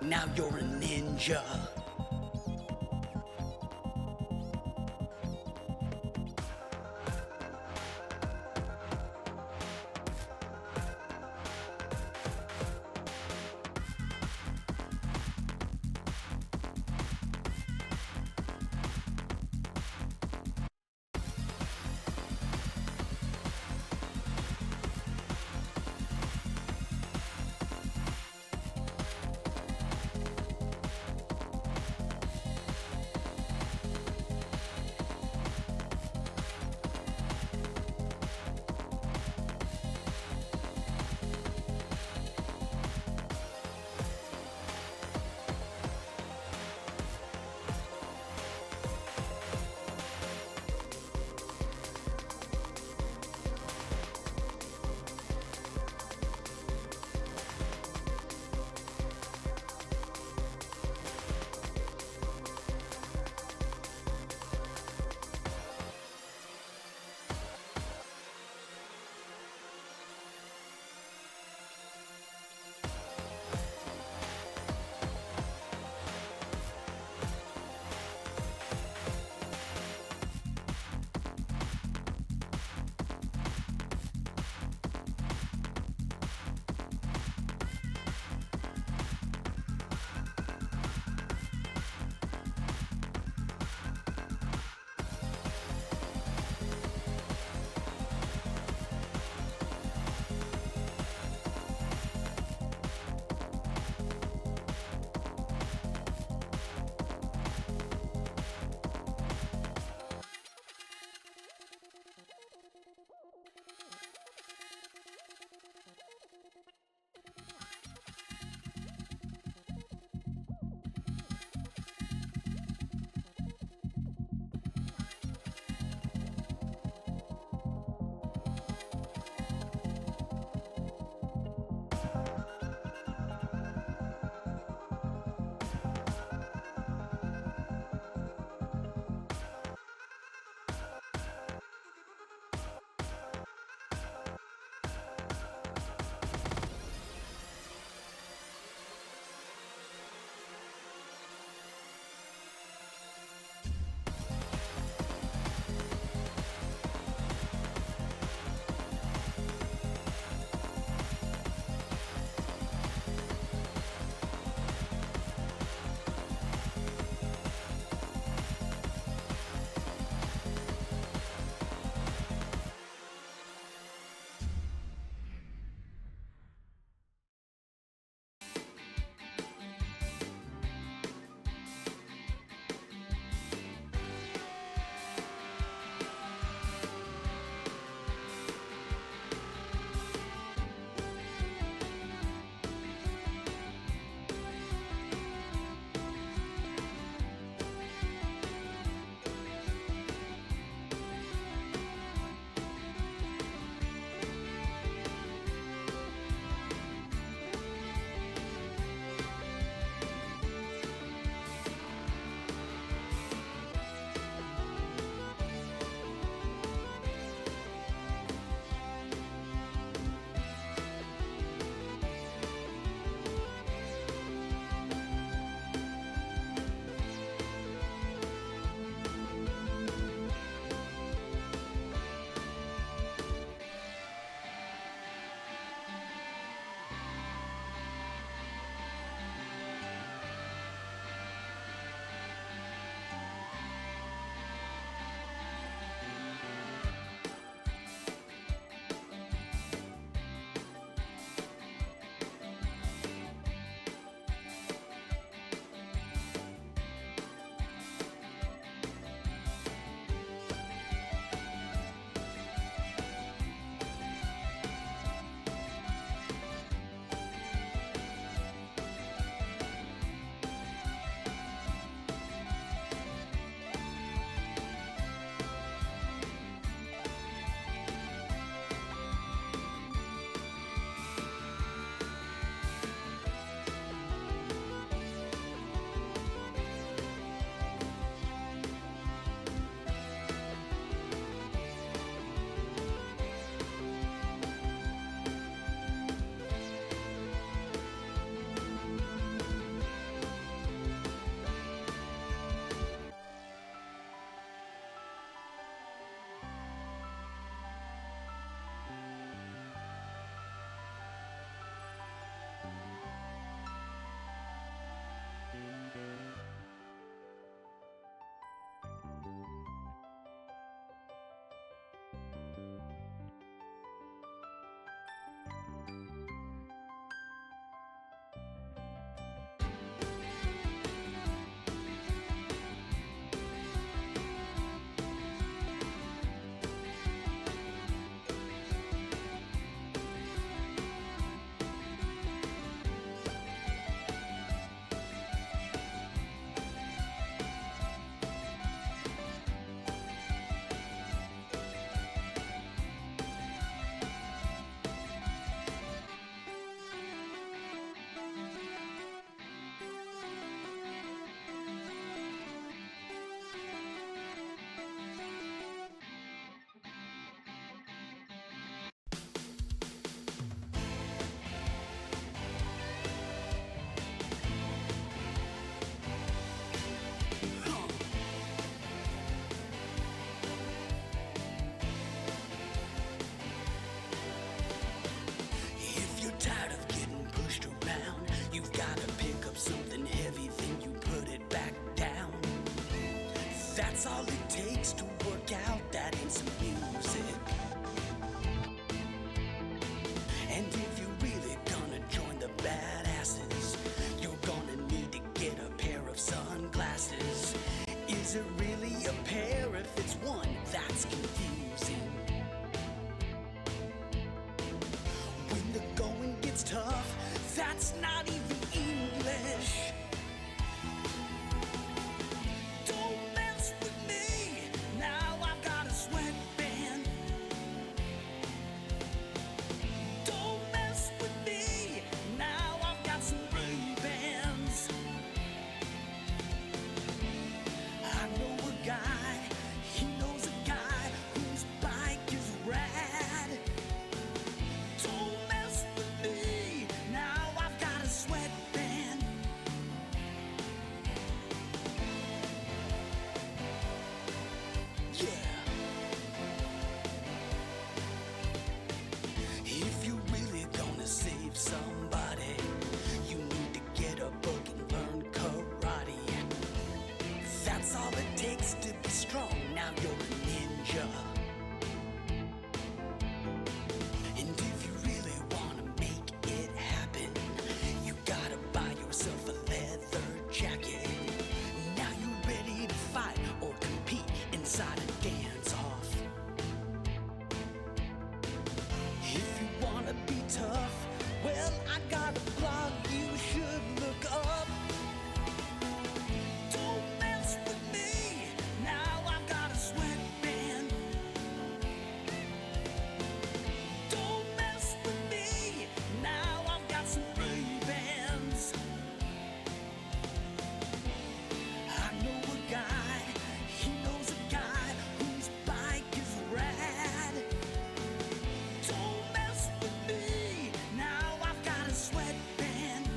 Now you're a ninja. that in some music. And if you're really gonna join the badasses, you're gonna need to get a pair of sunglasses. Is it really a pair if it's one? That's confusing. When the going gets tough, that's not even English. Don't mess with me, now I've got a sweatband. Don't mess with me, now I've got some Ray-Bans. I know a guy, he knows a guy whose bike is rad. Don't mess with me, now I've got a sweatband. Yeah. If you're really gonna save somebody, you need to get a book and learn karate. That's all it takes to be strong. Now you're a ninja. And if you really wanna make it happen, you gotta buy yourself a leather jacket. Now you're ready to fight or compete inside a dance-off. If you wanna be tough, well, I got a blog you should look up. Don't mess with me, now I've got a sweatband. Don't mess with me, now I've got some Ray-Bans. I know a guy, he knows a guy whose bike is rad. Don't mess with me, now I've got a sweatband.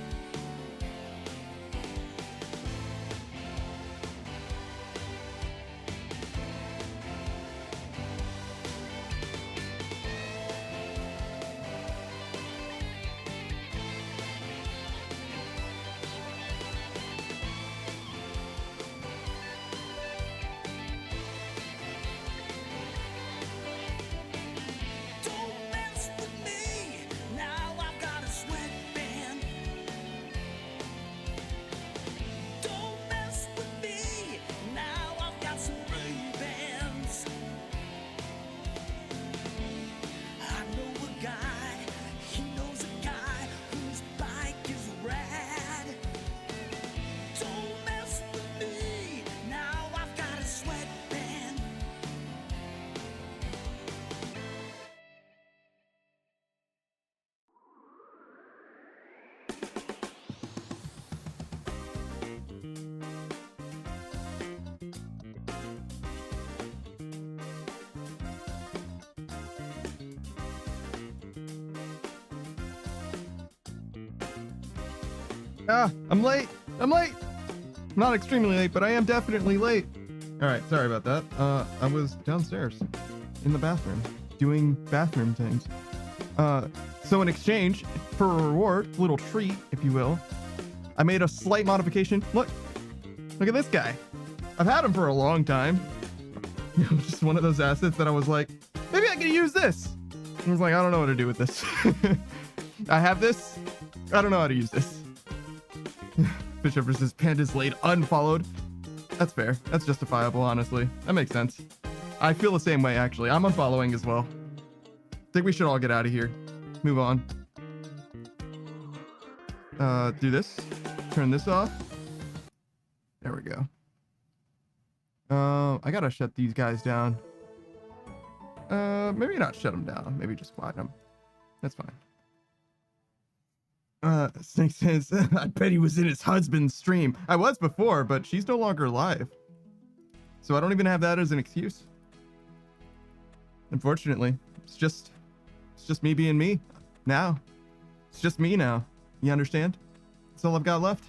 Don't mess with me, now I've got a sweatband. Don't mess with me, now I've got some Ray-Bans. I know a guy, he knows a guy whose bike is rad. Don't mess with me, now I've got a sweatband. I'm late. I'm late. Not extremely late, but I am definitely late. All right, sorry about that. I was downstairs in the bathroom doing bathroom things. So in exchange for a reward, little treat, if you will, I made a slight modification. Look at this guy. I've had him for a long time. Just one of those assets that I was like, maybe I could use this. I was like, I don't know what to do with this. I have this. I don't know how to use this. Fisher versus Panda's laid unfollowed. That's fair. That's justifiable, honestly. That makes sense. I feel the same way, actually. I'm unfollowing as well. Think we should all get out of here. Move on. Do this. Turn this off. There we go. I gotta shut these guys down. Maybe not shut them down. Maybe just quiet them. That's fine. Snake says, I bet he was in his husband's stream. I was before, but she's no longer live. So I don't even have that as an excuse. Unfortunately, it's just me being me now. It's just me now. You understand? That's all I've got left.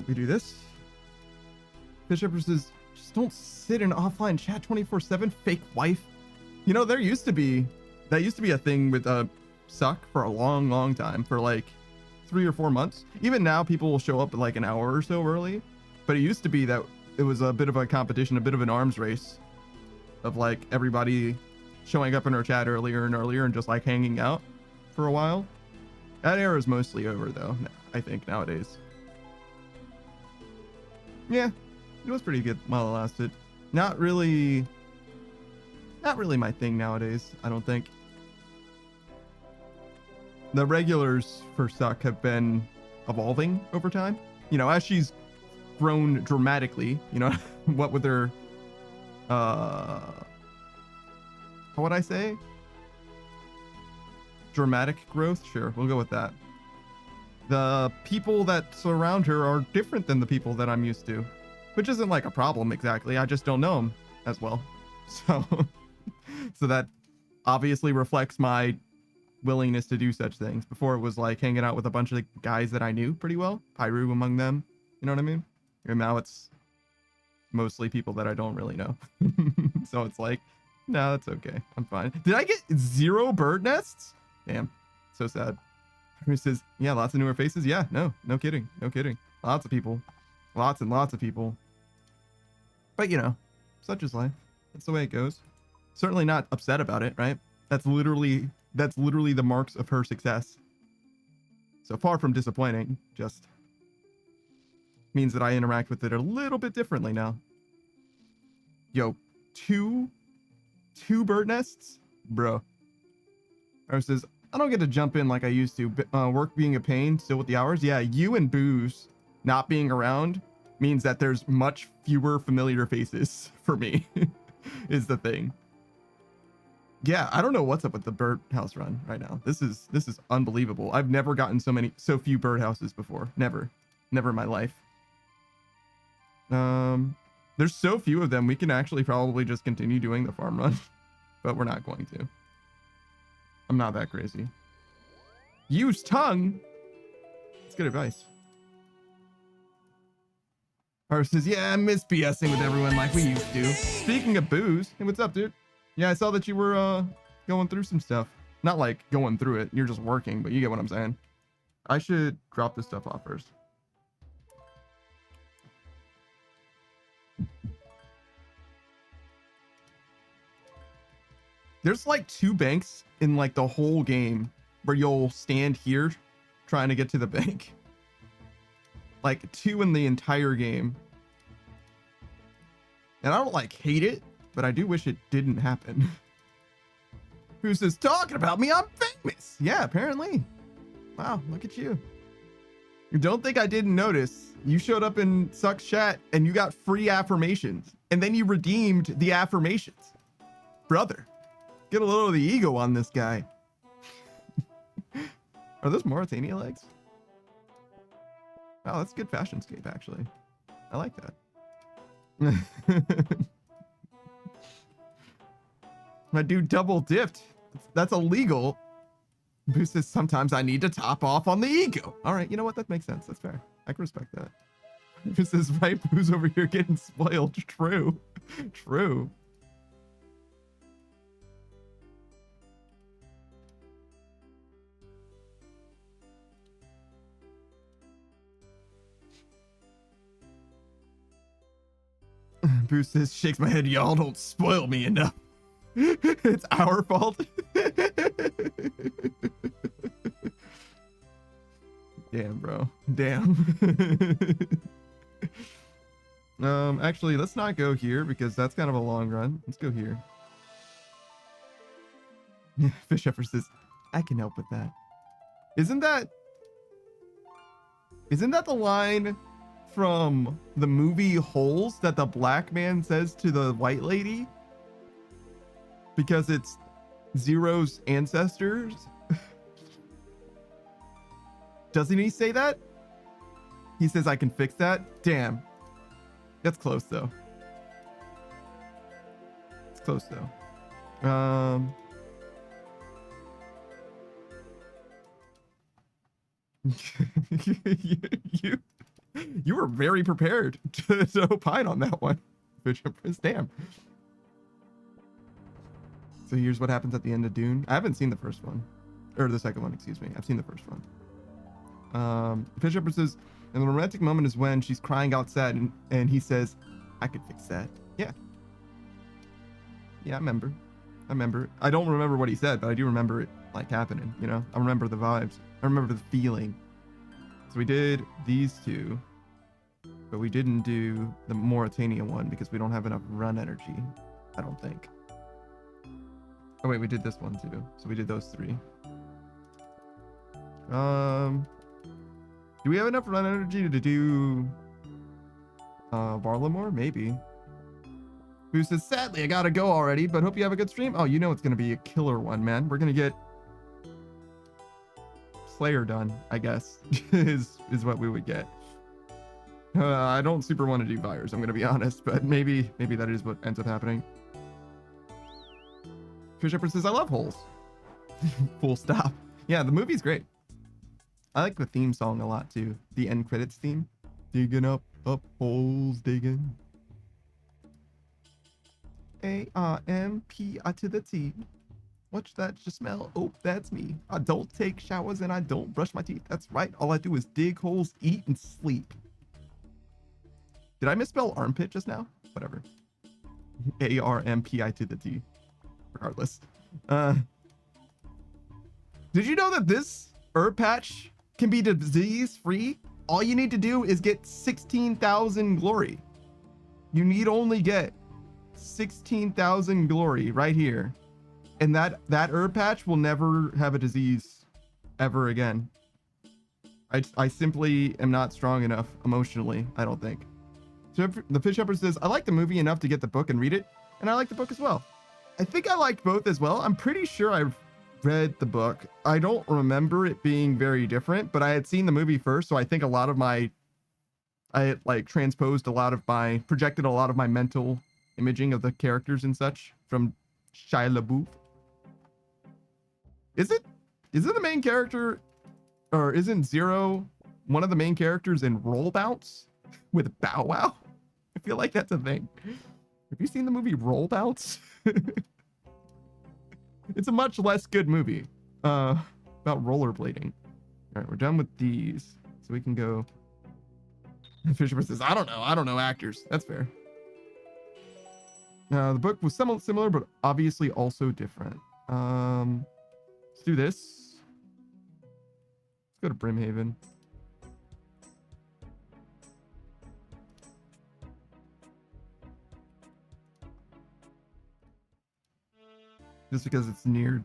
We do this. Bishop says, just don't sit in offline chat 24/7, fake wife. You know, that used to be a thing with Suck for a long time, for like 3 or 4 months. Even now, people will show up like an hour or so early, but it used to be that it was a bit of a competition, a bit of an arms race of like everybody showing up in our chat earlier and earlier and just like hanging out for a while. That era is mostly over though, I think nowadays. Yeah, it was pretty good while it lasted. Not really my thing nowadays, I don't think. The regulars for Suck have been evolving over time. You know, as she's grown dramatically, you know, what with her, how would I say? Dramatic growth? Sure, we'll go with that. The people that surround her are different than the people that I'm used to, which isn't like a problem exactly. I just don't know them as well. So, so that obviously reflects my willingness to do such things. Before it was like hanging out with a bunch of guys that I knew pretty well, Pyru among them. You know what I mean? And now it's mostly people that I don't really know. So it's like, no, that's okay. I'm fine. Did I get 0 bird nests? Damn, so sad. Who says, yeah, lots of newer faces? Yeah, no kidding. No kidding. Lots of people. Lots and lots of people. But you know, such is life. That's the way it goes. Certainly not upset about it, right? That's literally the marks of her success. So far from disappointing, just means that I interact with it a little bit differently now. Yo, two bird nests? Bro. Or says, I don't get to jump in like I used to. Work being a pain, still with the hours. Yeah, you and Booze not being around means that there's much fewer familiar faces for me, is the thing. Yeah, I don't know what's up with the birdhouse run right now. This is unbelievable. I've never gotten so few birdhouses before. Never in my life. There's so few of them. We can actually probably just continue doing the farm run, but we're not going to. I'm not that crazy. Use tongue. That's good advice. Ars says, yeah, I miss BSing with everyone like we used to. Speaking of Booze, hey, what's up, dude? Yeah, I saw that you were going through some stuff. Not like going through it. You're just working, but you get what I'm saying. I should drop this stuff off first. There's like 2 banks in like the whole game where you'll stand here trying to get to the bank. Like 2 in the entire game. And I don't like hate it, but I do wish it didn't happen. Who's this talking about me? I'm famous. Yeah, apparently. Wow, look at you. You don't think I didn't notice. You showed up in Suck's chat and you got free affirmations. And then you redeemed the affirmations. Brother, get a little of the ego on this guy. Are those Mauritania legs? Wow, that's a good fashion scape, actually. I like that. My dude double dipped. That's illegal. Boo says sometimes I need to top off on the ego. All right, you know what? That makes sense. That's fair. I can respect that. Boo says, right, Boo's over here getting spoiled. True. True. Boo says, shakes my head, y'all don't spoil me enough. It's our fault. Damn, bro. Damn. Actually, let's not go here because that's kind of a long run. Let's go here. Fish Effer says, I can help with that. Isn't that the line from the movie Holes that the black man says to the white lady? Because it's Zero's ancestors? Doesn't he say that? He says, I can fix that? Damn. That's close, though. It's close, though. You were very prepared to opine on that one, Bishop Prince. Damn. So here's what happens at the end of Dune. I haven't seen the first one, or the second one, excuse me. I've seen the first one. Bishop says, and the romantic moment is when she's crying out sad, and he says, I could fix that. Yeah. Yeah, I remember. I don't remember what he said, but I do remember it like happening, you know? I remember the vibes. I remember the feeling. So we did these two, but we didn't do the Mauritania one because we don't have enough run energy, I don't think. Oh wait, we did this one too. So we did those three. Do we have enough run energy to do Barlamore? Maybe. Who says, sadly, I gotta go already, but hope you have a good stream. Oh, you know it's gonna be a killer one, man. We're gonna get Slayer done, I guess, is what we would get. I don't super want to do Fires, I'm gonna be honest, but maybe that is what ends up happening. Fish Shepherd says, I love holes. Full stop. Yeah, the movie's great. I like the theme song a lot too. The end credits theme. Digging up holes, digging. A-R-M-P-I to the T. What's that you smell? Oh, that's me. I don't take showers and I don't brush my teeth. That's right. All I do is dig holes, eat, and sleep. Did I misspell armpit just now? Whatever. A-R-M-P-I to the T. Regardless. Did you know that this herb patch can be disease free? All you need to do is get 16,000 glory. You need only get 16,000 glory right here, and that herb patch will never have a disease ever again. I simply am not strong enough emotionally, I don't think. So the Fish Shepherd says, I like the movie enough to get the book and read it, and I like the book as well. I think I liked both as well. I'm pretty sure I've read the book. I don't remember it being very different, but I had seen the movie first, so I think I had like projected a lot of my mental imaging of the characters and such from Shia LaBeouf. Is it the main character, or isn't Zero one of the main characters in Roll Bounce with Bow Wow? I feel like that's a thing. Have you seen the movie Roll Bounce? It's a much less good movie about rollerblading. All right, we're done with these, so we can go. Fisherman says, I don't know actors. That's fair. The book was somewhat similar, but obviously also different. Let's do this. Let's go to Brimhaven. Just because it's near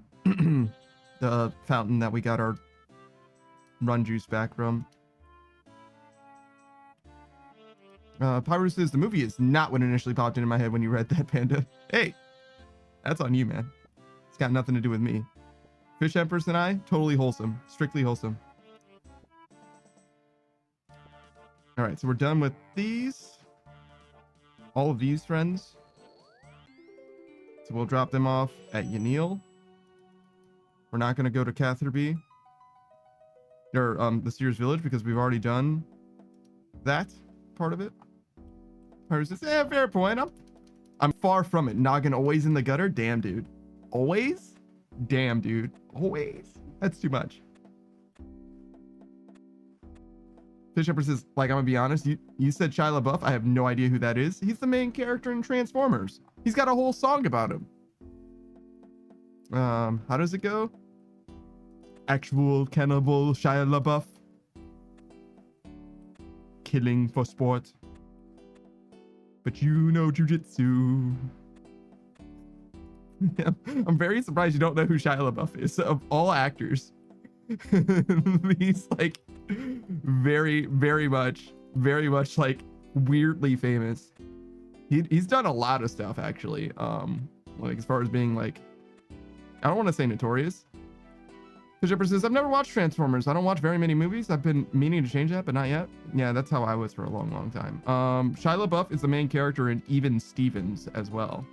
the fountain that we got our run juice back from. Pyrus says the movie is not what initially popped into my head when you read that, Panda. Hey, that's on you, man. It's got nothing to do with me. Fish Empress and I, totally wholesome. Strictly wholesome. All right, so we're done with these. All of these friends. So we'll drop them off at Yanil. We're not going to go to Catherby. Or the Sears Village, because we've already done that part of it. Pyrus says, yeah, fair point. I'm far from it. Noggin always in the gutter. Damn, dude. Always? Damn, dude. Always. That's too much. Fish Shepherd says, like, I'm gonna be honest, you said Shia LaBeouf. I have no idea who that is. He's the main character in Transformers. He's got a whole song about him. How does it go? Actual cannibal Shia LaBeouf. Killing for sport. But you know jujitsu. I'm very surprised you don't know who Shia LaBeouf is. Of all actors, he's like very much like weirdly famous. He's done a lot of stuff actually. Like as far as being like, I don't want to say notorious. Fisher says, I've never watched Transformers. I don't watch very many movies. I've been meaning to change that, but not yet. Yeah, that's how I was for a long time. Shia LaBeouf is the main character in Even Stevens as well.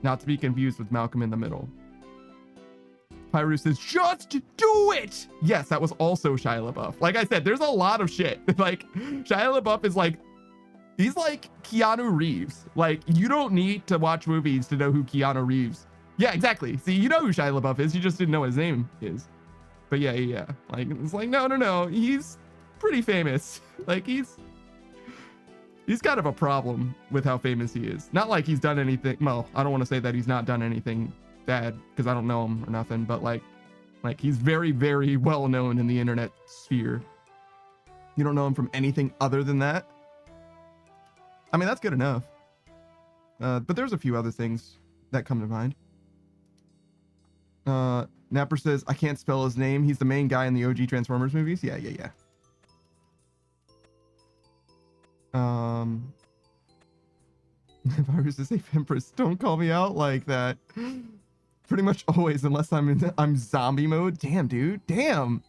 Not to be confused with Malcolm in the Middle. Pyru says, just do it! Yes, that was also Shia LaBeouf. Like I said, there's a lot of shit. Like, Shia LaBeouf is like, he's like Keanu Reeves. Like, you don't need to watch movies to know who Keanu Reeves. Yeah, exactly. See, you know who Shia LaBeouf is. You just didn't know what his name is. But yeah. Like, it's like, no. He's pretty famous. Like, he's He's kind of a problem with how famous he is. Not like he's done anything. Well, I don't want to say that he's not done anything bad because I don't know him or nothing, but like he's very, very well known in the internet sphere. You don't know him from anything other than that. I mean, that's good enough. But there's a few other things that come to mind. Napper says, I can't spell his name. He's the main guy in the OG Transformers movies. Yeah. If I was to say Empress, don't call me out like that. Pretty much always, unless I'm zombie mode. Damn, dude. Damn.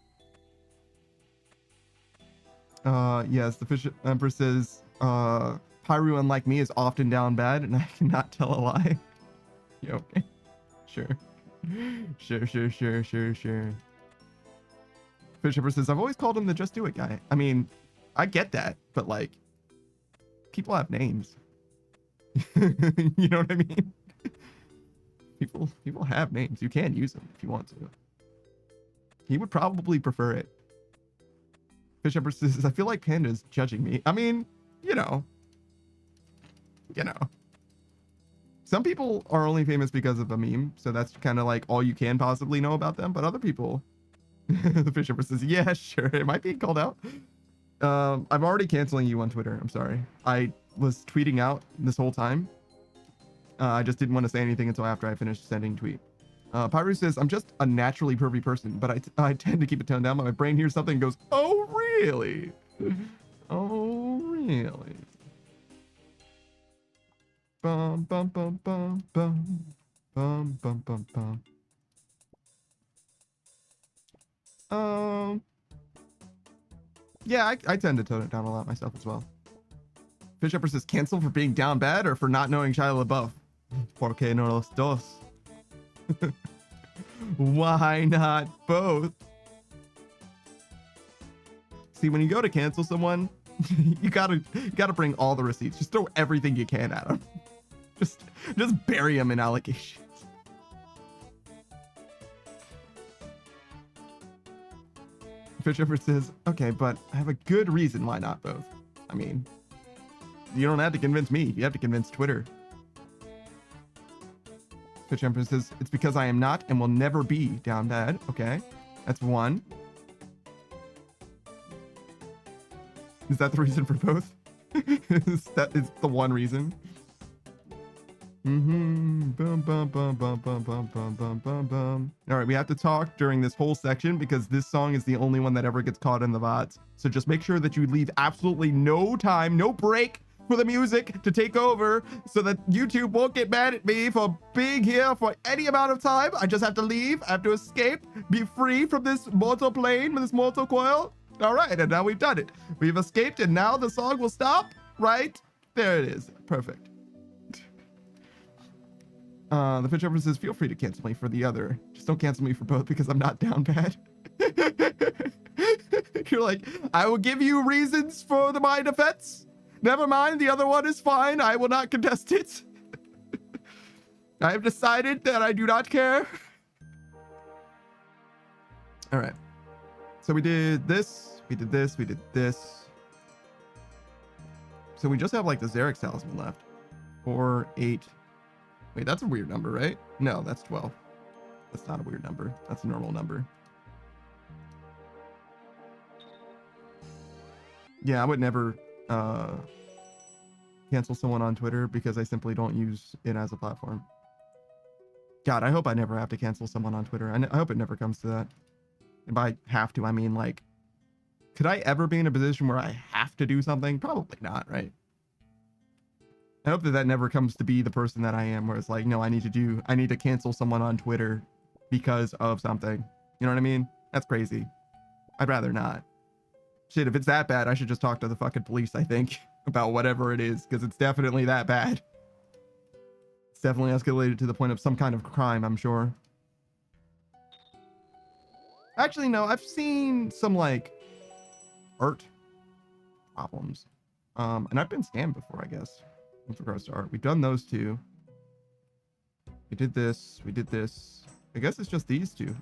Yes, the Fish Empress says, Pyru, unlike me, is often down bad, and I cannot tell a lie. Yeah, okay. Sure. Fish Empress says, I've always called him the Just Do It guy. I mean, I get that, but like, people have names. You know what I mean? People have names. You can use them if you want to. He would probably prefer it. Fish Empress says, I feel like Panda's judging me. I mean, you know. Some people are only famous because of a meme, so that's kind of like all you can possibly know about them. But other people, the Fish Empress says, yeah, sure, it might be called out. I'm already canceling you on Twitter. I'm sorry. I was tweeting out this whole time. I just didn't want to say anything until after I finished sending tweet. Pyru says, I'm just a naturally pervy person, but I tend to keep it toned down. My brain hears something and goes, oh, really? Oh, really? Bum, bum, bum, bum, bum. Bum, bum, bum, bum. Yeah, I tend to tone it down a lot myself as well. Fish Empress says, cancel for being down bad or for not knowing Shia LaBeouf? Porque no los dos. Why not both? See, when you go to cancel someone, you gotta bring all the receipts. Just throw everything you can at them. Just bury them in allegations. Fish Empress says, okay, but I have a good reason why not both. I mean, you don't have to convince me. You have to convince Twitter. Fish Empress says, it's because I am not and will never be down bad. Okay, that's one. Is that the reason for both? That is the one reason. Bum, bum, bum, bum, bum, bum, bum, bum, bum, bum. All right, we have to talk during this whole section because this song is the only one that ever gets caught in the VODs. So just make sure that you leave absolutely no time, no break for the music to take over so that YouTube won't get mad at me for being here for any amount of time. I just have to leave. I have to escape, be free from this mortal plane, this mortal coil. All right, and now we've done it. We've escaped, and now the song will stop right there. It is perfect. The Fish Empress says, feel free to cancel me for the other. Just don't cancel me for both because I'm not down bad. You're like, I will give you reasons for my defense. Never mind, the other one is fine. I will not contest it. I have decided that I do not care. All right. So we did this, we did this, we did this. So we just have like the Xerix talisman left. 4, 8. Wait, that's a weird number, right? No, that's 12. That's not a weird number. That's a normal number. Yeah, I would never cancel someone on Twitter because I simply don't use it as a platform. God, I hope I never have to cancel someone on Twitter. I hope it never comes to that. And by have to, I mean like, could I ever be in a position where I have to do something? Probably not, right? I hope that never comes to be the person that I am, where it's like, no, I need to cancel someone on Twitter because of something. You know what I mean? That's crazy. I'd rather not. Shit, if it's that bad, I should just talk to the fucking police, I think, about whatever it is, because it's definitely that bad. It's definitely escalated to the point of some kind of crime, I'm sure. Actually, no, I've seen some, like, art problems. And I've been scammed before, I guess. With regards to art, we've done those two. We did this. We did this. I guess it's just these two.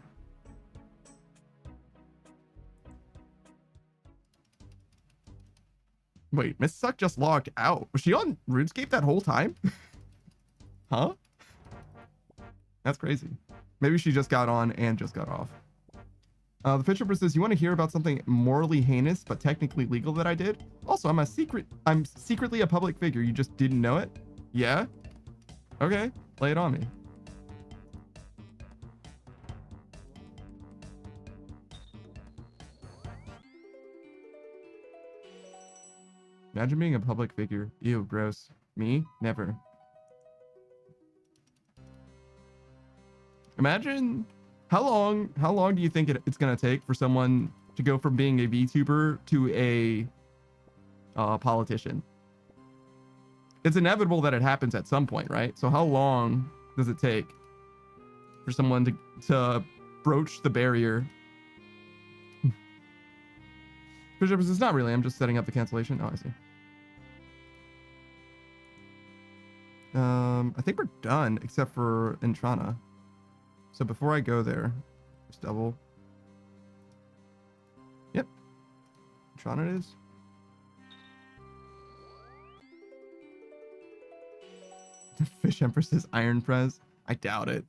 Wait, Miss Suck just logged out. Was she on RuneScape that whole time? Huh? That's crazy. Maybe she just got on and just got off. The Fisher says, you want to hear about something morally heinous but technically legal that I did? Also, I'm secretly a public figure. You just didn't know it? Yeah? Okay, lay it on me. Imagine being a public figure. Ew, gross. Me? Never. Imagine how long do you think it's gonna take for someone to go from being a VTuber to a politician? It's inevitable that it happens at some point, right? So how long does it take for someone to broach the barrier? Bishop says, not really. I'm just setting up the cancellation. Oh, I see. I think we're done except for Intrana. So before I go there, just double. Yep. Intrana it is. Fish Empress says Iron Press. I doubt it.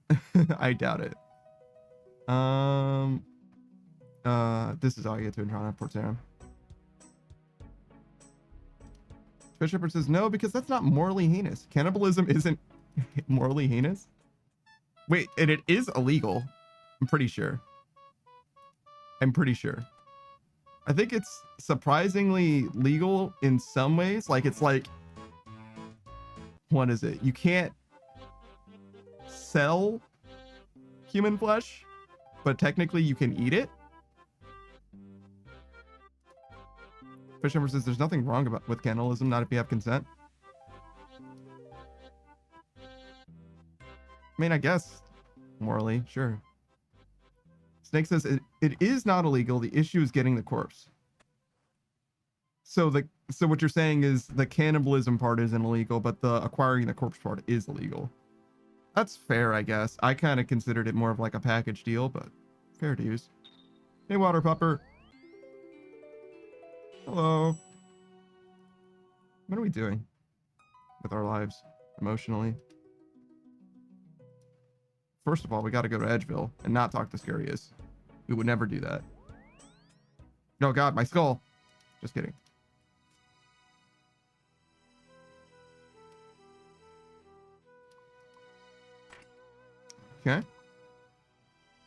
I doubt it. This is all you get to Intrana, Portera. Fish Empress says no, because that's not morally heinous. Cannibalism isn't morally heinous. Wait, and it is illegal. I'm pretty sure. I think it's surprisingly legal in some ways. Like, it's like, what is it? You can't sell human flesh, but technically you can eat it. Fisher says there's nothing wrong with cannibalism, not if you have consent. I mean, I guess morally, sure. Snake says it is not illegal. The issue is getting the corpse. So what you're saying is the cannibalism part isn't illegal, but the acquiring the corpse part is illegal. That's fair, I guess. I kind of considered it more of like a package deal, but fair dues. Hey, Water Pupper. Hello. What are we doing with our lives emotionally? First of all, we got to go to Edgeville and not talk to Scarius. We would never do that. Oh God, my skull. Just kidding. Okay.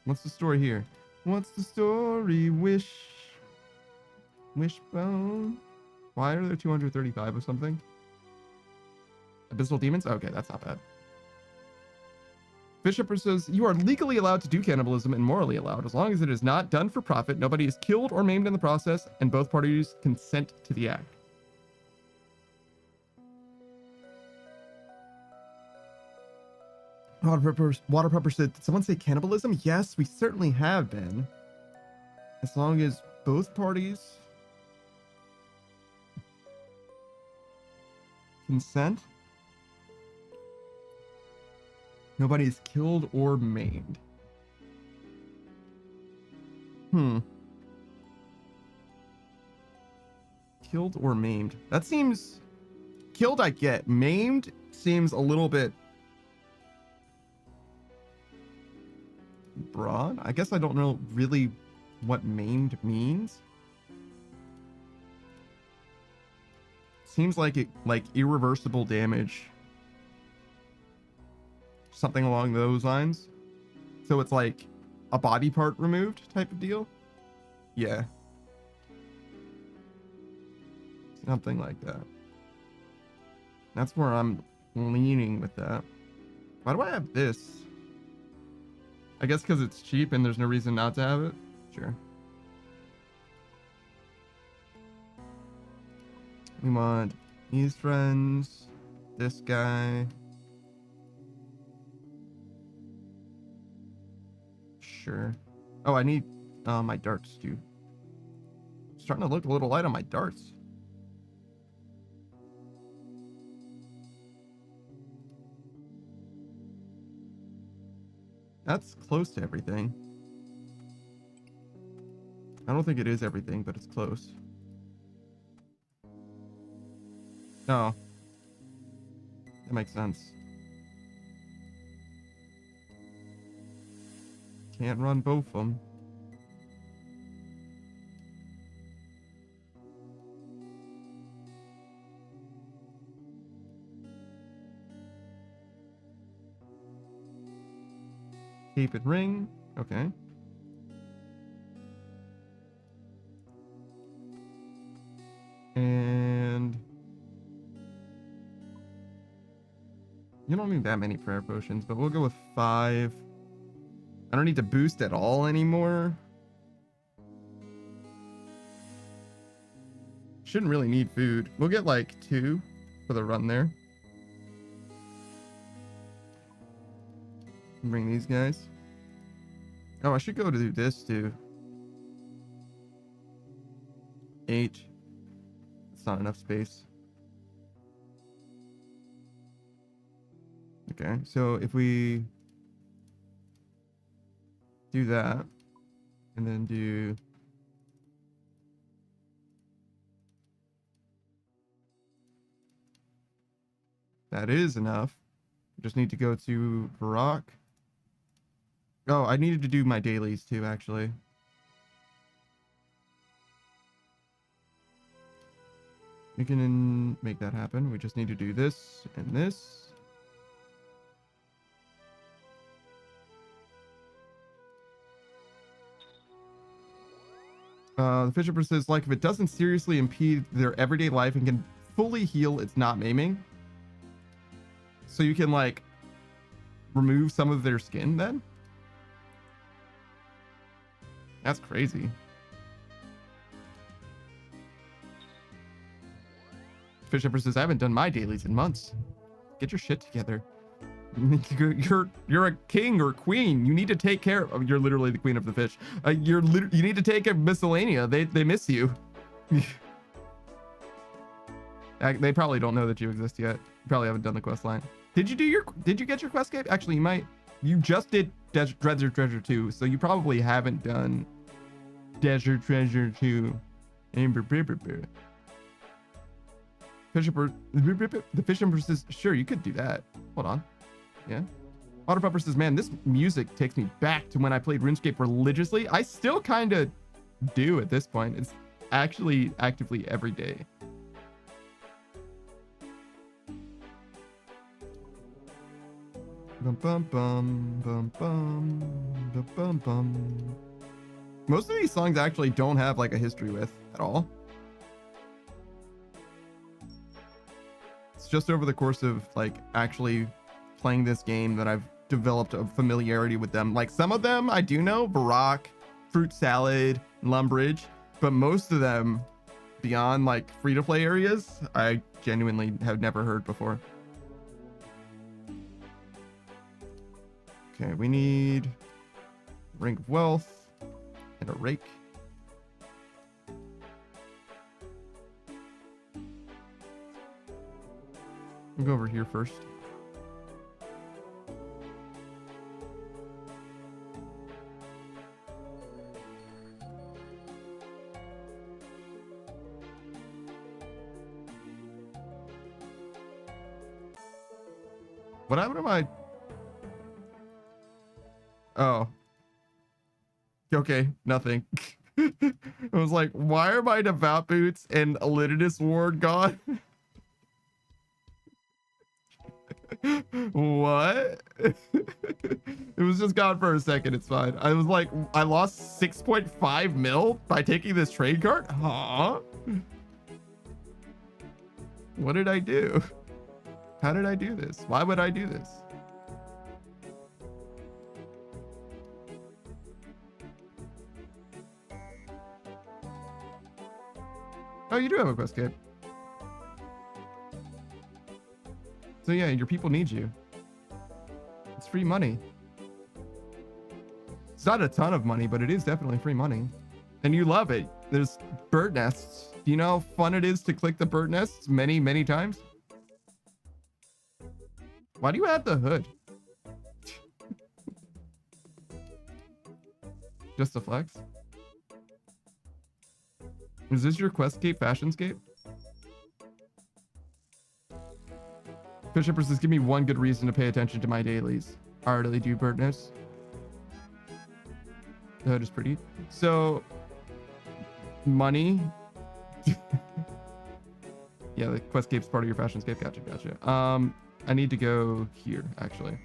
What's the story here? What's the story? Wishbone. Why are there 235 of something? Abyssal demons? Okay, that's not bad. Bishop says, you are legally allowed to do cannibalism and morally allowed, as long as it is not done for profit, nobody is killed or maimed in the process, and both parties consent to the act. Water Pepper said, did someone say cannibalism? Yes, we certainly have been. As long as both parties consent. Nobody is killed or maimed. Killed or maimed. That seems... Killed I get. Maimed seems a little bit... broad? I guess I don't know really what maimed means. Seems like it, like irreversible damage. Something along those lines. So it's like a body part removed type of deal. Yeah. Something like that. That's where I'm leaning with that. Why do I have this? I guess because it's cheap and there's no reason not to have it. Sure. We want these friends, this guy. Sure. Oh, I need my darts too. Starting to look a little light on my darts. That's close to everything. I don't think it is everything, but it's close. Oh, that makes sense. Can't run both of them. Cape and ring. Okay. And you don't need that many prayer potions, but we'll go with 5. I don't need to boost at all anymore. Shouldn't really need food. We'll get like 2 for the run there. Bring these guys. Oh, I should go to do this too. 8. It's not enough space. Okay, so if we do that and then do that is enough. Just need to go to Barak. Oh, I needed to do my dailies too, actually. We can make that happen. We just need to do this and this. The Fisher says, like, if it doesn't seriously impede their everyday life and can fully heal, it's not maiming. So you can, like, remove some of their skin then? That's crazy. Fish Emperor says, I haven't done my dailies in months. Get your shit together. You're a king or queen. You need to take care of. Oh, you're literally the queen of the fish. You need to take care of Miscellanea. They miss you. They probably don't know that you exist yet. You probably haven't done the quest line. Did you get your quest cape? Actually, you might. You just did Desert Treasure 2, so you probably haven't done Desert Treasure 2. The Fish Emperor says, sure, you could do that. Hold on. Yeah. Water Pupper says, man, this music takes me back to when I played RuneScape religiously. I still kind of do at this point. It's actually actively every day. Bum, bum, bum, bum, bum, bum, bum, bum. Most of these songs actually don't have like a history with at all. It's just over the course of like actually playing this game that I've developed a familiarity with them. Like some of them I do know, Barak, Fruit Salad, Lumbridge, but most of them beyond like free-to-play areas, I genuinely have never heard before. Okay, we need Ring of Wealth and a rake. We'll go over here first. What happened to my... Oh. Okay, nothing. I was like, why are my Devout Boots and Elididus Ward gone? What? It was just gone for a second. It's fine. I was like, I lost 6.5 mil by taking this trade card? Huh? What did I do? How did I do this? Why would I do this? Oh, you do have a quest cape. So yeah, your people need you. It's free money. It's not a ton of money, but it is definitely free money. And you love it. There's bird nests. Do you know how fun it is to click the bird nests many, many times? Why do you add the hood? Just a flex? Is this your Questscape Fashionscape? Fish Empress says, give me one good reason to pay attention to my dailies. I already do bird notes. The hood is pretty. So, money. Yeah, the questscape's part of your fashionscape. Gotcha. I need to go here, actually.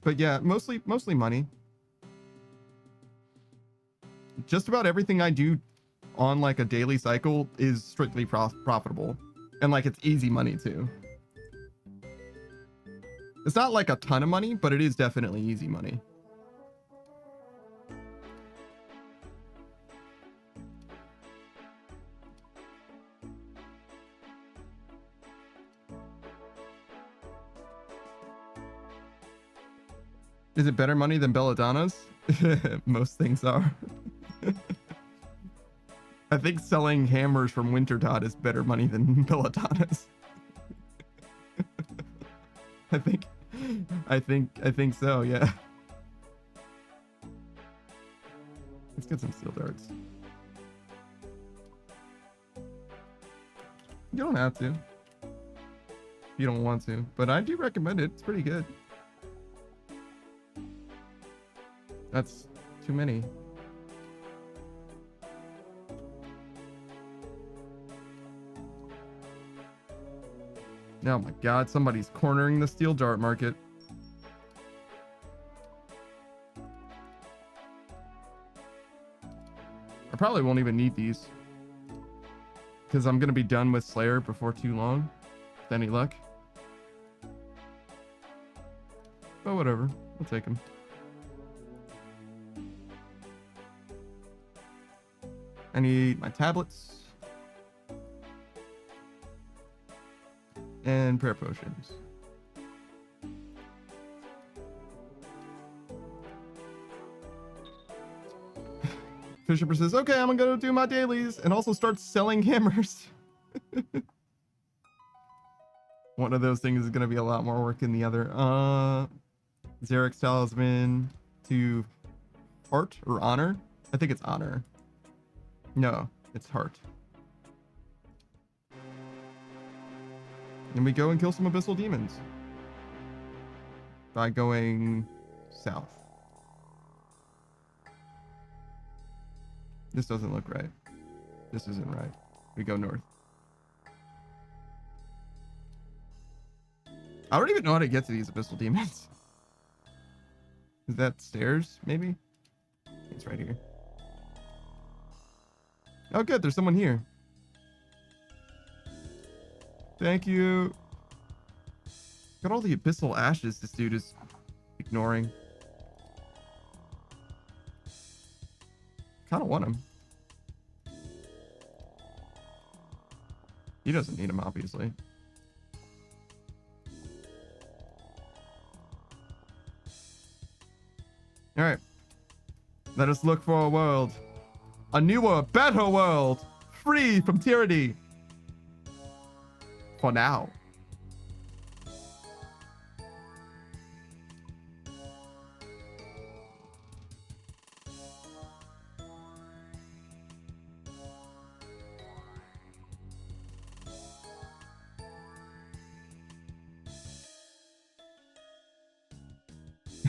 But yeah, mostly money. Just about everything I do on like a daily cycle is strictly profitable, and like it's easy money too. It's not like a ton of money, but it is definitely easy money. Is it better money than Belladonna's? Most things are. I think selling hammers from Wintertot is better money than Belladonna's. I think so, yeah. Let's get some steel darts. You don't have to. You don't want to, but I do recommend it. It's pretty good. That's too many. Oh my god, somebody's cornering the steel dart market. I probably won't even need these, because I'm going to be done with Slayer before too long, with any luck. But whatever, I'll take them. I need my tablets and prayer potions. Fisher says, okay, I'm gonna go do my dailies and also start selling hammers. One of those things is gonna be a lot more work than the other. Zarek's talisman to heart or honor? I think it's honor. No, it's heart. And we go and kill some abyssal demons by going south. This doesn't look right. This isn't right. We go north. I don't even know how to get to these abyssal demons. Is that stairs, maybe? It's right here. Oh, good. There's someone here. Thank you. Got all the abyssal ashes this dude is ignoring. Kind of want him. He doesn't need him, obviously. All right. Let us look for a world. A newer, better world. Free from tyranny. For now.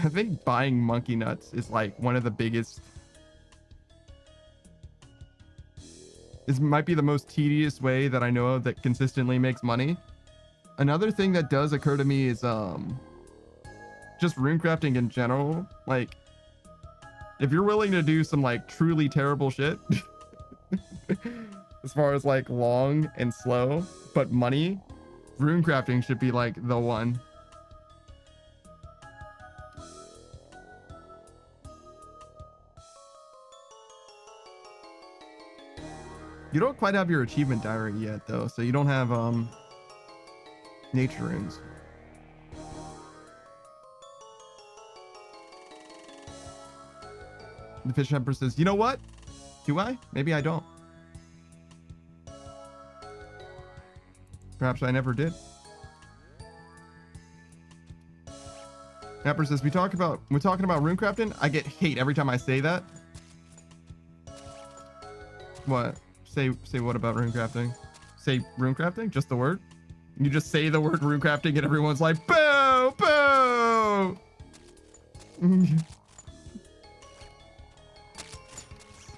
I think buying monkey nuts is like one of the biggest. This might be the most tedious way that I know of that consistently makes money. Another thing that does occur to me is just runecrafting in general. Like, if you're willing to do some like truly terrible shit, as far as like long and slow, but money, runecrafting should be like the one. You don't quite have your achievement diary yet, though, so you don't have nature runes. The fish empress says, you know what? Do I? Maybe I don't. Perhaps I never did. Empress says, we're talking about runecrafting. I get hate every time I say that. What? Say what about runecrafting? say rune crafting? Just the word? You just say the word rune crafting and everyone's like, boo, boo.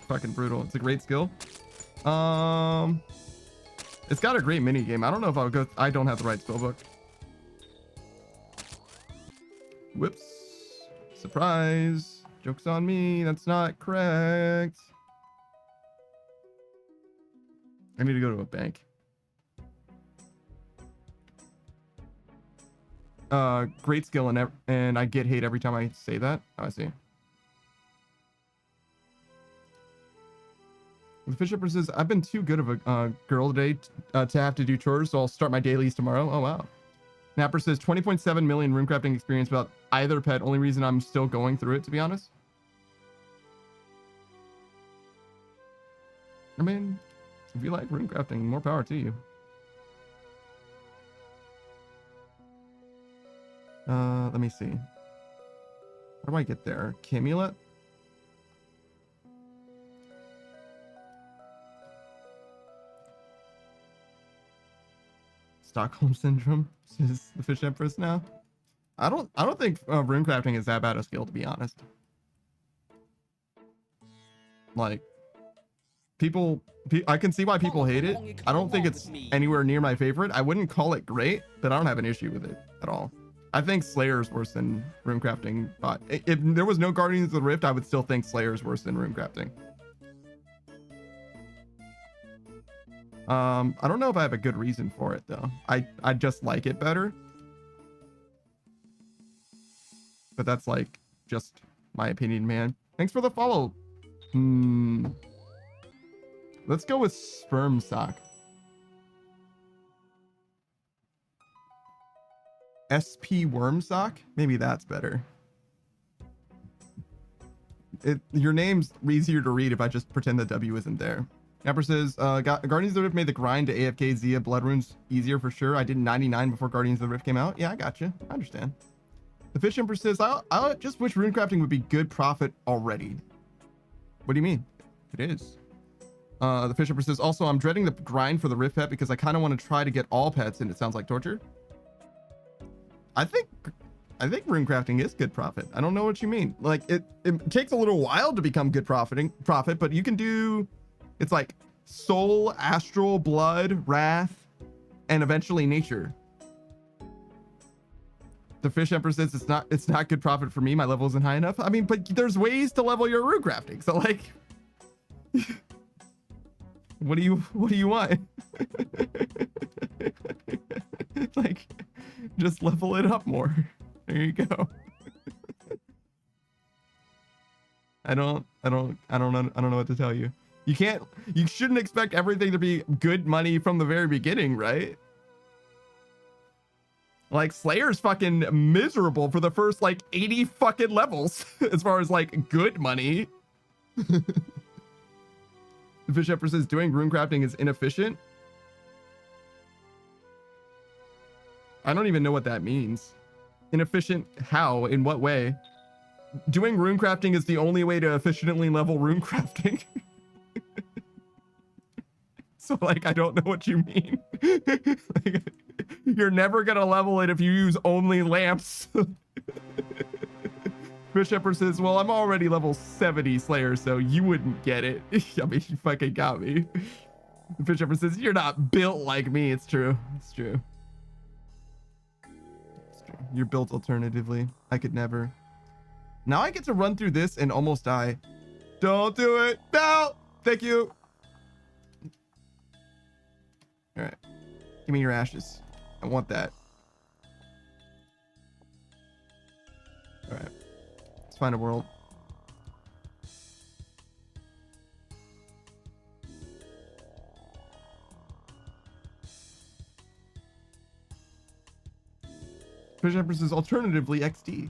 Fucking brutal. It's a great skill. It's got a great mini game. I don't know if I would go. I don't have the right spell book. Whoops. Surprise. Joke's on me. That's not correct. I need to go to a bank. Great skill and I get hate every time I say that. Oh, I see. The Fish Empress says, I've been too good of a girl today to have to do chores, so I'll start my dailies tomorrow. Oh, wow. Napper says 20.7 million runecrafting experience without either pet. Only reason I'm still going through it, to be honest. I mean, if you like runecrafting, more power to you. Let me see. How do I get there? Camulet? Stockholm syndrome, says the Fish Empress now. I don't think runecrafting is that bad a skill, to be honest. Like, I can see why people hate it. I don't think it's anywhere near my favorite. I wouldn't call it great, but I don't have an issue with it at all. I think Slayer is worse than runecrafting, but if there was no Guardians of the Rift, I would still think Slayer is worse than runecrafting. I don't know if I have a good reason for it though. I just like it better. But that's like just my opinion, man. Thanks for the follow. Let's go with Sperm Sock. SP Worm Sock? Maybe that's better. Your name's easier to read if I just pretend the W isn't there. Napper says, Guardians of the Rift made the grind to AFK Zia Blood Runes easier for sure. I did 99 before Guardians of the Rift came out. Yeah, I got you. I understand. The Fish Empress says, I just wish runecrafting would be good profit already. What do you mean? It is. The Fish Empress says, also, I'm dreading the grind for the Rift pet because I kind of want to try to get all pets and it sounds like torture. I think runecrafting is good profit. I don't know what you mean. Like it takes a little while to become good profit, but you can do, it's like soul, astral, blood, wrath, and eventually nature. The Fish Emperor says it's not good profit for me. My level isn't high enough. I mean, but there's ways to level your runecrafting. So like, what do you want? Like, just level it up more. There you go. I don't know what to tell you. You shouldn't expect everything to be good money from the very beginning, right? Like, Slayer's fucking miserable for the first like 80 fucking levels as far as like good money. The Fish Emperor says doing runecrafting is inefficient. I don't even know what that means. Inefficient how? In what way? Doing runecrafting is the only way to efficiently level runecrafting. So like, I don't know what you mean. Like, you're never gonna level it if you use only lamps. Fish Emperor says, well, I'm already level 70 Slayer, so you wouldn't get it. I mean, you fucking got me. Fish Emperor says, you're not built like me. It's true. It's true. You're built alternatively. I could never. Now I get to run through this and almost die. Don't do it. No. Thank you. All right. Give me your ashes. I want that. All right. Let's find a world. Fish Empress is alternatively XD.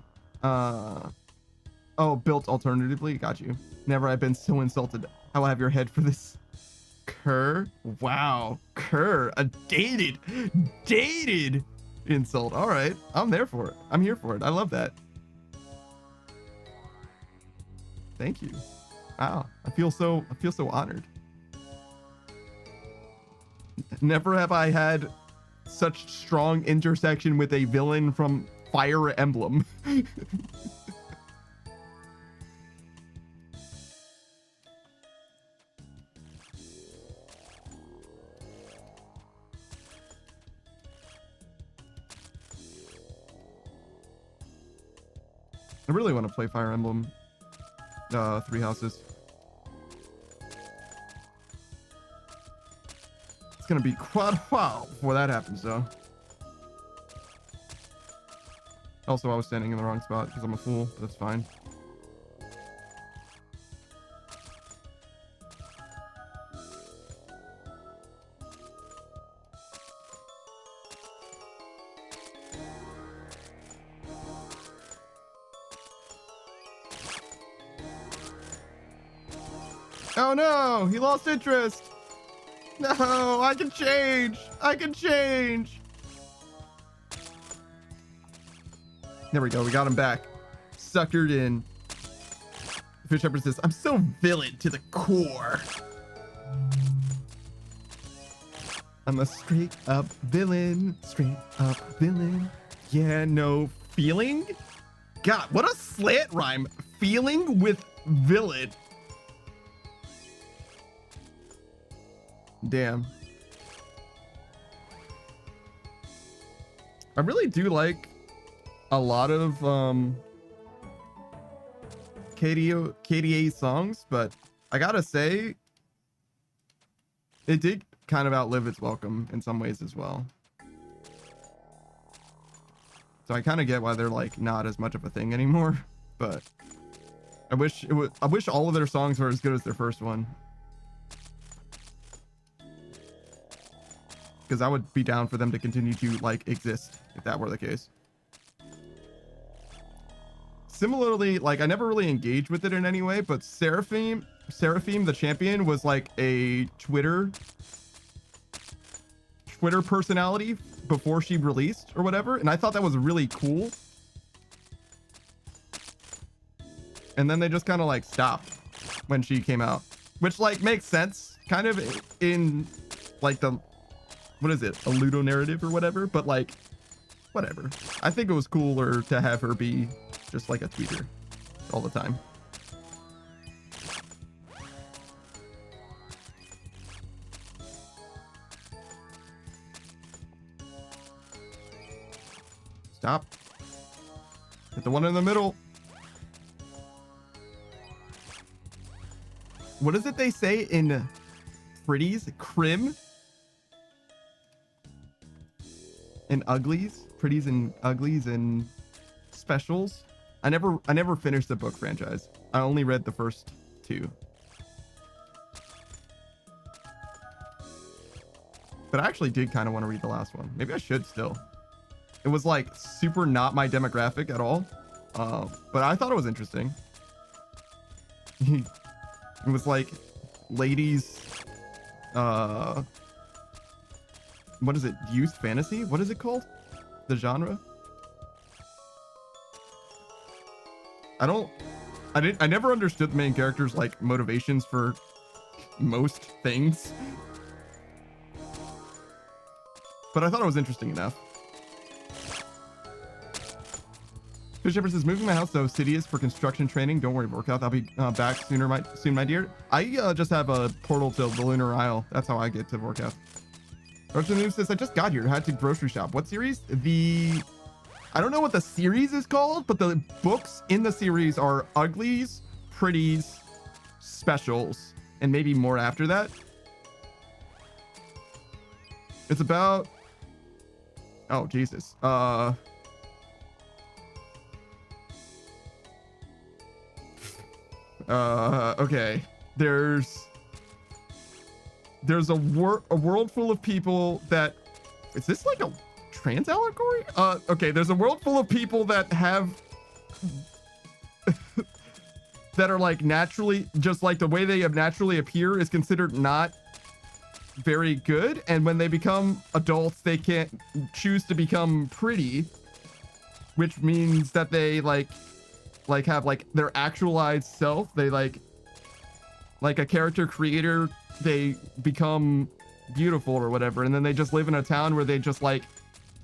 Oh, built alternatively. Got you. Never I've been so insulted. I will have your head for this. Cur. Wow. Cur. A dated insult. All right. I'm there for it. I'm here for it. I love that. Thank you. Wow. I feel so honored. Never have I had such strong intersection with a villain from Fire Emblem. I really want to play Fire Emblem Three Houses. It's gonna be quite a while before that happens, though. Also, I was standing in the wrong spot because I'm a fool, but that's fine. Oh no, he lost interest. No, I can change. I can change. There we go. We got him back. Suckered in. Fish Shepherd says, I'm so villain to the core. I'm a straight up villain. Straight up villain. Yeah, no feeling? God, what a slant rhyme. Feeling with villain. Damn. I really do like a lot of KDA songs, but I gotta say it did kind of outlive its welcome in some ways as well. So I kind of get why they're like not as much of a thing anymore, but I wish all of their songs were as good as their first one. Because I would be down for them to continue to like exist if that were the case. Similarly, like I never really engaged with it in any way, but Seraphim the champion was like a Twitter personality before she released or whatever, and I thought that was really cool. And then they just kind of like stopped when she came out, which like makes sense kind of in like the, what is it, a Ludo narrative or whatever, but like whatever. I think it was cooler to have her be just like a tweeter all the time. Stop. Hit the one in the middle. What is it they say in Pretties? Crim? And uglies? Pretties and uglies and specials? I never finished the book franchise. I only read the first two. But I actually did kind of want to read the last one. Maybe I should still. It was like super not my demographic at all. But I thought it was interesting. It was like ladies, what is it? Youth fantasy? What is it called? The genre? I never understood the main character's like motivations for most things. But I thought it was interesting enough. Fish Shepherd says, moving my house to Obsidious for construction training. Don't worry, Vorkath. I'll be back soon, my dear. I just have a portal to the Lunar Isle. That's how I get to Vorkath. Russian News says, I just got here. Had to grocery shop. What series? I don't know what the series is called, but the books in the series are Uglies, Pretties, Specials, and maybe more after that. It's about... Oh, Jesus. Okay. There's a world full of people that... Is this like a trans allegory? Okay, there's a world full of people that have... that are like naturally... Just like the way they naturally appear is considered not very good. And when they become adults, they can't choose to become pretty. Which means that they like have like their actualized self. They like a character creator, they become beautiful or whatever, and then they just live in a town where they just like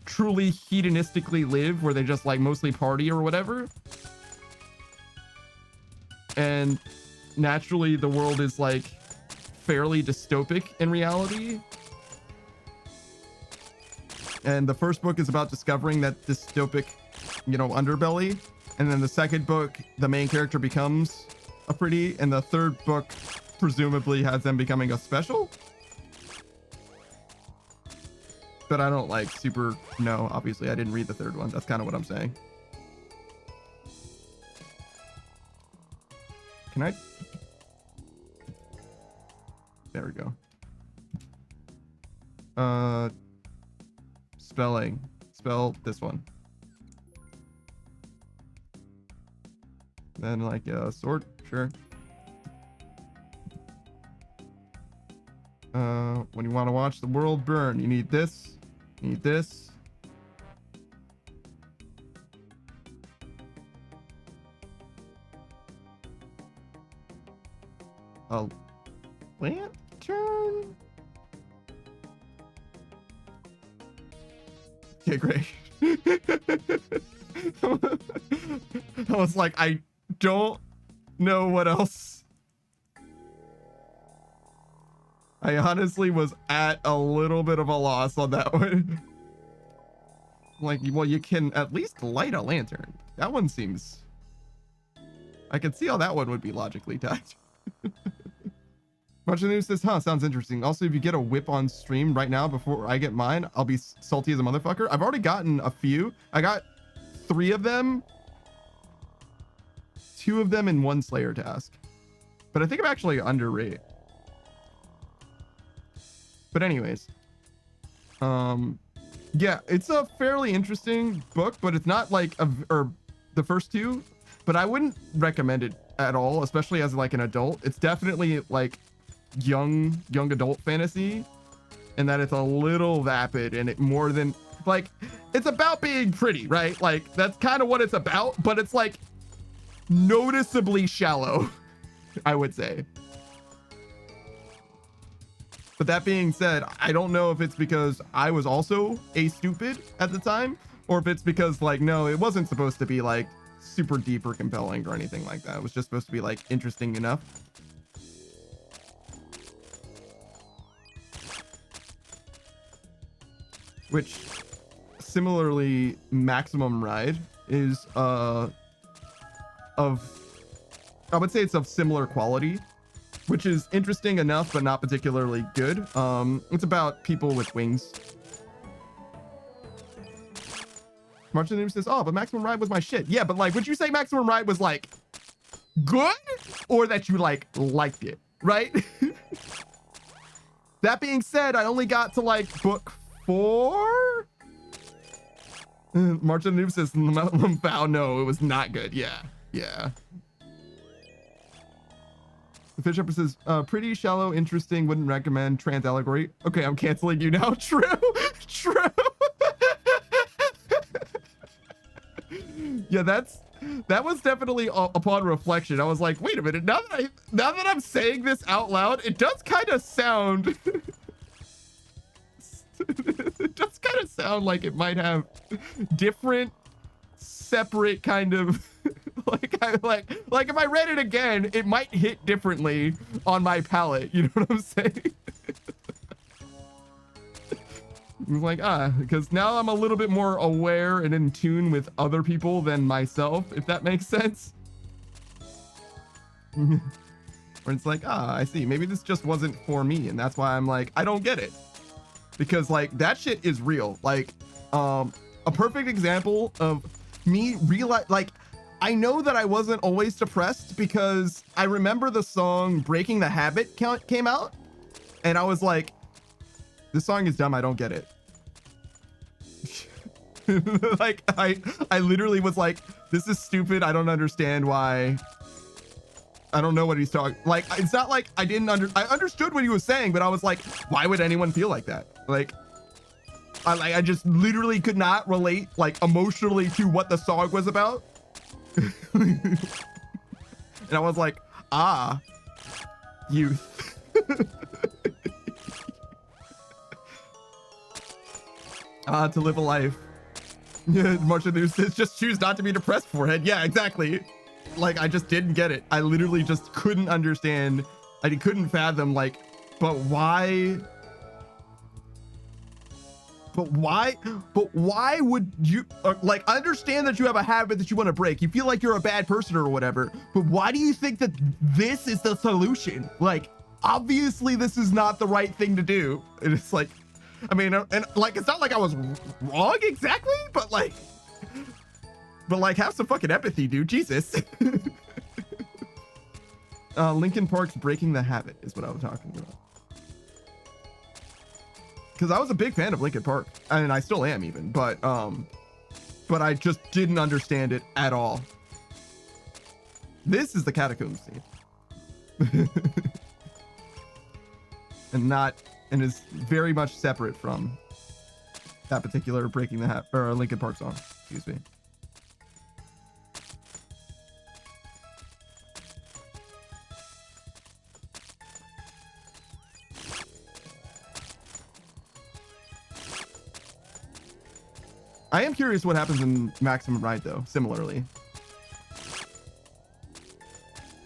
truly hedonistically live, where they just like mostly party or whatever, and naturally the world is like fairly dystopic in reality. And the first book is about discovering that dystopic, you know, underbelly, and then the second book the main character becomes a pretty, and the third book presumably has them becoming a special. But I don't like super know. Obviously I didn't read the third one. That's kind of what I'm saying. Can I? There we go. Spelling. Spell this one. Then like sort, sure. When you want to watch the world burn, you need this. You need this. A lantern? Okay, great. I was like, I don't know what else. I honestly was at a little bit of a loss on that one. Like, well, you can at least light a lantern. That one seems... I can see how that one would be logically tied. Much of the news says, huh, sounds interesting. Also, if you get a whip on stream right now before I get mine, I'll be salty as a motherfucker. I've already gotten a few. I got 3 of them. 2 of them in 1 Slayer task. But I think I'm actually underrate. But anyways. Yeah, it's a fairly interesting book, but it's not like or the first 2, but I wouldn't recommend it at all, especially as like an adult. It's definitely like young adult fantasy, and that it's a little vapid, and it more than like, it's about being pretty, right? Like that's kind of what it's about, but it's like noticeably shallow, I would say. But that being said, I don't know if it's because I was also a stupid at the time, or if it's because like, no, it wasn't supposed to be like super deep or compelling or anything like that. It was just supposed to be like interesting enough. Which similarly, Maximum Ride is I would say it's of similar quality, which is interesting enough, but not particularly good. It's about people with wings. March of the News says, oh, but Maximum Ride was my shit. Yeah, but like, would you say Maximum Ride was like good, or that you like liked it, right? That being said, I only got to like book 4. March of the Noob says, no, it was not good. Yeah. The Fish Upper says, pretty shallow, interesting, wouldn't recommend. Trans allegory. Okay, I'm canceling you now. True. Yeah, that was definitely upon reflection. I was like, wait a minute, now that I'm saying this out loud, it does kind of sound it does kind of sound like it might have different, separate kind of like if I read it again, it might hit differently on my palate. You know what I'm saying? I'm like, because now I'm a little bit more aware and in tune with other people than myself, if that makes sense. Where it's like, I see, maybe this just wasn't for me, and that's why I'm like, I don't get it. Because like that shit is real. Like a perfect example of me like, I know that I wasn't always depressed because I remember the song Breaking the Habit came out, and I was like, this song is dumb, I don't get it. Like I literally was like, this is stupid, I don't understand why. I don't know what he's talking. Like, it's not like I understood what he was saying, but I was like, why would anyone feel like that? Like I just literally could not relate like emotionally to what the song was about. And I was like, youth. To live a life. Marcia News says, just choose not to be depressed, forehead. Yeah, exactly. Like, I just didn't get it. I literally just couldn't understand. I couldn't fathom, like, but why would you, like, I understand that you have a habit that you want to break. You feel like you're a bad person or whatever, but why do you think that this is the solution? Like, obviously this is not the right thing to do. And it's like, I mean, and like, it's not like I was wrong exactly, but like have some fucking empathy, dude. Jesus. Linkin Park's Breaking the Habit is what I was talking about. Because I was a big fan of Linkin Park, and I still am even, but I just didn't understand it at all. This is the Catacombs scene. and is very much separate from that particular Breaking the Habit or Linkin Park song. Excuse me. I am curious what happens in Maximum Ride though, similarly.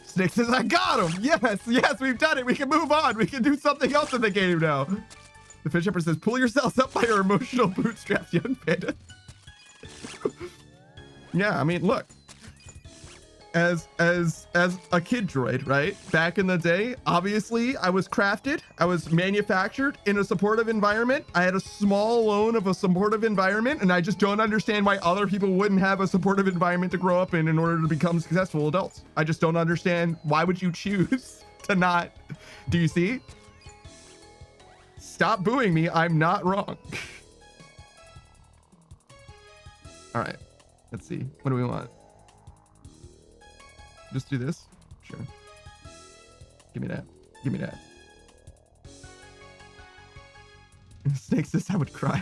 Snake says, I got him! Yes, we've done it! We can move on! We can do something else in the game now! The Fish Shepherd says, pull yourselves up by your emotional bootstraps, young panda. Yeah, I mean, look. As a kid droid, right? Back in the day, obviously, I was crafted. I was manufactured in a supportive environment. I had a small loan of a supportive environment, and I just don't understand why other people wouldn't have a supportive environment to grow up in order to become successful adults. I just don't understand. Why would you choose to not? Do you see? Stop booing me. I'm not wrong. All right. Let's see. What do we want? Just do this? Sure. Give me that. Give me that. Snake says I would cry.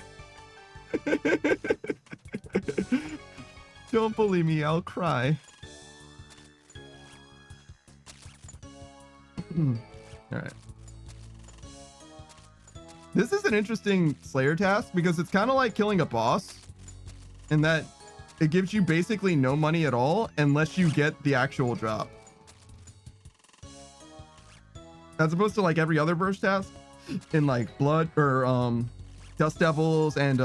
Don't bully me, I'll cry. Alright. This is an interesting Slayer task because it's kind of like killing a boss in that it gives you basically no money at all unless you get the actual drop. As opposed to like every other burst task in like Blood or Dust Devils and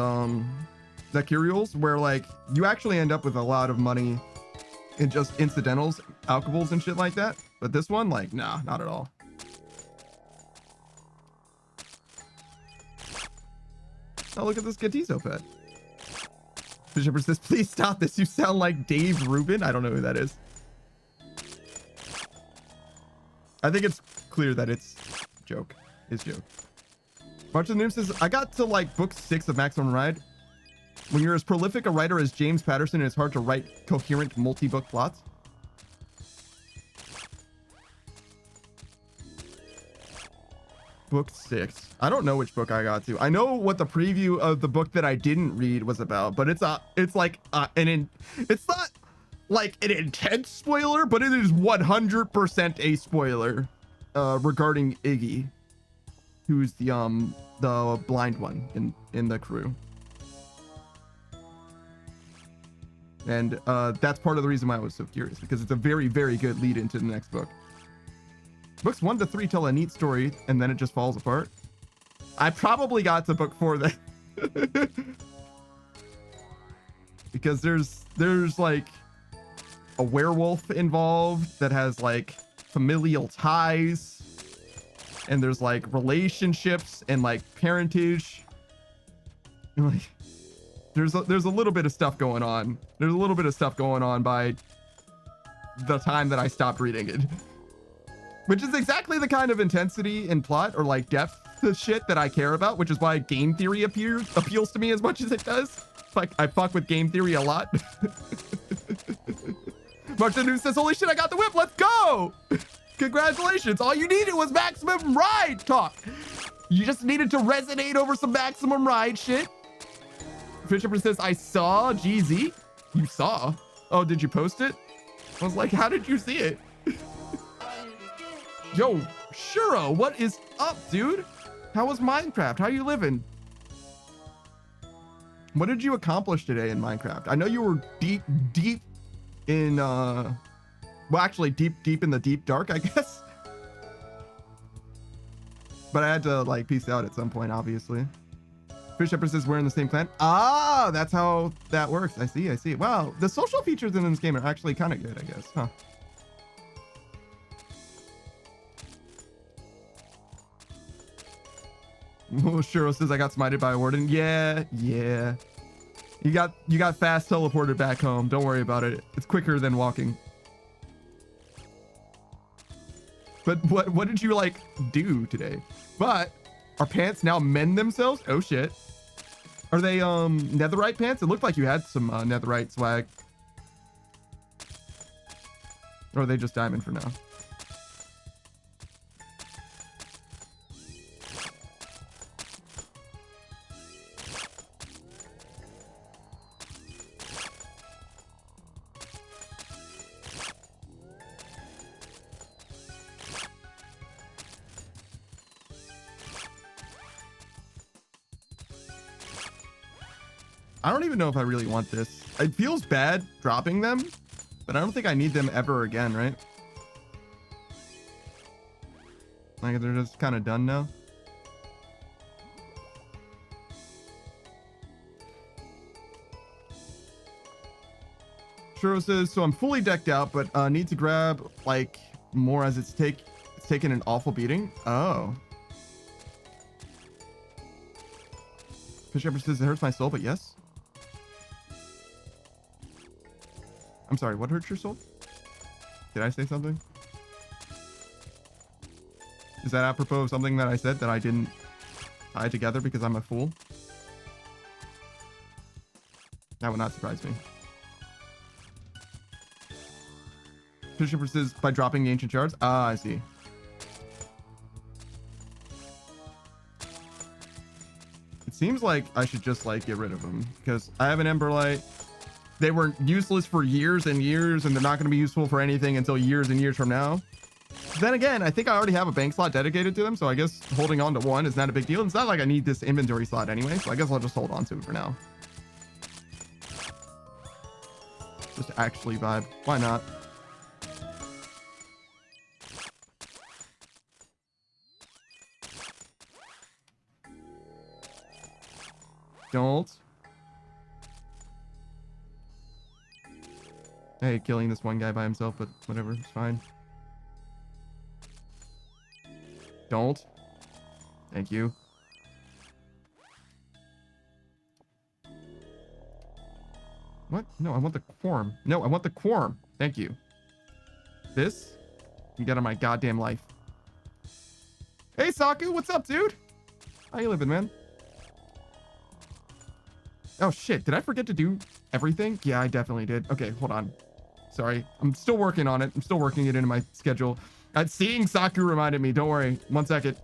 Zakurials, where like you actually end up with a lot of money in just incidentals, alcohols and shit like that. But this one, like, nah, not at all. Oh, look at this Gatizo pet. Bishop says, please stop this. You sound like Dave Rubin. I don't know who that is. I think it's clear that it's joke. It's joke. March of the Noom says, I got to like book 6 of Maximum Ride. When you're as prolific a writer as James Patterson, it's hard to write coherent multi-book plots. Book 6. I don't know which book I got to. I know what the preview of the book that I didn't read was about, but it's like it's not like an intense spoiler, but it is 100% a spoiler regarding Iggy, who's the blind one in the crew. And that's part of the reason why I was so curious, because it's a very, very good lead into the next book. Books 1 to 3 tell a neat story, and then it just falls apart. I probably got to book 4 then. Because there's like a werewolf involved that has like familial ties, and there's like relationships and like parentage. And like there's a little bit of stuff going on. There's a little bit of stuff going on by the time that I stopped reading it. Which is exactly the kind of intensity and plot or like depth to shit that I care about, which is why game theory appeals to me as much as it does. Like, I fuck with game theory a lot. Martin News says, holy shit, I got the whip, let's go! Congratulations, all you needed was Maximum Ride talk. You just needed to resonate over some Maximum Ride shit. Fisher says, I saw GZ. You saw? Oh, did you post it? I was like, how did you see it? Yo, Shuro, what is up, dude? How was Minecraft? How you living? What did you accomplish today in Minecraft? I know you were deep in, well, actually deep in the deep dark, I guess. But I had to like peace out at some point, obviously. Fish Shepherd says we're in the same clan. Ah, that's how that works. I see. Wow, the social features in this game are actually kind of good, I guess, huh? Shiro says I got smited by a warden. Yeah. You got fast teleported back home. Don't worry about it. It's quicker than walking. But what did you like do today? But are pants now mend themselves? Oh shit. Are they netherite pants? It looked like you had some netherite swag. Or are they just diamond for now? I don't even know if I really want this. It feels bad dropping them, but I don't think I need them ever again, right? Like they're just kind of done now. Shiro says, so I'm fully decked out, but need to grab like more as it's taken an awful beating. Oh. Fish Shepherd says it hurts my soul, but yes. I'm sorry, what hurts your soul? Did I say something? Is that apropos of something that I said that I didn't tie together because I'm a fool? That would not surprise me. Fisher says by dropping the ancient shards. Ah, I see. It seems like I should just like get rid of them because I have an Emberlight. They were useless for years and years, and they're not going to be useful for anything until years and years from now. Then again, I think I already have a bank slot dedicated to them, so I guess holding on to one is not a big deal. It's not like I need this inventory slot anyway, so I guess I'll just hold on to it for now. Just to actually vibe. Why not? Don't. Hey, killing this one guy by himself, but whatever, it's fine. Don't. Thank you. What? No, I want the quorum. No, I want the quorum. Thank you. This? You get on my goddamn life. Hey, Saku, what's up, dude? How you living, man? Oh, shit. Did I forget to do everything? Yeah, I definitely did. Okay, hold on. Sorry. I'm still working on it. I'm still working it into my schedule. Seeing Saku reminded me. Don't worry. 1 second.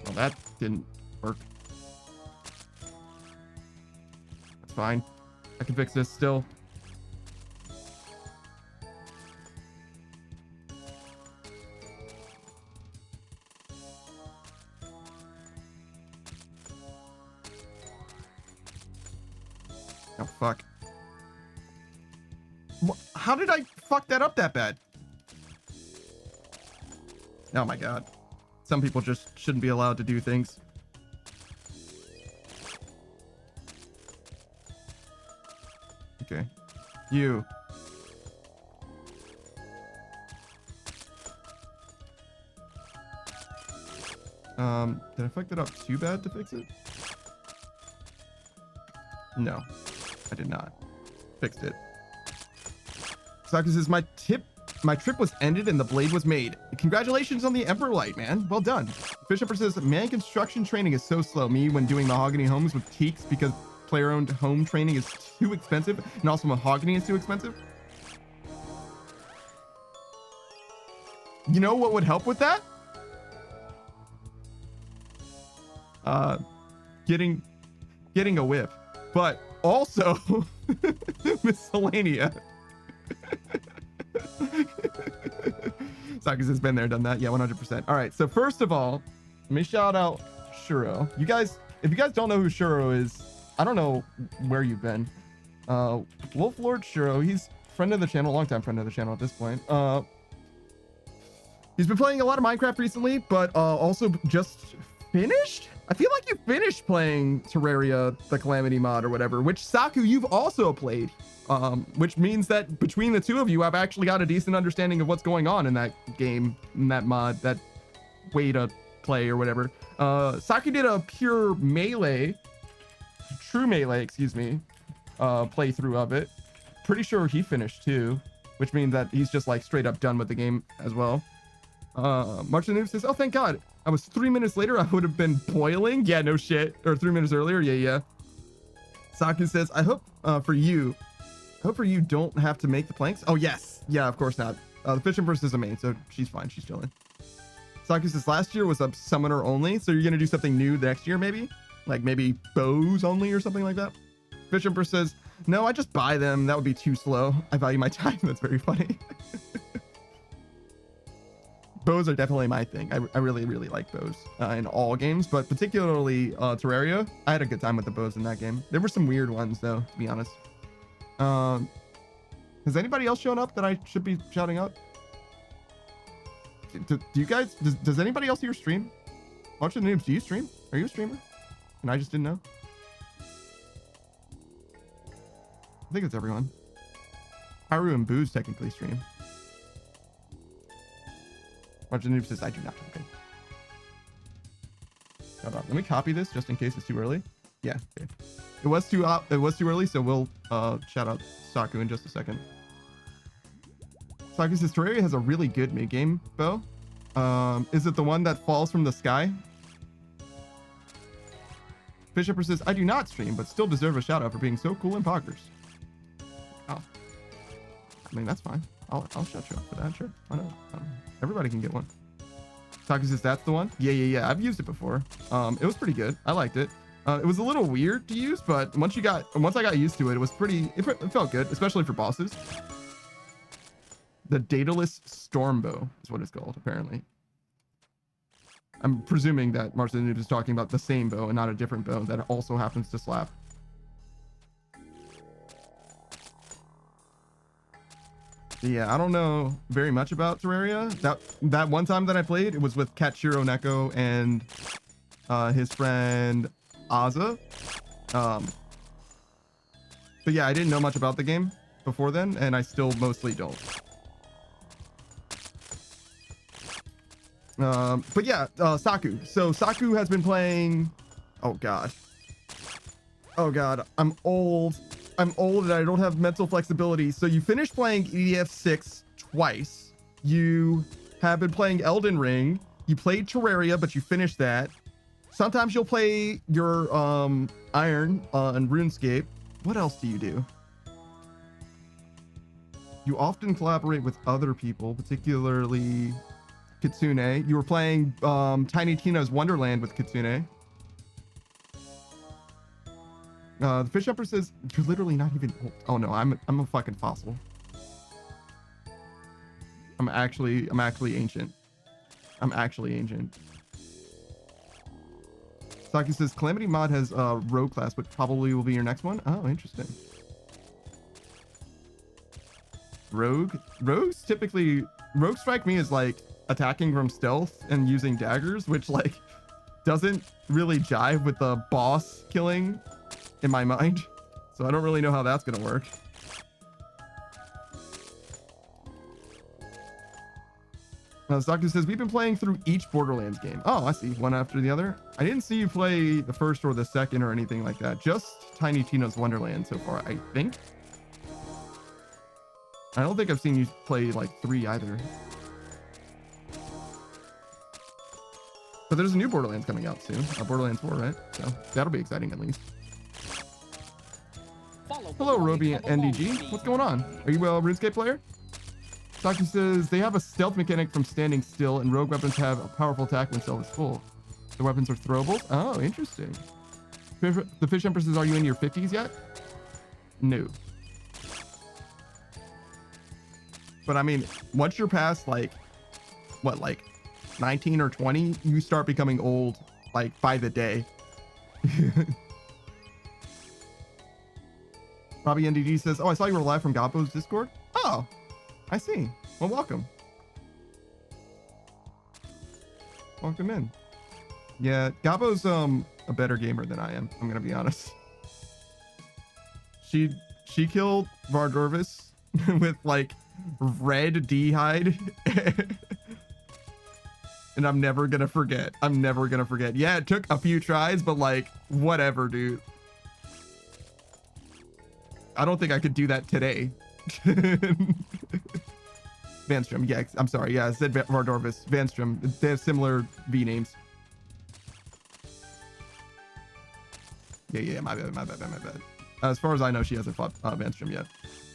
Well, that didn't work. That's fine. I can fix this still. Oh, fuck. How did I fuck that up that bad? Oh my god. Some people just shouldn't be allowed to do things. Okay. You. Did I fuck that up too bad to fix it? No, I did not. Fixed it. Saku says, my trip was ended and the blade was made. Congratulations on the Emperor Light, man. Well done. Fish Shepherd says, man, construction training is so slow. Me when doing mahogany homes with teaks because player-owned home training is too expensive, and also mahogany is too expensive. You know what would help with that? Getting a whip, but also miscellanea. Sakus has been there, done that. Yeah, 100%. All right. So first of all, let me shout out Shuro. You guys, if you guys don't know who Shuro is, I don't know where you've been. Wolf Lord Shuro, he's friend of the channel, longtime friend of the channel at this point. He's been playing a lot of Minecraft recently, but also just finished. I feel like you finished playing Terraria, the Calamity mod or whatever, which Saku, you've also played. Which means that between the two of you, I've actually got a decent understanding of what's going on in that game, in that mod, that way to play or whatever. Saku did a pure melee, true melee, excuse me, playthrough of it. Pretty sure he finished too, which means that he's just like straight up done with the game as well. Martin Noob says, oh, thank God. I was 3 minutes later, I would have been boiling. Yeah, no shit. Or 3 minutes earlier. Yeah. Saku says, I hope for you don't have to make the planks. Oh, yes. Yeah, of course not. The Fish Empress is a main, so she's fine. She's chilling. Saku says, last year was a summoner only. So you're going to do something new next year, maybe? Like maybe bows only or something like that? Fish Empress says, no, I just buy them. That would be too slow. I value my time. That's very funny. Bows are definitely my thing. I really, really like bows in all games, but particularly Terraria. I had a good time with the bows in that game. There were some weird ones, though, to be honest. Has anybody else shown up that I should be shouting out? Do you guys, does anybody else here stream? Watch the noobs, do you stream? Are you a streamer? And I just didn't know? I think it's everyone. Haru and Booze technically stream. Watch the noob says, I do not. Okay. Hold on. Let me copy this just in case it's too early. Yeah. Okay. It was too early, so we'll shout out Saku in just a second. Saku says Terraria has a really good mid-game bow. Is it the one that falls from the sky? Fish Emperor says, I do not stream, but still deserve a shout out for being so cool in poggers. Oh. I mean, that's fine. I'll shout you out for that, sure. Why not? Everybody can get one. Saku says that's the one. Yeah. I've used it before. It was pretty good. I liked it. It was a little weird to use, but once I got used to it, it was pretty. It felt good, especially for bosses. The Daedalus Stormbow is what it's called, apparently. I'm presuming that Martin is talking about the same bow and not a different bow that also happens to slap. Yeah, I don't know very much about Terraria. That one time that I played, it was with Katshiro Neko and his friend Aza. But yeah, I didn't know much about the game before then, and I still mostly don't. But yeah, Saku. So Saku has been playing. Oh god. I'm old and I don't have mental flexibility. So you finished playing EDF6 twice. You have been playing Elden Ring. You played Terraria, but you finished that. Sometimes you'll play your Iron on RuneScape. What else do you do? You often collaborate with other people, particularly Kitsune. You were playing Tiny Tina's Wonderland with Kitsune. The Fish Emperor says you're literally not even old. Oh no, I'm a fucking fossil. I'm actually ancient. I'm actually ancient. Saki says Calamity mod has rogue class, but probably will be your next one. Oh, interesting. Rogues typically, rogue strike me as like attacking from stealth and using daggers, which like doesn't really jive with the boss killing in my mind. So I don't really know how that's gonna work. Doctor says we've been playing through each Borderlands game. Oh, I see, one after the other. I didn't see you play the first or the second or anything like that. Just Tiny Tina's Wonderland so far, I think. I don't think I've seen you play like 3 either. But there's a new Borderlands coming out soon. Borderlands 4, right? So that'll be exciting at least. Hello, Roby and NDG. What's going on? Are you a RuneScape player? Doctor says they have a stealth mechanic from standing still, and rogue weapons have a powerful attack when stealth is full. The weapons are throwable. Oh, interesting. The Fish Empress says, are you in your 50s yet? No. But I mean, once you're past like what, like 19 or 20, you start becoming old like by the day. Robbie NDG says, oh, I saw you were live from Gabbo's Discord. Oh, I see. Well, welcome. Welcome in. Yeah, Gabbo's a better gamer than I am. I'm gonna be honest. She killed Vardorvis with like red D-hide. And I'm never gonna forget. I'm never gonna forget. Yeah, it took a few tries, but like, whatever, dude. I don't think I could do that today. Vanstrom, yeah, I'm sorry. Yeah, I said Vardorvis. Vanstrom, they have similar V names. Yeah, my bad. As far as I know, she hasn't fought Vanstrom yet.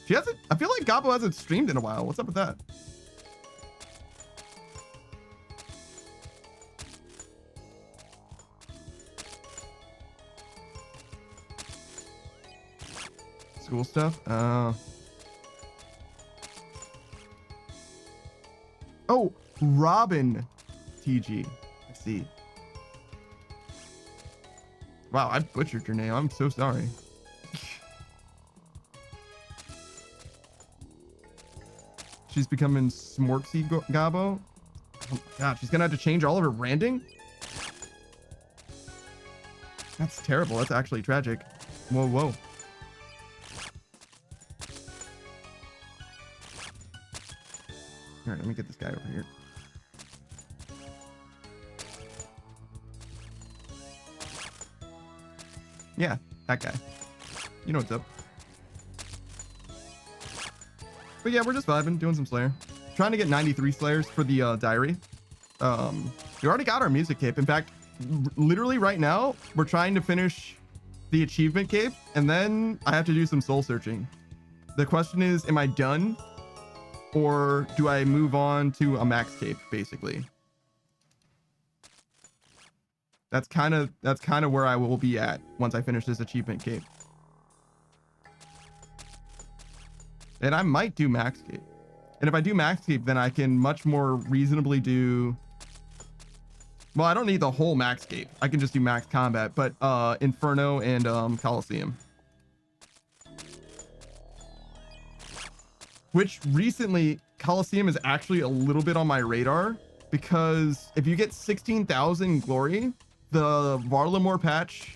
She hasn't, I feel like Gabbo hasn't streamed in a while. What's up with that? School stuff? Oh, Robin TG. I see. Wow, I butchered your name. I'm so sorry. She's becoming Smortsy Gabbo. Oh my god, she's gonna have to change all of her branding? That's terrible. That's actually tragic. Whoa. All right, let me get this guy over here. Yeah, that guy. You know what's up. But yeah, we're just vibing, doing some Slayer. Trying to get 93 Slayers for the diary. We already got our music cape. In fact, literally right now, we're trying to finish the achievement cape, and then I have to do some soul searching. The question is, am I done? Or do I move on to a max cape, basically? That's kind of where I will be at once I finish this achievement cape. And I might do max cape. And if I do max cape, then I can much more reasonably do... Well, I don't need the whole max cape. I can just do max combat, but Inferno and Coliseum. Which recently, Coliseum is actually a little bit on my radar, because if you get 16,000 glory, the Varlamore patch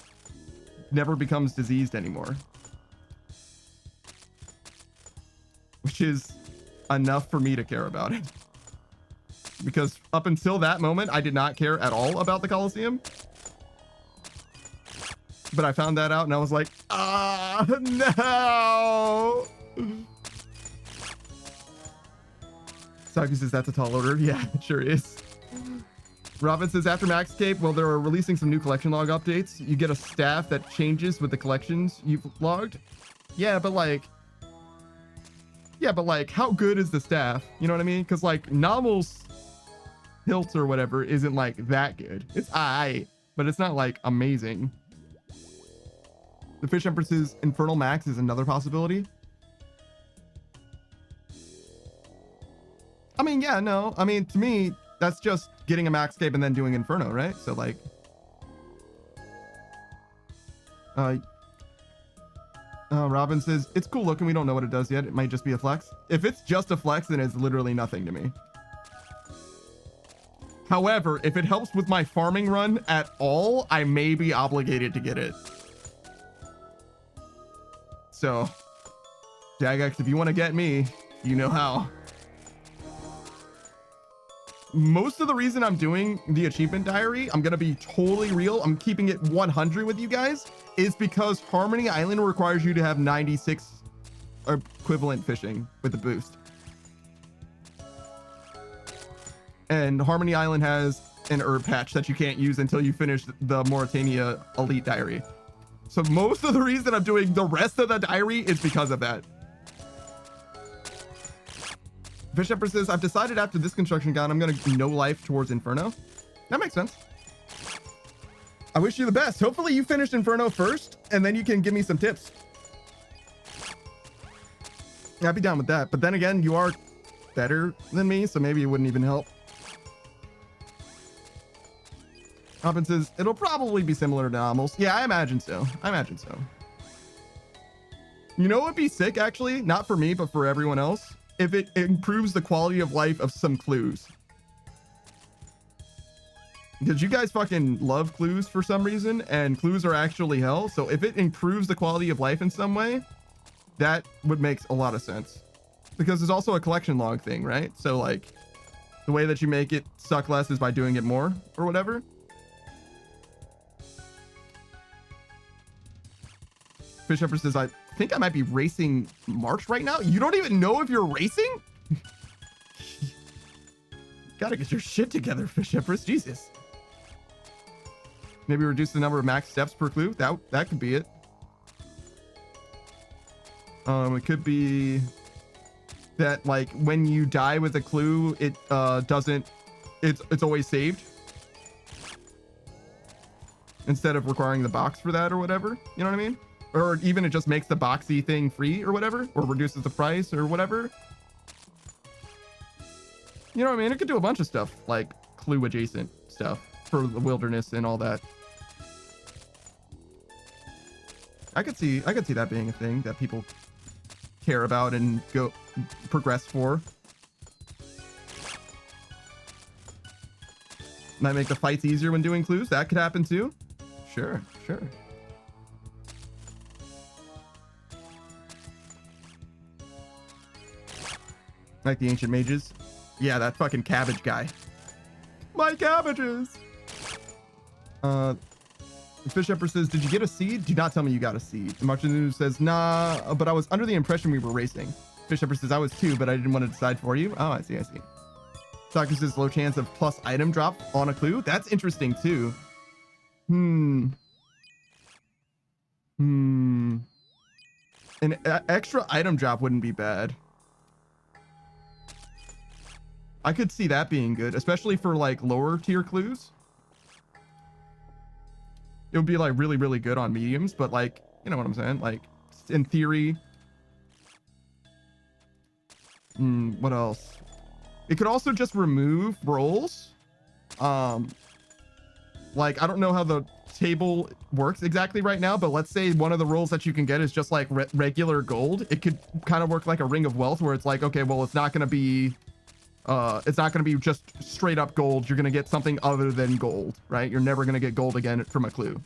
never becomes diseased anymore. Which is enough for me to care about it. Because up until that moment, I did not care at all about the Coliseum. But I found that out and I was like, ah, no. Saki says that's a tall order. Yeah, it sure is. Robin says after Max Cape, well, they're releasing some new collection log updates. You get a staff that changes with the collections you've logged. Yeah, but like, how good is the staff? You know what I mean? Because like Novel's hilt or whatever isn't like that good. It's aight, but it's not like amazing. The Fish Empress's Infernal Max is another possibility. I mean, yeah, no. I mean, to me, that's just getting a max cape and then doing Inferno, right? So like, Robin says it's cool looking. We don't know what it does yet. It might just be a flex. If it's just a flex, then it's literally nothing to me. However, if it helps with my farming run at all, I may be obligated to get it. So, Jagex, if you want to get me, you know how. Most of the reason I'm doing the achievement diary, I'm going to be totally real, I'm keeping it 100 with you guys, is because Harmony Island requires you to have 96 equivalent fishing with the boost. And Harmony Island has an herb patch that you can't use until you finish the Mauritania Elite Diary. So most of the reason I'm doing the rest of the diary is because of that. Fish Emperor says, I've decided after this construction gun, I'm going to no life towards Inferno. That makes sense. I wish you the best. Hopefully you finished Inferno first, and then you can give me some tips. I'd be down with that. But then again, you are better than me, so maybe it wouldn't even help. Robin says it'll probably be similar to Anomal's. Yeah, I imagine so. I imagine so. You know what would be sick, actually? Not for me, but for everyone else. If it improves the quality of life of some clues. Because you guys fucking love clues for some reason, and clues are actually hell. So if it improves the quality of life in some way, that would make a lot of sense. Because there's also a collection log thing, right? So like, the way that you make it suck less is by doing it more or whatever. Fish Shepherd says, I think I might be racing March right now. You don't even know if you're racing? Gotta get your shit together, Fish Shepherd. Jesus. Maybe reduce the number of max steps per clue. That could be it. It could be that like when you die with a clue, it doesn't. It's always saved instead of requiring the box for that or whatever. You know what I mean? Or even it just makes the boxy thing free or whatever, or reduces the price or whatever. You know what I mean? It could do a bunch of stuff like clue adjacent stuff for the wilderness and all that. I could see that being a thing that people care about and go progress for. Might make the fights easier when doing clues. That could happen too. Sure. Like the ancient mages. Yeah, that fucking cabbage guy. My cabbages. Fish Emperor says, did you get a seed? Do not tell me you got a seed. Martin says, nah, but I was under the impression we were racing. Fish Emperor says, I was too, but I didn't want to decide for you. Oh, I see. Saki says, low chance of plus item drop on a clue. That's interesting too. An extra item drop wouldn't be bad. I could see that being good, especially for like lower tier clues. It would be like really, really good on mediums, but like, you know what I'm saying? Like in theory. What else? It could also just remove rolls. Like, I don't know how the table works exactly right now, but let's say one of the rolls that you can get is just like regular gold. It could kind of work like a ring of wealth where it's like, okay, well, it's not going to be just straight up gold. You're going to get something other than gold, right? You're never going to get gold again from a clue.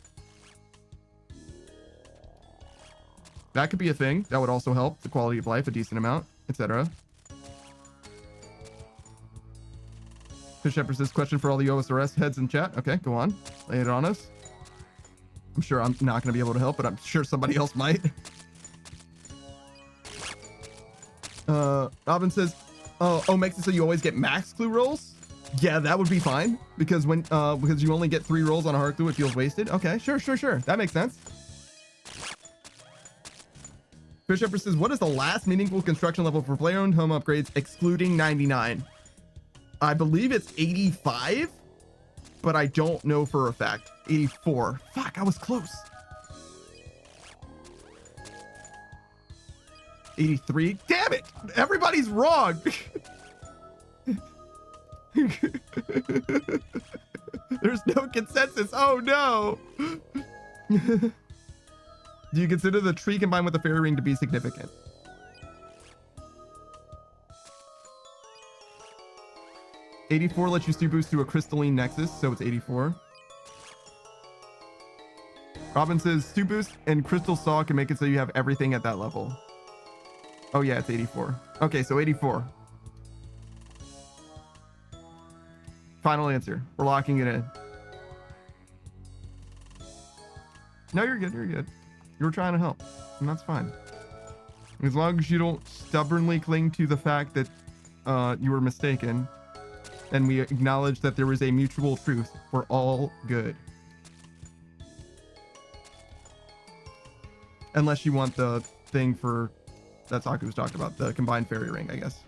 That could be a thing. That would also help the quality of life a decent amount, etc. Fish Shepherd says, question for all the OSRS heads in chat. Okay, go on. Lay it on us. I'm sure I'm not going to be able to help, but I'm sure somebody else might. Robin says, oh, makes it so you always get max clue rolls? Yeah, that would be fine because because you only get 3 rolls on a hard clue, it feels wasted. Okay, sure. That makes sense. Fish Shepherd says, what is the last meaningful construction level for player-owned home upgrades excluding 99? I believe it's 85, but I don't know for a fact. 84. Fuck, I was close. 83. Damn it! Everybody's wrong. There's no consensus. Oh no. Do you consider the tree combined with the fairy ring to be significant? $84 lets you steer boost to a crystalline nexus, so it's 84. Robin says stew boost and crystal saw can make it so you have everything at that level. Oh yeah, it's 84. Okay, so 84. Final answer. We're locking it in. No, you're good. You were trying to help, and that's fine. As long as you don't stubbornly cling to the fact that you were mistaken, and we acknowledge that there is a mutual truth, we're all good. Unless you want the thing for that Saku was talked about, the combined fairy ring, I guess.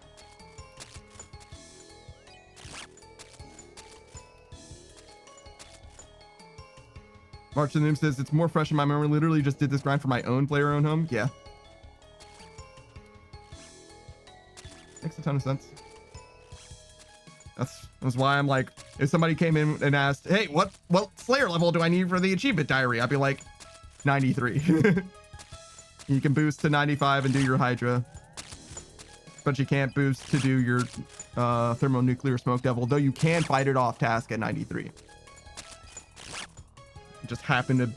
March the Noom says, it's more fresh in my memory. Literally just did this grind for my own player-owned home. Yeah. Makes a ton of sense. That's why I'm like If somebody came in and asked, hey, what Slayer level do I need for the achievement diary? I'd be like, 93. You can boost to 95 and do your Hydra, but you can't boost to do your thermonuclear smoke devil, though you can fight it off task at 93. Just happen to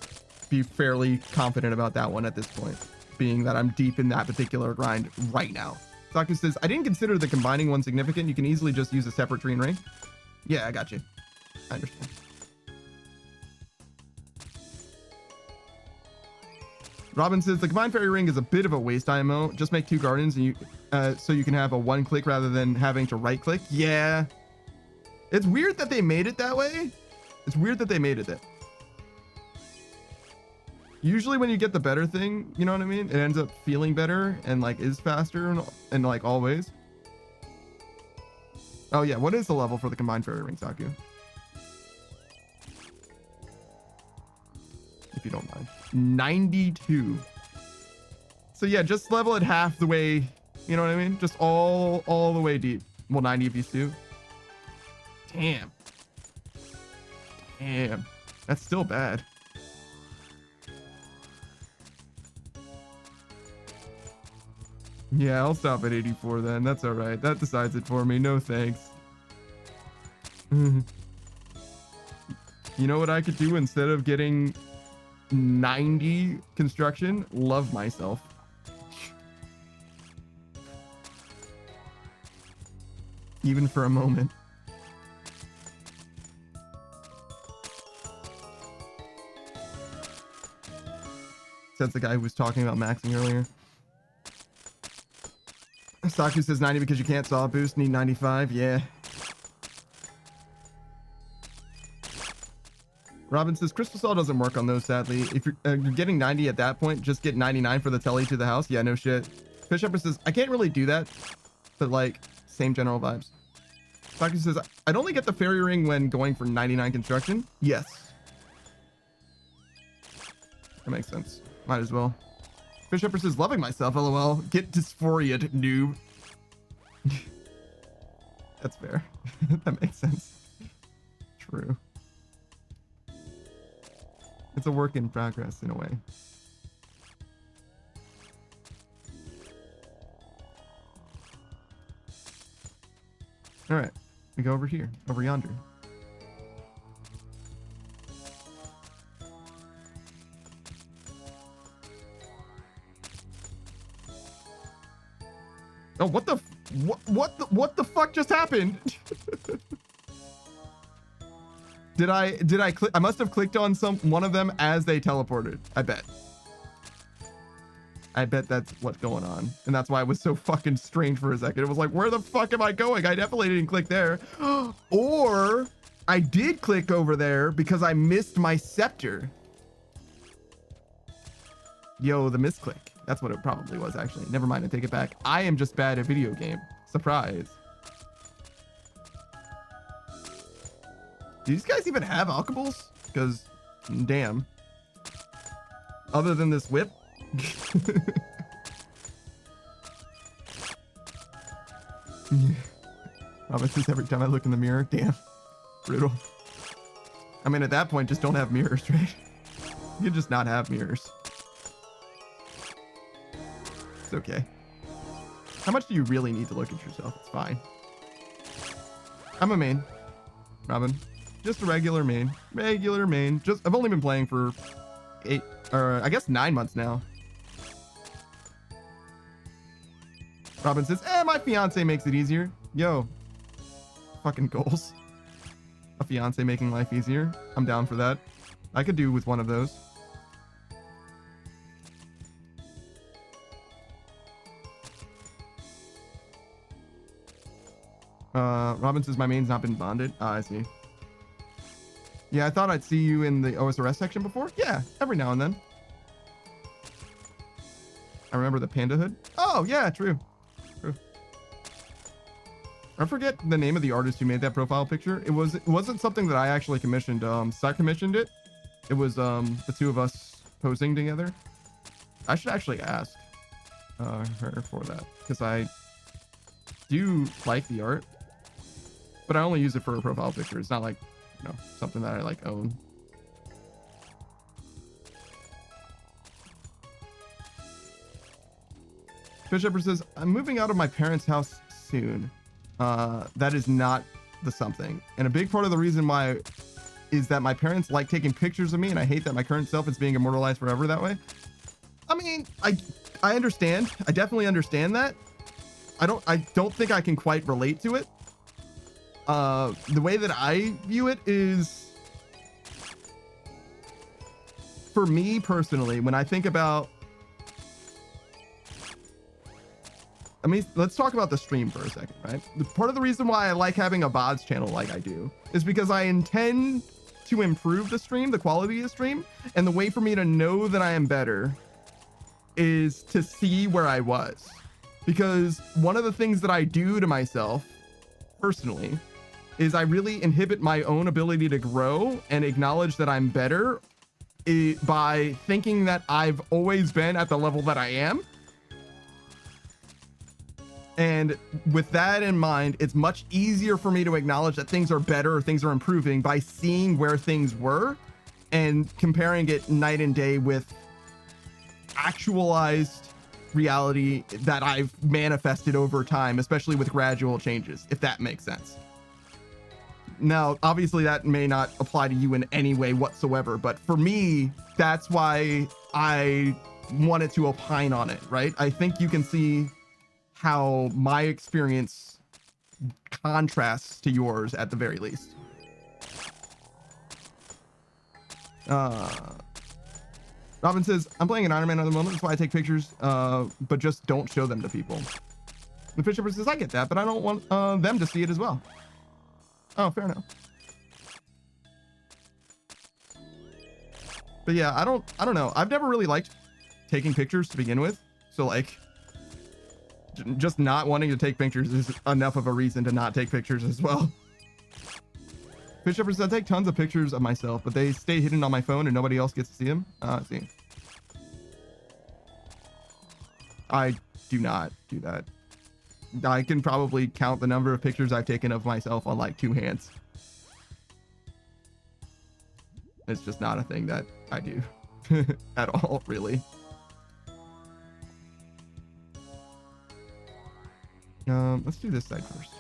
be fairly confident about that one at this point, being that I'm deep in that particular grind right now. Saku says, I didn't consider the combining one significant. You can easily just use a separate tree and ring. Yeah, I got you. I understand. Robin says, the combined fairy ring is a bit of a waste IMO. Just make 2 gardens and you so you can have a 1-click rather than having to right click. Yeah. It's weird that they made it that way. It's weird that they made it that. Usually when you get the better thing, you know what I mean? It ends up feeling better and like is faster and like always. Oh yeah, what is the level for the combined fairy ring, Saku? If you don't mind. 92. So yeah, just level it half the way, you know what I mean? Just all the way deep. Well, 90 if you do. Damn. Damn. That's still bad. Yeah, I'll stop at 84 then. That's all right. That decides it for me. No thanks. You know what I could do instead of getting 90 construction? Love myself. Even for a moment. That's the guy who was talking about maxing earlier. Saku says 90 because you can't saw boost, need 95. Yeah. Robin says crystal saw doesn't work on those, sadly. If you're getting 90 at that point, just get 99 for the telly to the house. Yeah, no shit. Fish Upper says I can't really do that, but like same general vibes. Saku says I'd only get the fairy ring when going for 99 construction. Yes, that makes sense. Might as well. Fish Upper says loving myself, lol. Get dysphoria, noob. That's fair. That makes sense. True. It's a work in progress in a way. All right, we go over here, over yonder. Oh, what the fuck just happened? Did I click? I must have clicked on one of them as they teleported. I bet that's what's going on. And that's why it was so fucking strange for a second. It was like, where the fuck am I going? I definitely didn't click there. Or I did click over there because I missed my scepter. Yo, the misclick. That's what it probably was, actually. Never mind, I take it back. I am just bad at video game. Surprise. Do these guys even have alchables? Because, damn. Other than this whip? Robin says every time I look in the mirror. Damn. Brutal. I mean, at that point, just don't have mirrors, right? You can just not have mirrors. It's okay. How much do you really need to look at yourself? It's fine. I'm a main, Robin. Just a regular main. Regular main. Just I've only been playing for 8 or I guess 9 months now. Robin says, my fiance makes it easier. Yo. Fucking goals. A fiance making life easier. I'm down for that. I could do with one of those. Robin says my main's not been bonded. I see. Yeah, I thought I'd see you in the OSRS section before. Yeah, every now and then. I remember the panda hood. Oh, yeah, true. True. I forget the name of the artist who made that profile picture. It wasn't something that I actually commissioned. Seth commissioned it. It was the two of us posing together. I should actually ask her for that because I do like the art. but I only use it for a profile picture. It's not like, you know, something that I like own. Fish Shepherd says, I'm moving out of my parents' house soon. That is not the something. And a big part of the reason why is that my parents like taking pictures of me, and I hate that my current self is being immortalized forever that way. I mean, I understand. I definitely understand that. I don't think I can quite relate to it. The way that I view it is, for me personally, when I think about, I mean, let's talk about the stream for a second, right? Part of the reason why I like having a VODs channel like I do is because I intend to improve the stream, the quality of the stream, and the way for me to know that I am better is to see where I was. Because one of the things that I do to myself personally is I really inhibit my own ability to grow and acknowledge that I'm better by thinking that I've always been at the level that I am. And with that in mind, it's much easier for me to acknowledge that things are better or things are improving by seeing where things were and comparing it night and day with actualized reality that I've manifested over time, especially with gradual changes, if that makes sense. Now, obviously that may not apply to you in any way whatsoever, but for me, that's why I wanted to opine on it, right? I think you can see how my experience contrasts to yours at the very least. Robin says, I'm playing an Iron Man at the moment, that's why I take pictures, but just don't show them to people. The Fish Shepherd says, I get that, but I don't want them to see it as well. Oh, fair enough. But yeah, I don't know. I've never really liked taking pictures to begin with. So like, just not wanting to take pictures is enough of a reason to not take pictures as well. Fish Shepherd says, I take tons of pictures of myself, but they stay hidden on my phone and nobody else gets to see them. I see. I do not do that. I can probably count the number of pictures I've taken of myself on like 2 hands. It's just not a thing that I do at all, really. Let's do this side first.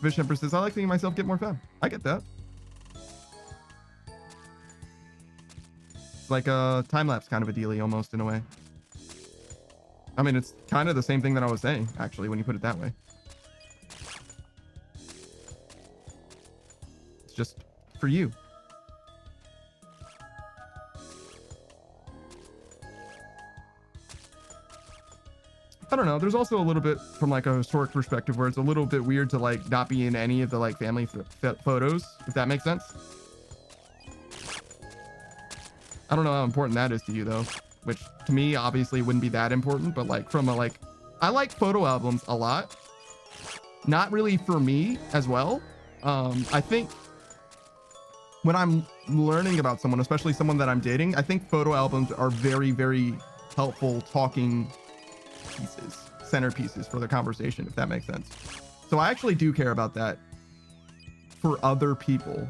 Fish Empress says, I like seeing myself get more femme. I get that. It's like a time-lapse kind of a dealie almost in a way. I mean, it's kind of the same thing that I was saying, actually, when you put it that way. It's just for you. I don't know. There's also a little bit from like a historic perspective where it's a little bit weird to like not be in any of the like family photos, if that makes sense. I don't know how important that is to you though, which to me obviously wouldn't be that important, but like from a like, I like photo albums a lot. Not really for me as well. I think when I'm learning about someone, especially someone that I'm dating, I think photo albums are very, very helpful talking pieces, centerpieces for the conversation, if that makes sense. So I actually do care about that for other people.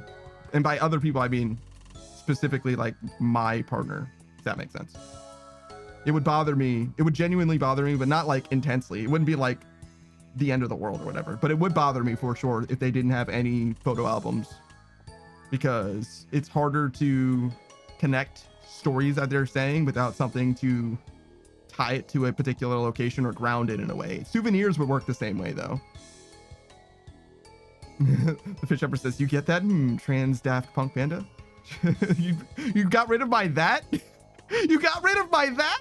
And by other people, I mean specifically like my partner, if that makes sense. It would bother me. It would genuinely bother me, but not like intensely. It wouldn't be like the end of the world or whatever, but it would bother me for sure if they didn't have any photo albums, because it's harder to connect stories that they're saying without something to tie it to a particular location or ground it in a way. Souvenirs would work the same way though. The Fish Shepherd says, you get that? Trans Daft Punk Panda? you got rid of my that? You got rid of my that?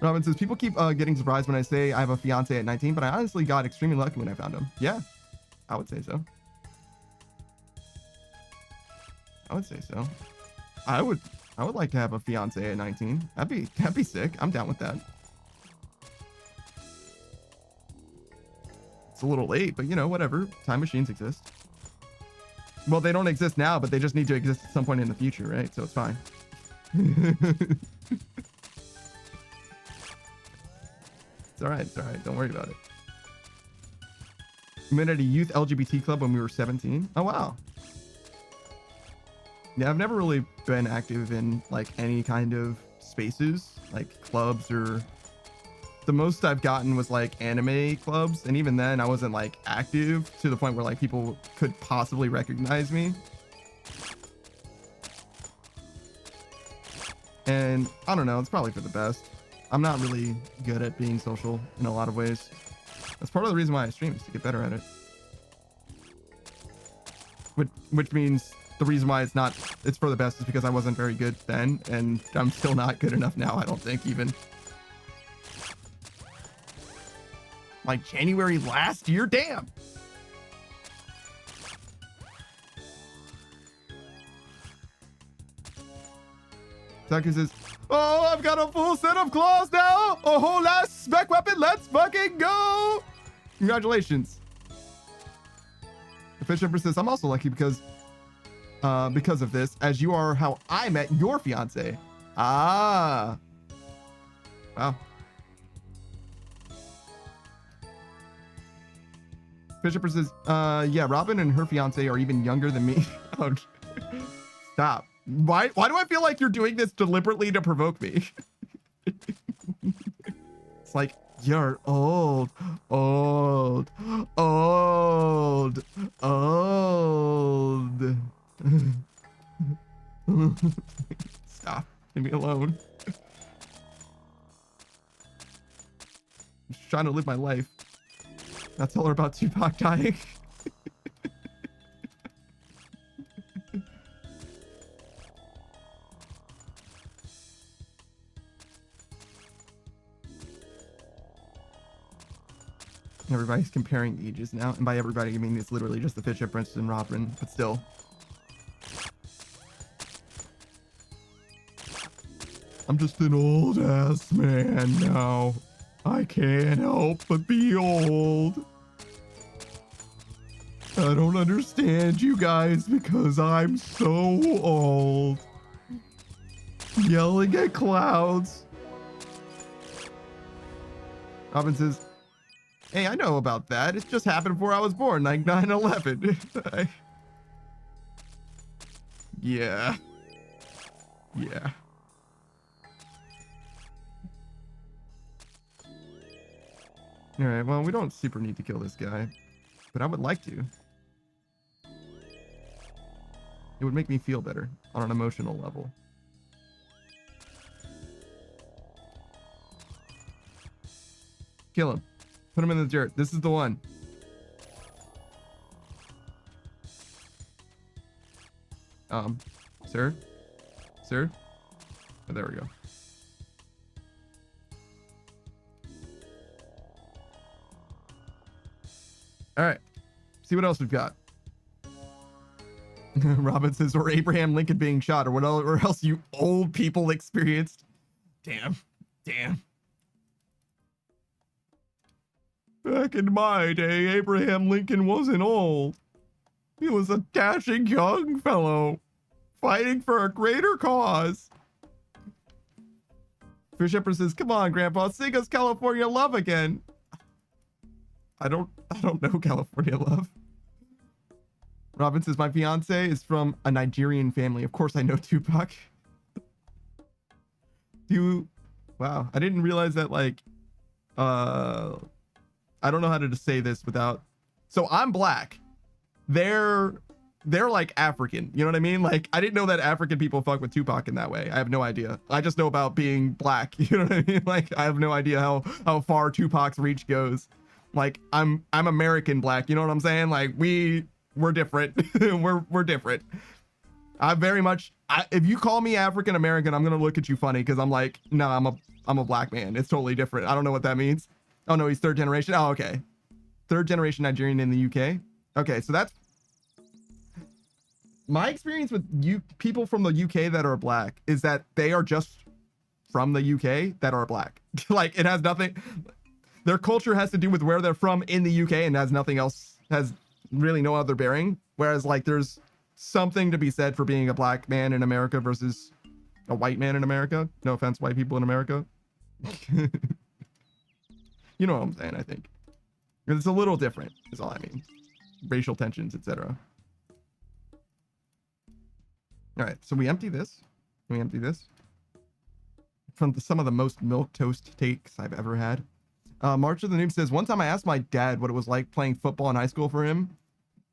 Robin says, people keep getting surprised when I say I have a fiance at 19, but I honestly got extremely lucky when I found him. Yeah, I would say so. I would say so. I would like to have a fiance at 19. That'd be sick. I'm down with that. It's a little late, but you know, whatever. Time machines exist. Well, they don't exist now, but they just need to exist at some point in the future, right? So it's fine. It's all right. It's all right. Don't worry about it. We met at a youth LGBT club when we were 17. Oh, wow. Yeah, I've never really been active in like any kind of spaces, like clubs, or the most I've gotten was like anime clubs. And even then I wasn't like active to the point where like people could possibly recognize me. And I don't know, it's probably for the best. I'm not really good at being social in a lot of ways. That's part of the reason why I stream, is to get better at it. Which means the reason why it's for the best is because I wasn't very good then, and I'm still not good enough now, I don't think, even. Like January last year? Damn! Tucker says, oh, I've got a full set of claws now! A whole last spec weapon, let's fucking go! Congratulations. The Fish Empress says, I'm also lucky because of this, as you are how I met your fiance. Ah. Wow. Fish Empress says, yeah, Robin and her fiance are even younger than me. Oh, stop. Why do I feel like you're doing this deliberately to provoke me? It's like, you're old. Stop. Leave me alone. I'm just trying to live my life. Not tell her about Tupac dying. Everybody's comparing ages now, and by everybody I mean it's literally just the Fish Empress and Robin, but still. I'm just an old ass man now. I can't help but be old. I don't understand you guys because I'm so old. Yelling at clouds. Robin says, hey, I know about that. It just happened before I was born, like 9/11. Yeah. Yeah. All right, well, we don't super need to kill this guy, but I would like to. It would make me feel better on an emotional level. Kill him. Put him in the dirt. This is the one. Sir? Sir? Oh, there we go. All right. See what else we've got. Robin says, or Abraham Lincoln being shot, or whatever else you old people experienced. Damn. Damn. Back in my day, Abraham Lincoln wasn't old. He was a dashing young fellow fighting for a greater cause. Fish Empress says, come on, Grandpa, sing us California Love again. I don't know California Love. Robin says, my fiance is from a Nigerian family. Of course I know Tupac. Wow, I didn't realize that, like, I don't know how to just say this without, so I'm black. They're like African, you know what I mean? Like, I didn't know that African people fuck with Tupac in that way. I have no idea. I just know about being black, you know what I mean? Like, I have no idea how far Tupac's reach goes. Like, I'm American black, you know what I'm saying? Like, we're different. we're different. I very much, if you call me African American, I'm gonna look at you funny because I'm like, no, I'm a black man. It's totally different. I don't know what that means. Oh no, he's third generation. Oh, okay. Third generation Nigerian in the UK. Okay, so that's my experience with people from the UK that are black is that they are just from the UK that are black. Like, it has nothing, their culture has to do with where they're from in the UK and has nothing else, has really no other bearing. Whereas like there's something to be said for being a black man in America versus a white man in America. No offense, white people in America. You know what I'm saying, I think. It's a little different, is all I mean. Racial tensions, etc. All right, so we empty this. We empty this. From some of the most milquetoast takes I've ever had. March of the Noob says, one time I asked my dad what it was like playing football in high school for him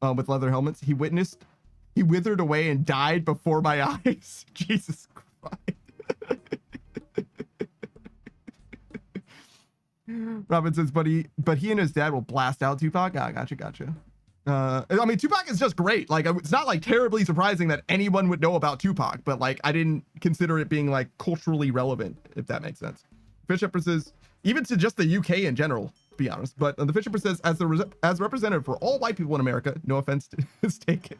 with leather helmets. He withered away and died before my eyes. Jesus Christ. Robin says, but he and his dad will blast out Tupac. Ah, gotcha. I mean, Tupac is just great. Like, it's not like terribly surprising that anyone would know about Tupac, but like, I didn't consider it being like culturally relevant, if that makes sense. Fish Emperor says, even to just the UK in general, to be honest. But the Fish Emperor says, as representative for all white people in America, no offense is taken.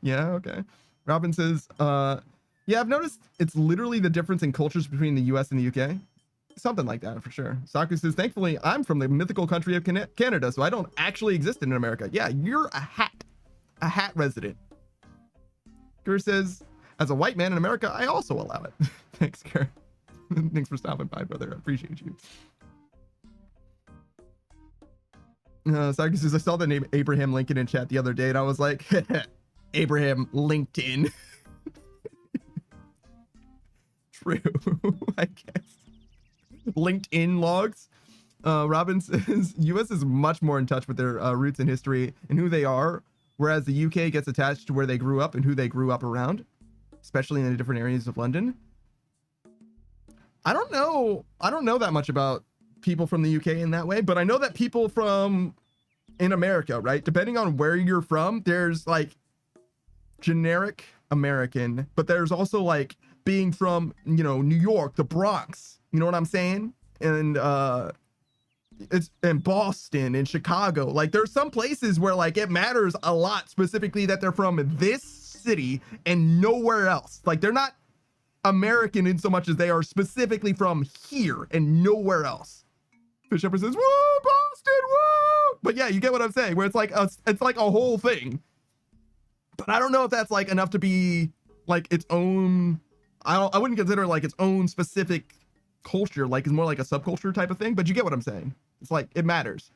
Yeah, okay. Robin says, yeah, I've noticed it's literally the difference in cultures between the US and the UK. Something like that for sure. Saku says, thankfully, I'm from the mythical country of Canada, so I don't actually exist in America. Yeah, you're a hat resident. Kerr says, as a white man in America, I also allow it. Thanks, Kerr. Thanks for stopping by, brother. I appreciate you. Saku says, I saw the name Abraham Lincoln in chat the other day, and I was like, Abraham LinkedIn. True, I guess. LinkedIn logs. Robin says, US is much more in touch with their roots and history and who they are, whereas the UK gets attached to where they grew up and who they grew up around, especially in the different areas of London. I don't know that much about people from the UK in that way, but I know that people from in America, right? Depending on where you're from, there's like generic American, but there's also like being from, you know, New York, the Bronx. You know what I'm saying? And it's in Boston, in Chicago. Like, there's some places where like it matters a lot specifically that they're from this city and nowhere else. Like, they're not American in so much as they are specifically from here and nowhere else. Fish Shepherd says, woo, Boston, woo! But yeah, you get what I'm saying, where it's like a whole thing. But I don't know if that's like enough to be like its own. I wouldn't consider like its own specific culture. Like, it's more like a subculture type of thing. But you get what I'm saying. It's like it matters.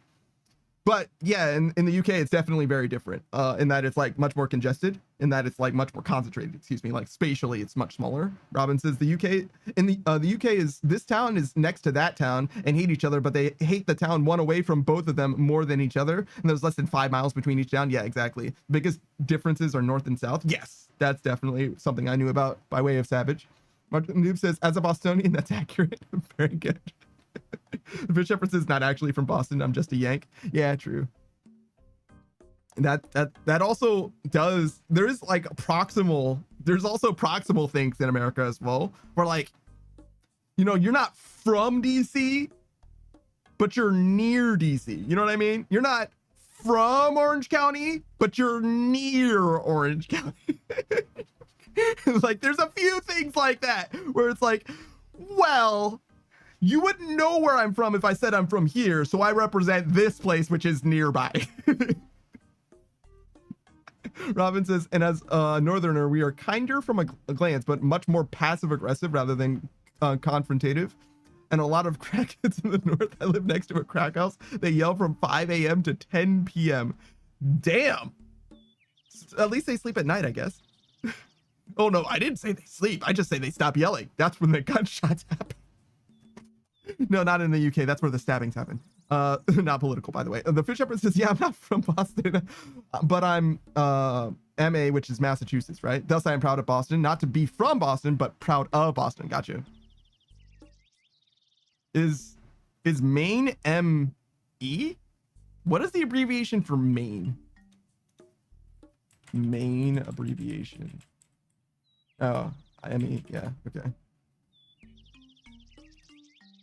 But yeah, in the UK, it's definitely very different in that it's like much more congested, in that it's like much more concentrated. Excuse me, like spatially, it's much smaller. Robin says the UK is, this town is next to that town and hate each other, but they hate the town one away from both of them more than each other. And there's less than 5 miles between each town. Yeah, exactly. Biggest differences are north and south. Yes, that's definitely something I knew about by way of Savage. Martin Noob says, as a Bostonian, that's accurate. Very good. Fish Shepherd says, not actually from Boston, I'm just a Yank. Yeah, true. That also does, there's also proximal things in America as well, where like, you know, you're not from DC, but you're near DC. You know what I mean? You're not from Orange County, but you're near Orange County. Like, there's a few things like that where it's like, well, you wouldn't know where I'm from if I said I'm from here, so I represent this place, which is nearby. Robin says, and as a northerner, we are kinder from a glance, but much more passive aggressive rather than confrontative. And a lot of crackheads in the north. I live next to a crack house. They yell from 5 a.m. to 10 p.m. Damn. At least they sleep at night, I guess. Oh no, I didn't say they sleep. I just say they stop yelling. That's when the gunshots happen. No, not in the UK. That's where the stabbings happen. Not political, by the way. The Fish Shepherd says, yeah, I'm not from Boston, but I'm MA, which is Massachusetts, right? Thus, I am proud of Boston. Not to be from Boston, but proud of Boston. Gotcha. Is Maine M-E? What is the abbreviation for Maine? Maine abbreviation. Oh, M-E. Yeah, okay.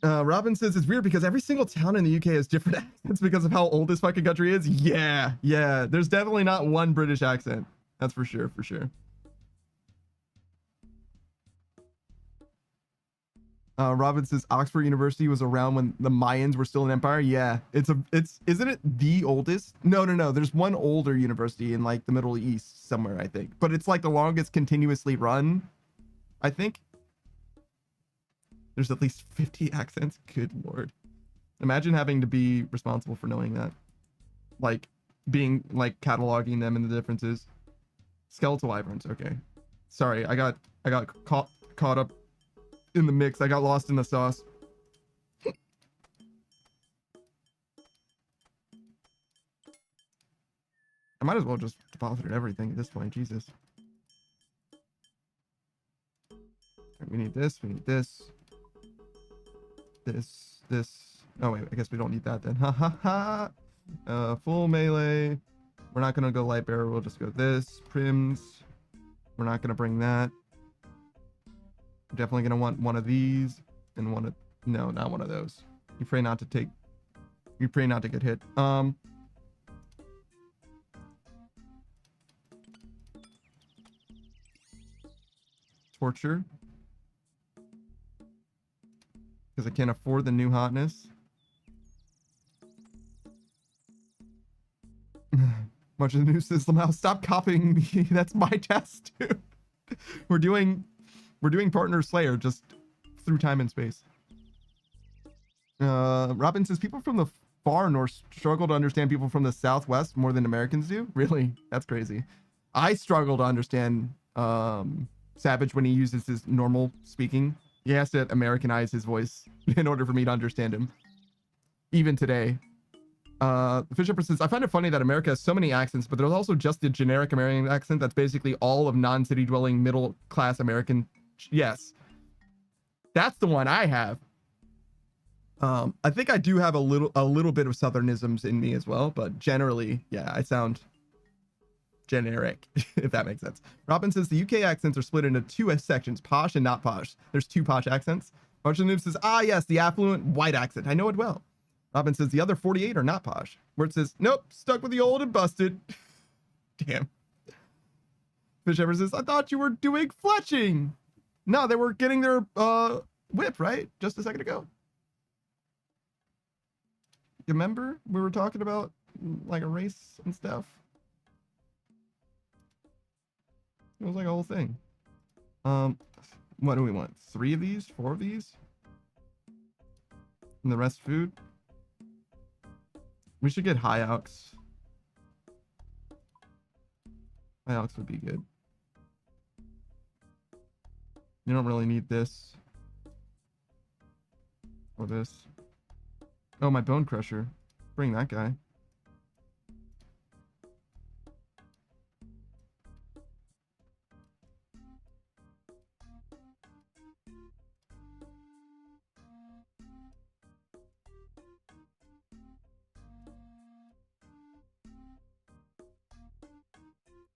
Robin says it's weird because every single town in the UK has different accents because of how old this fucking country is. Yeah. There's definitely not one British accent. That's for sure, Robin says Oxford University was around when the Mayans were still an empire. Yeah, isn't it the oldest? No. There's one older university in like the Middle East somewhere, I think, but it's like the longest continuously run, I think. There's at least 50 accents. Good Lord. Imagine having to be responsible for knowing that. Like being like cataloging them and the differences. Skeletal wyverns. Okay. Sorry, I got caught up in the mix. I got lost in the sauce. I might as well just deposit everything at this point. Jesus. We need this. We need this. This. Oh wait, I guess we don't need that then. Ha ha ha. Full melee. We're not gonna go light bearer. We'll just go this. Prims. We're not gonna bring that. We're definitely gonna want one of these and one of no, not one of those. You pray not to get hit. Torture. Because I can't afford the new hotness. Much of the new system now. Stop copying me. That's my test too. We're doing Partner Slayer just through time and space. Robin says people from the far north struggle to understand people from the southwest more than Americans do. Really? That's crazy. I struggle to understand Savage when he uses his normal speaking. He has to Americanize his voice in order for me to understand him. Even today. Fisher says, I find it funny that America has so many accents, but there's also just the generic American accent that's basically all of non-city dwelling middle class American. Yes. That's the one I have. I think I do have a little bit of southernisms in me as well, but generally, yeah, I sound generic, if that makes sense. Robin says the UK accents are split into two sections, posh and not posh. There's two posh accents. Marshall Noob says, ah, yes, the affluent white accent. I know it well. Robin says the other 48 are not posh. Where it says, nope, stuck with the old and busted. Damn. Fish Ever says, I thought you were doing fletching. No, they were getting their whip, right? Just a second ago. You remember we were talking about like a race and stuff? It was like a whole thing. What do we want? 3 of these? 4 of these? And the rest food? We should get high ox. High ox would be good. You don't really need this. Or this. Oh, my bone crusher. Bring that guy.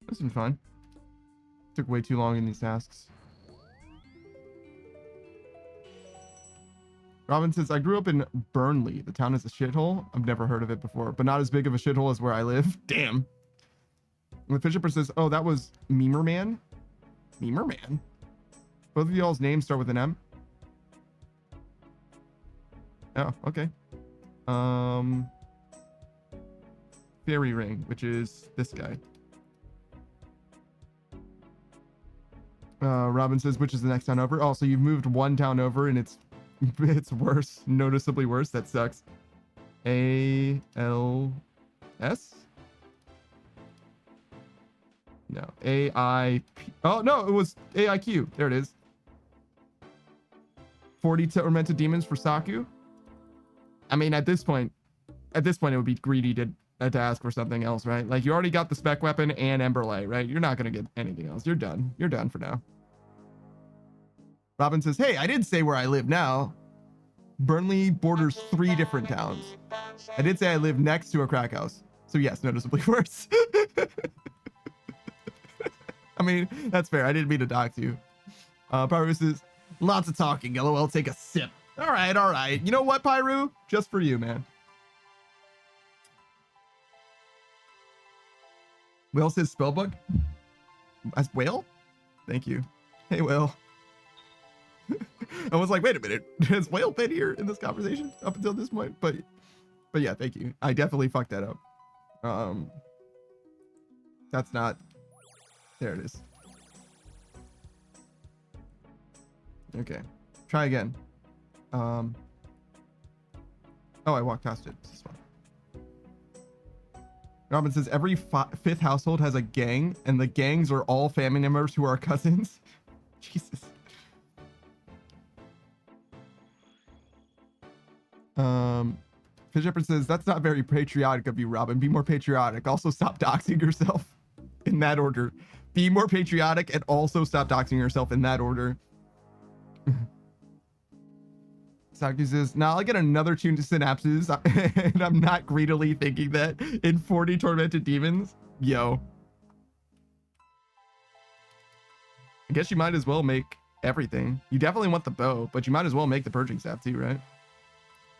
This has been fun. Took way too long in these tasks. Robin says, I grew up in Burnley. The town is a shithole. I've never heard of it before, but not as big of a shithole as where I live. Damn. And the Fisher says, oh, that was Memer Man? Memer Man? Both of y'all's names start with an M? Oh, okay. Fairy Ring, which is this guy. Robin says, which is the next town over? Oh, so you've moved one town over and it's worse, noticeably worse. That sucks. ALS? No, AIP. Oh, no, it was AIQ. There it is. 40 tormented demons for Saku. I mean, at this point, it would be greedy to ask for something else, right? Like, you already got the spec weapon and Emberlay, right? You're not going to get anything else. You're done. You're done for now. Robin says, hey, I did say where I live now. Burnley borders 3 different towns. I did say I live next to a crack house. So yes, noticeably worse. I mean, that's fair. I didn't mean to dox you. Pyru says, lots of talking. LOL, take a sip. All right, all right. You know what, Pyru? Just for you, man. Will says spellbook. As Whale? Thank you. Hey, Will. I was like, wait a minute, has Whale been here in this conversation up until this point? But yeah, thank you. I definitely fucked that up. That's not, there it is. Okay, try again. Oh, I walked past it. This is fine. Robin says every fifth household has a gang, and the gangs are all family members who are cousins. Jesus. Fish Shepherd says that's not very patriotic of you, Robin. Be more patriotic. Also, stop doxing yourself. In that order. Be more patriotic and also stop doxing yourself in that order. Saki says, now I'll get another tune to synapses, and I'm not greedily thinking that in 40 tormented demons. Yo. I guess you might as well make everything. You definitely want the bow, but you might as well make the purging staff too, right?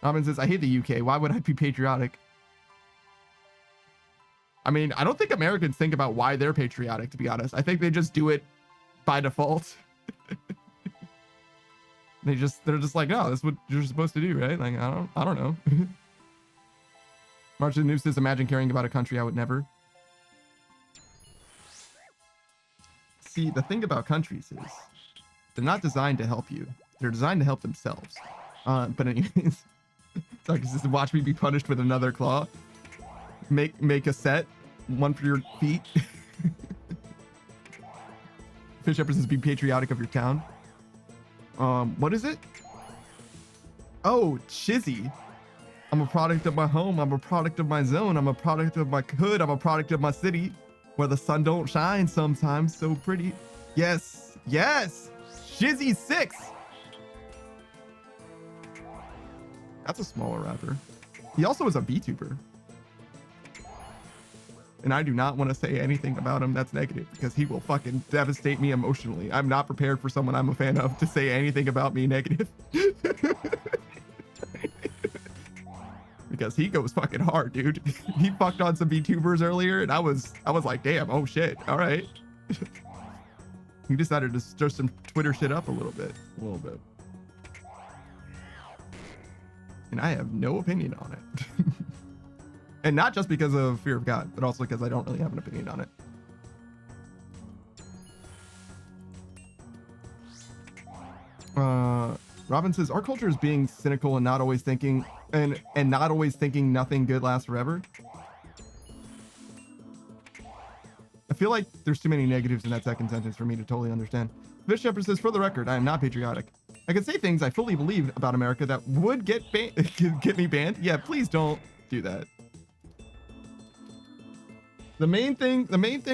Robin says, I hate the UK. Why would I be patriotic? I mean, I don't think Americans think about why they're patriotic, to be honest. I think they just do it by default. They're just like, no, that's what you're supposed to do, right? Like, I don't know. March of the News says, imagine caring about a country I would never. See, the thing about countries is they're not designed to help you. They're designed to help themselves. But anyways, so just watch me be punished with another claw. Make a set, one for your feet. Fish Shepherd says, be patriotic of your town. What is it? Oh, Chizzy. I'm a product of my home. I'm a product of my zone. I'm a product of my hood. I'm a product of my city, where the sun don't shine sometimes. So pretty. Yes, yes. Shizzy 6. That's a smaller rapper. He also is a VTuber. And I do not want to say anything about him that's negative, because he will fucking devastate me emotionally. I'm not prepared for someone I'm a fan of to say anything about me negative. Because he goes fucking hard, dude. He fucked on some VTubers earlier, and I was like, damn, oh shit, all right. He decided to stir some Twitter shit up a little bit. And I have no opinion on it. And not just because of fear of God, but also because I don't really have an opinion on it. Robin says, our culture is being cynical and not always thinking and not always thinking nothing good lasts forever. I feel like there's too many negatives in that second sentence for me to totally understand. Fish Shepherd says, for the record, I am not patriotic. I can say things I fully believe about America that would get me banned. Yeah, please don't do that. The main thing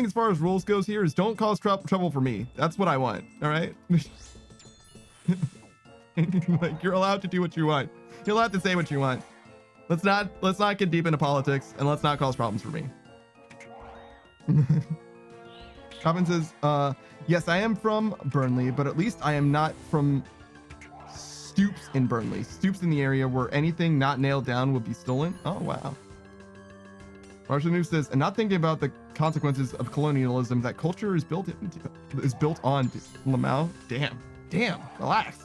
as far as rules goes here is don't cause trouble for me. That's what I want. All right. Like, you're allowed to do what you want. You're allowed to say what you want. Let's not get deep into politics, and let's not cause problems for me. Robin says, yes, I am from Burnley, but at least I am not from Stoops in Burnley. Stoops in the area where anything not nailed down would be stolen. Oh, wow. Marshall News says, and not thinking about the consequences of colonialism that culture is built on. Lamau. Damn. Relax.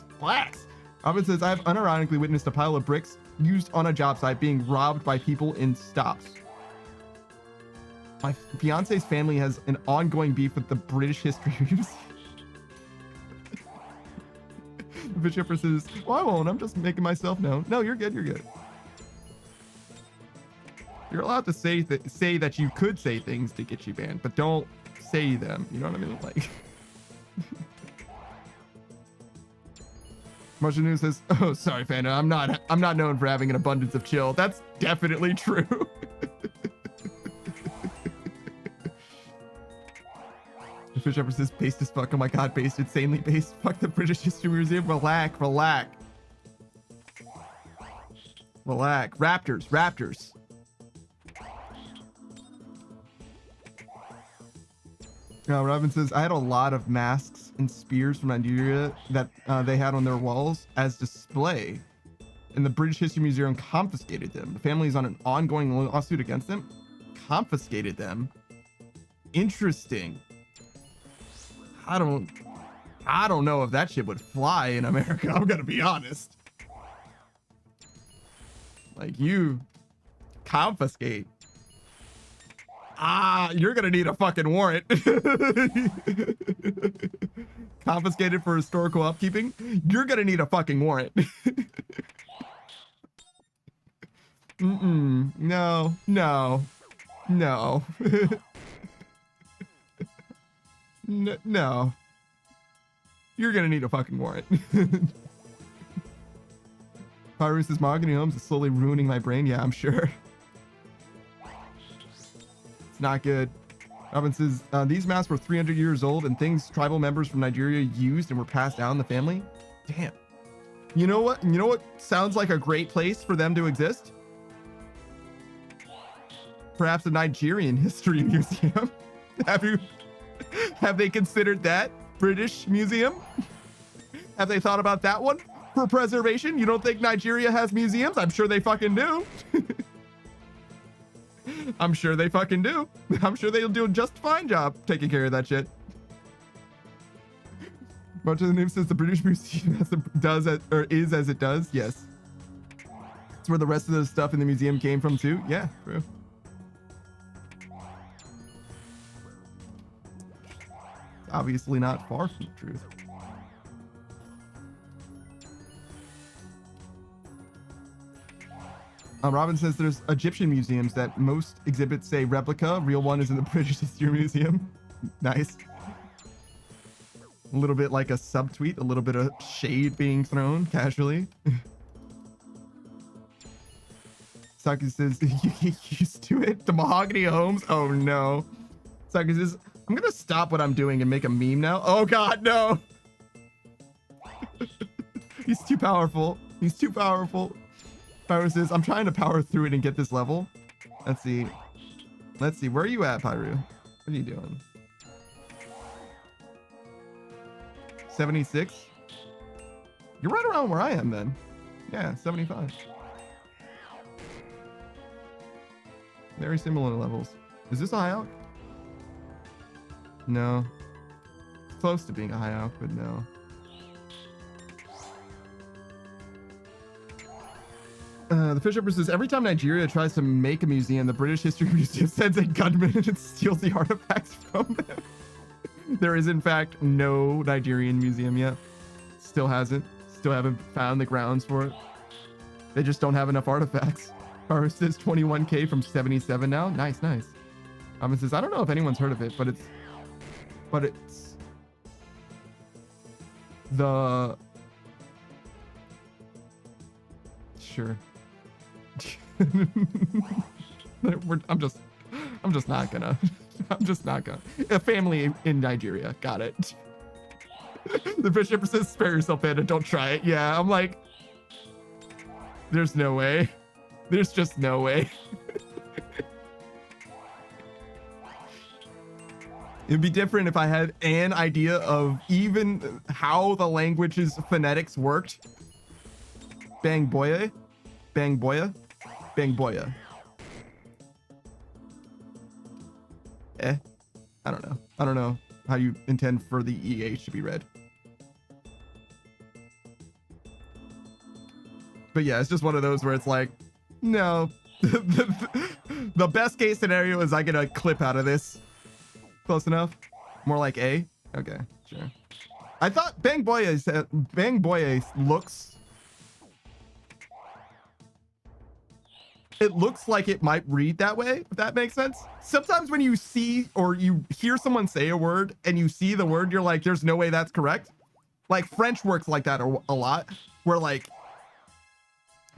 Robin says, I have unironically witnessed a pile of bricks used on a job site being robbed by people in stops. My fiance's family has an ongoing beef with the British History Museum. Bishop says, well, I won't. I'm just making myself known. No, you're good. You're allowed to say that you could say things to get you banned, but don't say them. You know what I mean? Like, Martian News says, "Oh, sorry, Fanta. I'm not known for having an abundance of chill." That's definitely true. The Fish Shepherd says, "Based as fuck." Oh my god, based, insanely based. Fuck the British History Museum. Relax. Raptors. Robin says, I had a lot of masks and spears from Nigeria that they had on their walls as display, and the British History Museum confiscated them. The family is on an ongoing lawsuit against them. Confiscated them. Interesting. I don't I don't know if that shit would fly in America. I'm gonna be honest. Like, you confiscate. You're gonna need a fucking warrant. Confiscated for historical upkeeping. You're gonna need a fucking warrant. No, no, no. No. You're gonna need a fucking warrant. Pyrus's Mahogany Homes is slowly ruining my brain. Yeah, I'm sure. It's not good. Robin says, these masks were 300 years old and things tribal members from Nigeria used and were passed down in the family. Damn. You know what? You know what sounds like a great place for them to exist? Perhaps a Nigerian history museum. Have they considered that? British museum? Have they thought about that one for preservation? You don't think Nigeria has museums? I'm sure they fucking do. I'm sure they fucking do. I'm sure they'll do a just fine job taking care of that shit. Much of the news says the British Museum is as it does. Yes. It's where the rest of the stuff in the museum came from too. Yeah, true. Obviously not far from the truth. Robin says there's Egyptian museums that most exhibits say replica. Real one is in the British History Museum. Nice. A little bit like a subtweet, a little bit of shade being thrown casually. Saki says, you get used to it. The Mahogany Homes. Oh no. Saki says, I'm gonna stop what I'm doing and make a meme now. Oh god, no. He's too powerful. He's too powerful. Pyro says, I'm trying to power through it and get this level. Let's see. Let's see. Where are you at, Pyro? What are you doing? 76? You're right around where I am then. Yeah, 75. Very similar levels. Is this a high alch? No. It's close to being a high alch, but no. The Fish Emperor says, every time Nigeria tries to make a museum, the British History Museum sends a gunman and steals the artifacts from them. There is, in fact, no Nigerian museum yet. Still haven't found the grounds for it. They just don't have enough artifacts. Farmer says 21K from 77 now. Nice, nice. Says, I don't know if anyone's heard of it, but it's the... Sure. I'm just not gonna. A family in Nigeria. Got it. The bishop says, spare yourself, Panda. Don't try it. Yeah, I'm like, there's no way. There's just no way. It'd be different if I had an idea of even how the language's phonetics worked. Bang boya. Bang boya. Bang boya. I don't know. I don't know how you intend for the EH to be read. But yeah, it's just one of those where it's like, no. The best case scenario is I get a clip out of this. Close enough? More like A? Okay, sure. I thought Bang Boya looks... It looks like it might read that way, if that makes sense. Sometimes when you see or you hear someone say a word and you see the word, you're like, there's no way that's correct. Like French works like that a lot, where like,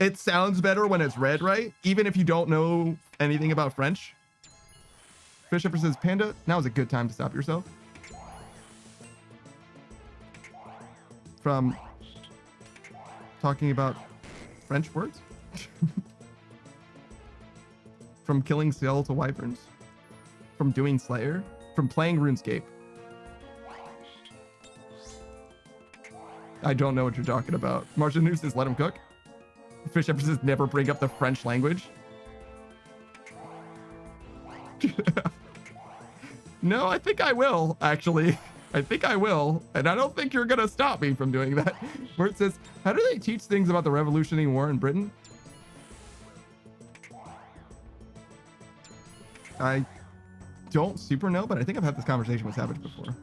it sounds better when it's read right, even if you don't know anything about French. Fish Emperor says, Panda, now is a good time to stop yourself. From talking about French words? From killing skeletal wyverns? From doing Slayer? From playing RuneScape? I don't know what you're talking about. Martian News says, let him cook. Fish Emperor says, never bring up the French language. No, I think I will, actually. I think I will, and I don't think you're gonna stop me from doing that. Where it says, how do they teach things about the Revolutionary War in Britain? I don't super know, but I think I've had this conversation with Savage before.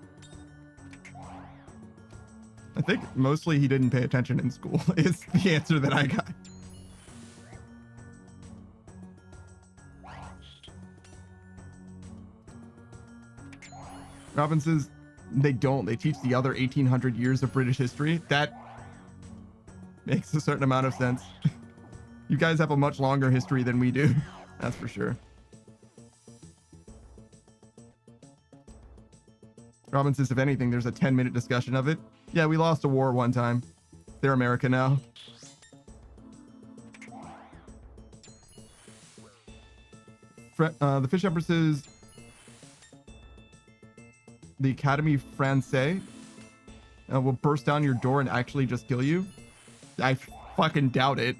I think mostly he didn't pay attention in school is the answer that I got. Robin says they don't. They teach the other 1800 years of British history. That makes a certain amount of sense. You guys have a much longer history than we do. That's for sure. Robin says, if anything, there's a 10-minute discussion of it. Yeah, we lost a war one time. They're America now. The Fish Empress says, the Academy Francais will burst down your door and actually just kill you. I fucking doubt it.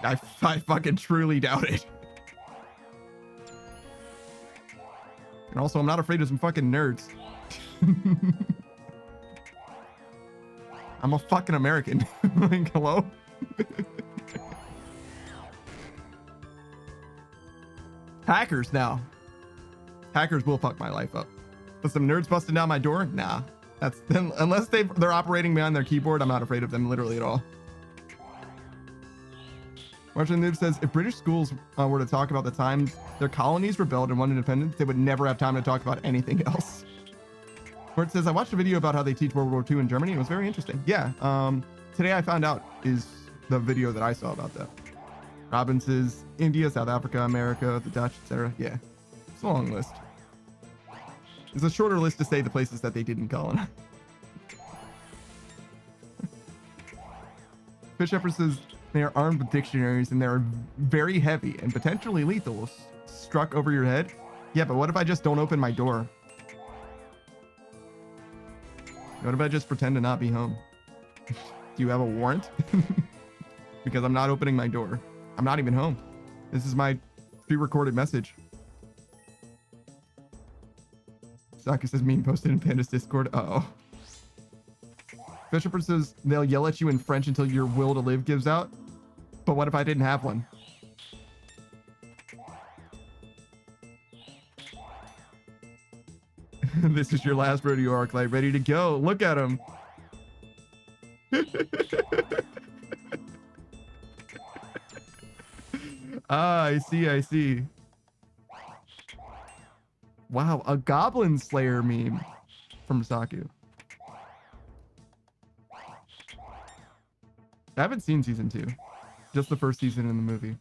I fucking truly doubt it. And also, I'm not afraid of some fucking nerds. I'm a fucking American. Like, hello? Hackers now. Hackers will fuck my life up. But some nerds busting down my door? Nah. That's unless they're operating behind their keyboard, I'm not afraid of them literally at all. Marshall Noob says, if British schools were to talk about the times their colonies rebelled and won independence, they would never have time to talk about anything else. Where it says, I watched a video about how they teach World War II in Germany. It was very interesting. Yeah. Today I found out is the video that I saw about that. Robin says, India, South Africa, America, the Dutch, etc. Yeah. It's a long list. It's a shorter list to say the places that they didn't colonize. Fish Empress says, they are armed with dictionaries and they're very heavy and potentially lethal if struck over your head. Yeah, but what if I just don't open my door? What if I just pretend to not be home? Do you have a warrant? Because I'm not opening my door. I'm not even home. This is my pre-recorded message. Saka says meme posted in Panda's Discord. Uh-oh. Fisher says they'll yell at you in French until your will to live gives out. But what if I didn't have one? This is your last rodeo arc light, ready to go. Look at him. Ah, I see. Wow, a Goblin Slayer meme from Saku. I haven't seen season 2. Just the first season in the movie.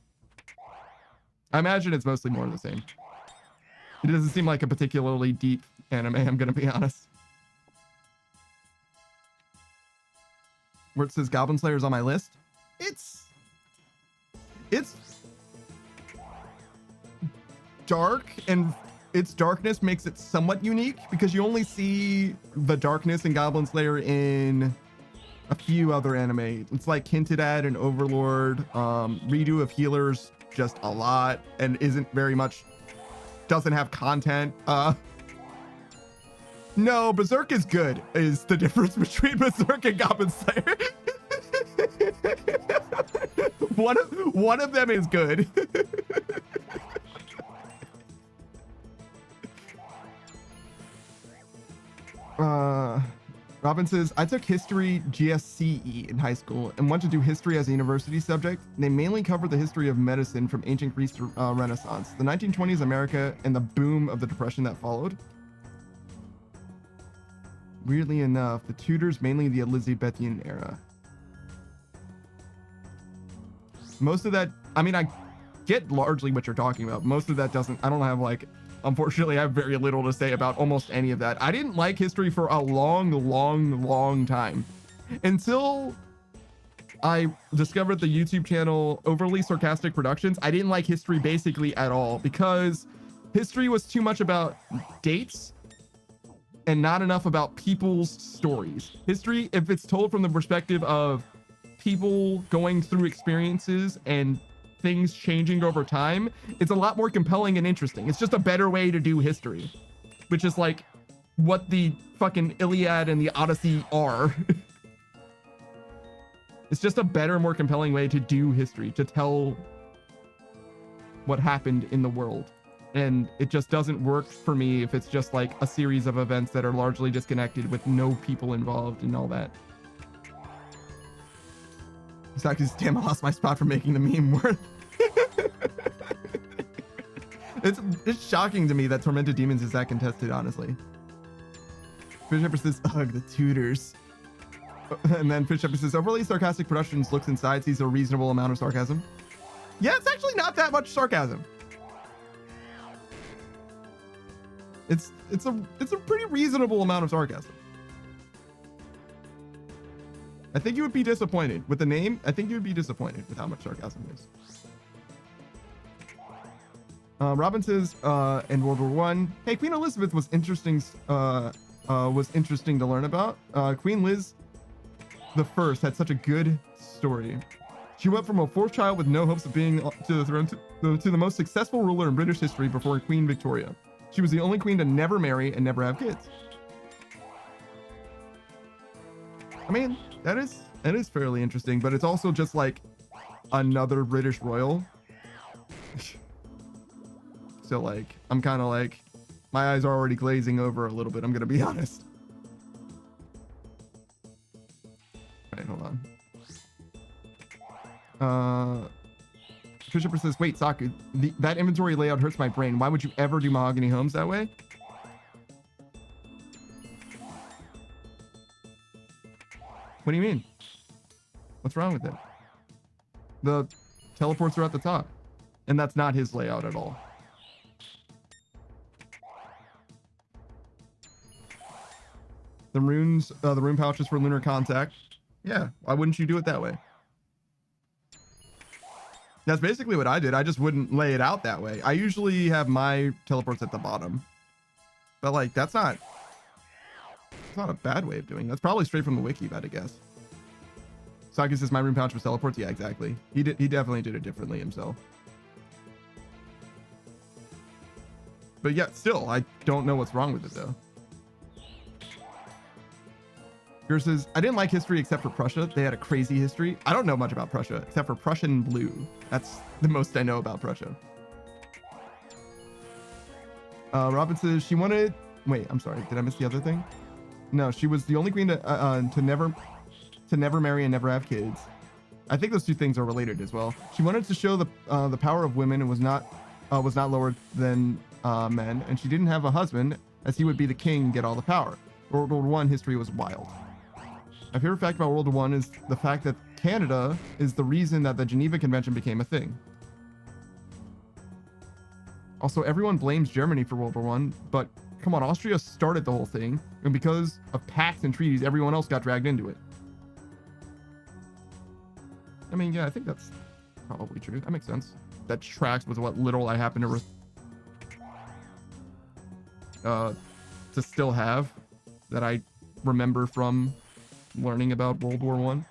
I imagine it's mostly more of the same. It doesn't seem like a particularly deep anime, I'm gonna be honest. Where it says Goblin Slayer's on my list. It's dark, and its darkness makes it somewhat unique because you only see the darkness in Goblin Slayer in a few other anime. It's like hinted at in Overlord. Redo of Healers just a lot and isn't very much, doesn't have content. No, Berserk is good is the difference between Berserk and Goblin Slayer. one of them is good. Robin says, I took history GSCE in high school and went to do history as a university subject. They mainly covered the history of medicine from ancient Greece to Renaissance, the 1920s America, and the boom of the Depression that followed. Weirdly enough, the Tudors, mainly the Elizabethan era. Most of that, I mean, I get largely what you're talking about. Most of that doesn't, I don't have like, unfortunately, I have very little to say about almost any of that. I didn't like history for a long time until I discovered the YouTube channel Overly Sarcastic Productions. I didn't like history basically at all because history was too much about dates and not enough about people's stories. History, if it's told from the perspective of people going through experiences and things changing over time, it's a lot more compelling and interesting. It's just a better way to do history, which is like what the fucking Iliad and the Odyssey are. It's just a better, more compelling way to do history, to tell what happened in the world. And it just doesn't work for me if it's just like a series of events that are largely disconnected with no people involved and all that. Exactly. Damn, I lost my spot for making the meme worth. It's shocking to me that Tormented Demons is that contested, honestly. Fish Shepherd says, ugh, the tutors. And then Fish Shepherd says, overly sarcastic productions looks inside, sees a reasonable amount of sarcasm. Yeah, it's actually not that much sarcasm. It's a pretty reasonable amount of sarcasm. I think you would be disappointed with the name. I think you would be disappointed with how much sarcasm is. Robin says, in World War One, hey, Queen Elizabeth was interesting. Was interesting to learn about. Queen Liz the First had such a good story. She went from a fourth child with no hopes of being to the throne to the most successful ruler in British history before Queen Victoria. She was the only queen to never marry and never have kids. I mean, that is fairly interesting, but it's also just like another British royal. So like, I'm kind of like, my eyes are already glazing over a little bit. I'm gonna be honest. All right, hold on. Christopher says, wait, Saku, that inventory layout hurts my brain. Why would you ever do mahogany homes that way? What do you mean? What's wrong with it? The teleports are at the top, and that's not his layout at all. The runes, the rune pouches for lunar contact. Yeah, why wouldn't you do it that way? That's basically what I did. I just wouldn't lay it out that way. I usually have my teleports at the bottom, but like that's not a bad way of doing it. That's probably straight from the wiki, I'd guess. Saki says my rune pouch was teleports. Yeah, exactly. He definitely did it differently himself. But yeah, still, I don't know what's wrong with it though. Yours says, I didn't like history except for Prussia. They had a crazy history. I don't know much about Prussia except for Prussian blue. That's the most I know about Prussia. Robin says she wanted, wait, I'm sorry. Did I miss the other thing? No, she was the only queen to never marry and never have kids. I think those two things are related as well. She wanted to show the power of women and was not lower than men. And she didn't have a husband as he would be the king and get all the power. World War I history was wild. My favorite fact about World War I is the fact that Canada is the reason that the Geneva Convention became a thing. Also, everyone blames Germany for World War I, but come on, Austria started the whole thing, and because of pacts and treaties, everyone else got dragged into it. I mean, yeah, I think that's probably true. That makes sense. That tracks with what little I happen to still have that I remember from learning about World War One.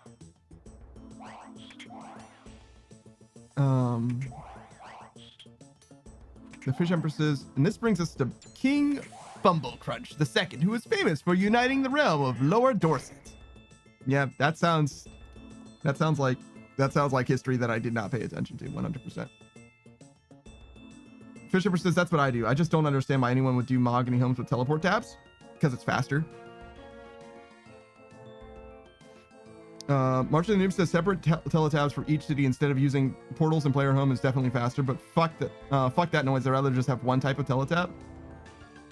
The Fish Empress says, and this brings us to King Bumblecrunch II, who is famous for uniting the realm of Lower Dorset. Yeah, that sounds like history that I did not pay attention to 100%. Fish Empress says, that's what I do. I just don't understand why anyone would do mahogany homes with teleport tabs, because it's faster. March of the Noob says separate teletabs for each city instead of using portals and player home is definitely faster, but fuck that noise. I'd rather just have one type of teletab.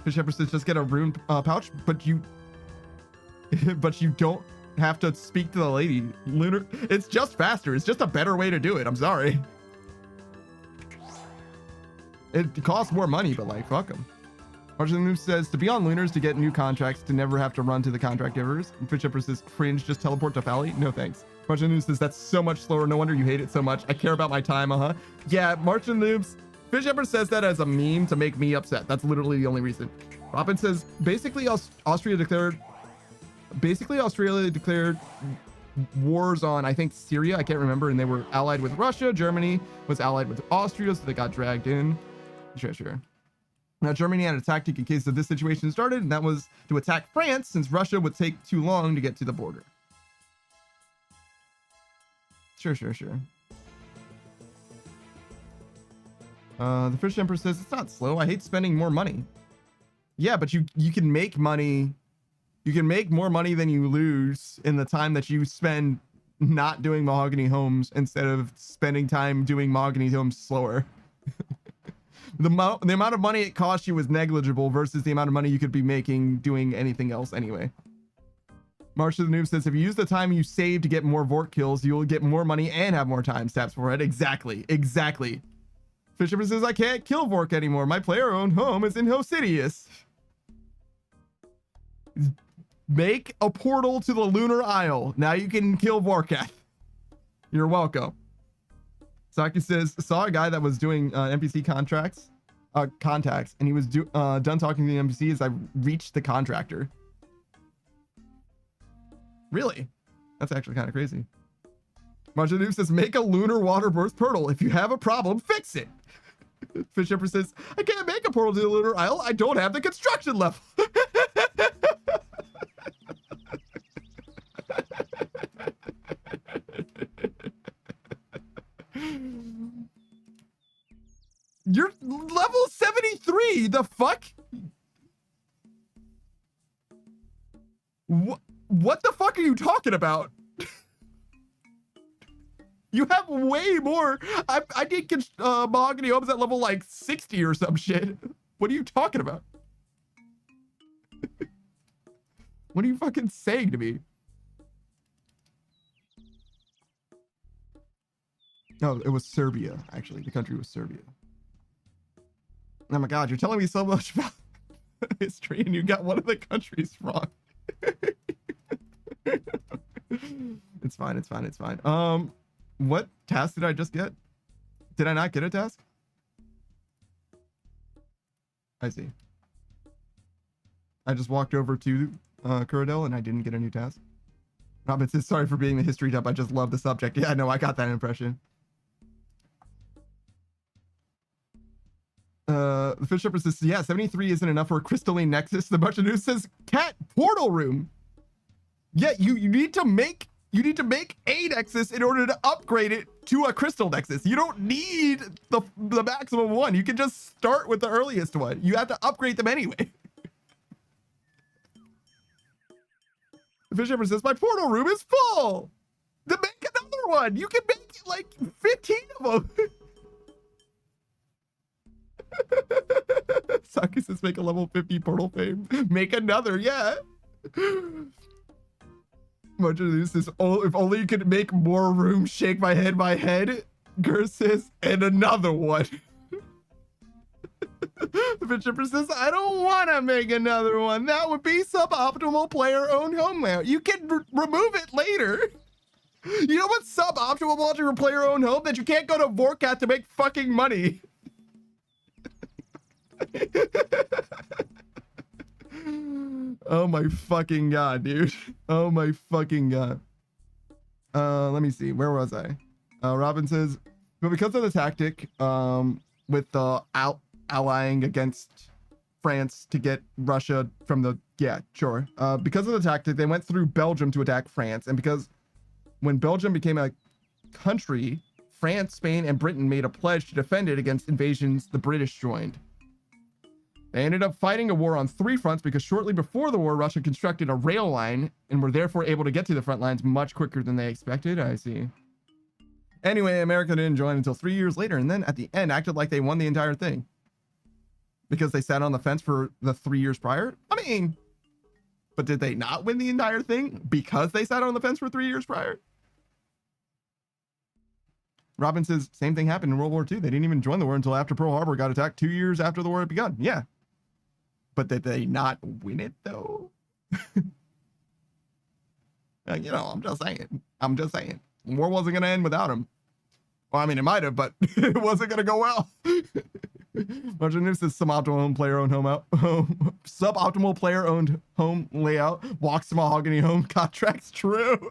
Fish Shepherd says just get a rune pouch, but you don't have to speak to the lady. Lunar, it's just faster. It's just a better way to do it. I'm sorry. It costs more money, but like fuck them. March says to be on Lunars to get new contracts to never have to run to the contract givers. And Fish Shepherd says cringe, just teleport to Fally. No thanks. March says that's so much slower. No wonder you hate it so much. I care about my time. Yeah, March and Noobs. Fish Shepherd says that as a meme to make me upset. That's literally the only reason. Robin says basically Australia declared wars on, I think, Syria. I can't remember. And they were allied with Russia. Germany was allied with Austria, so they got dragged in. Sure. Now, Germany had a tactic in case of this situation started, and that was to attack France since Russia would take too long to get to the border. Sure. The British Emperor says, it's not slow. I hate spending more money. Yeah, but you can make money. You can make more money than you lose in the time that you spend not doing mahogany homes instead of spending time doing mahogany homes slower. The amount of money it cost you was negligible versus the amount of money you could be making doing anything else anyway. March of the Noob says, if you use the time you save to get more Vork kills, you'll get more money and have more time. Stabs forehead. Exactly. Fisherman says, I can't kill Vork anymore. My player-owned home is in Hosidius. Make a portal to the Lunar Isle. Now you can kill Vorkath. You're welcome. Saki says, saw a guy that was doing NPC contacts, and he was done talking to the NPC as I reached the contractor. Really? That's actually kind of crazy. Marja Noob says, make a lunar water birth portal. If you have a problem, fix it. Fish Emperor says, I can't make a portal to the Lunar Isle. I don't have the construction level. You're level 73. The fuck? What the fuck are you talking about? You have way more. I did mahogany homes at level like 60 or some shit. What are you talking about? What are you fucking saying to me? No, it was Serbia, actually. The country was Serbia. Oh my god, you're telling me so much about history and you got one of the countries wrong. It's fine. What task did I just get? Did I not get a task? I see. I just walked over to Kuradel and I didn't get a new task. Robin says, sorry for being the history dump. I just love the subject. Yeah, no, I got that impression. The Fish Shepherd says, yeah, 73 isn't enough for a crystalline nexus. The Bunch of News says, cat portal room. Yeah, you need to make a nexus in order to upgrade it to a crystal nexus. You don't need the maximum one. You can just start with the earliest one. You have to upgrade them anyway. The Fish Shepherd says, my portal room is full. Then make another one. You can make like 15 of them. Saki says, make a level 50 portal fame. Make another, yeah. Much of this is, oh, if only you could make more room. Shake my head. Gur says, and another one. The Bishop says, I don't want to make another one. That would be suboptimal player-owned home layout. You can remove it later. You know what's suboptimal about your player-owned home? That you can't go to Vorkath to make fucking money. Oh my fucking god, dude. Oh my fucking god. Let me see. Where was I? Robin says, but because of the tactic, with the allying against France to get Russia from the, yeah, sure. Because of the tactic, they went through Belgium to attack France. And because when Belgium became a country, France, Spain, and Britain made a pledge to defend it against invasions the British joined. They ended up fighting a war on 3 fronts because shortly before the war, Russia constructed a rail line and were therefore able to get to the front lines much quicker than they expected. I see. Anyway, America didn't join until 3 years later, and then at the end acted like they won the entire thing. Because they sat on the fence for the 3 years prior? I mean, but did they not win the entire thing because they sat on the fence for 3 years prior? Robin says, same thing happened in World War II. They didn't even join the war until after Pearl Harbor got attacked 2 years after the war had begun. Yeah. But did they not win it, though? You know, I'm just saying. War wasn't going to end without him. Well, I mean, it might have, but it wasn't going to go well. Marginus says suboptimal player-owned suboptimal player-owned home layout. Walks to mahogany home contracts. True.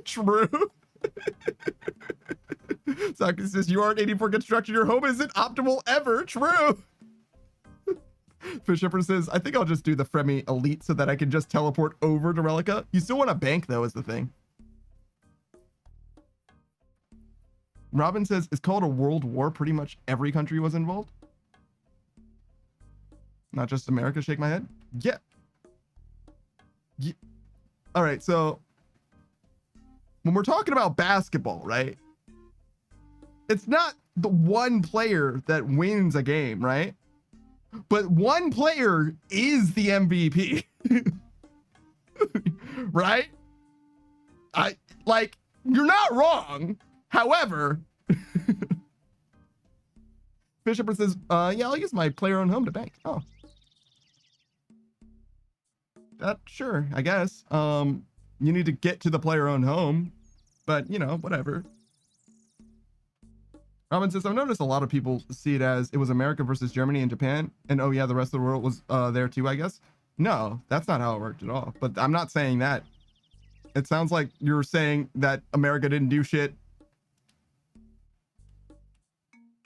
True. Saki says, you aren't 80 for construction. Your home isn't optimal ever. True. Fisher says, I think I'll just do the Fremi Elite so that I can just teleport over to Relica. You still want a bank, though, is the thing. Robin says, it's called a world war. Pretty much every country was involved. Not just America. Shake my head. Yeah. All right, so when we're talking about basketball, right? It's not the one player that wins a game, right? But one player is the MVP. Right? You're not wrong. However, Bishop says, yeah, I'll use my player-owned home to bank. Oh. Sure, I guess. You need to get to the player-owned home, but, you know, whatever. Robin says, I've noticed a lot of people see it as it was America versus Germany and Japan, and oh yeah, the rest of the world was there too, I guess. No, that's not how it worked at all. But I'm not saying that. It sounds like you're saying that America didn't do shit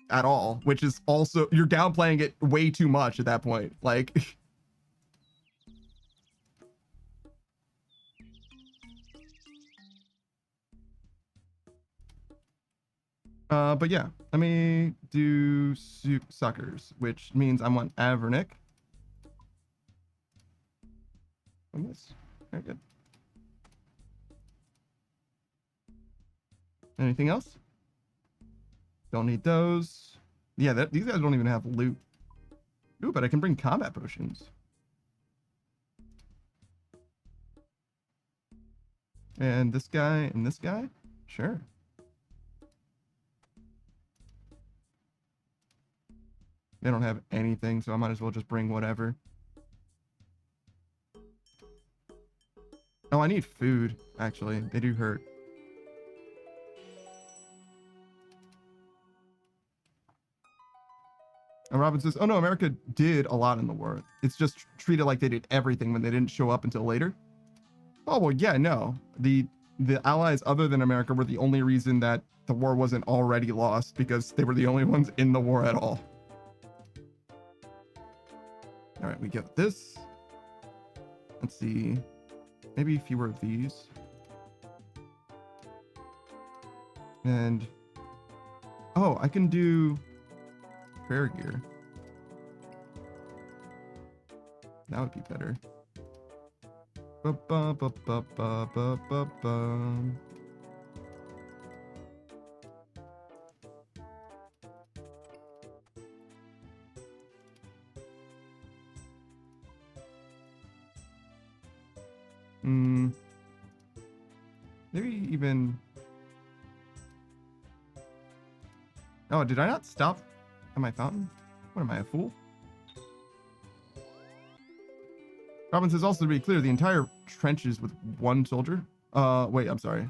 at all, which is also, you're downplaying it way too much at that point. Like, but yeah, let me do suckers, which means I want Avernick. On this. Very good. Anything else? Don't need those. Yeah, these guys don't even have loot. Ooh, but I can bring combat potions. And this guy and this guy? Sure. They don't have anything, so I might as well just bring whatever. Oh, I need food, actually. They do hurt. And Robin says, oh no, America did a lot in the war. It's just treated like they did everything when they didn't show up until later. Oh, well, yeah, no. The allies other than America were the only reason that the war wasn't already lost, because they were the only ones in the war at all. All right, we get this. Let's see. Maybe fewer of these. And, oh, I can do prayer gear. That would be better. Maybe even. Oh, did I not stop at my fountain? What am I, a fool? Robin says, also to be clear, the entire trenches with one soldier. Wait, I'm sorry.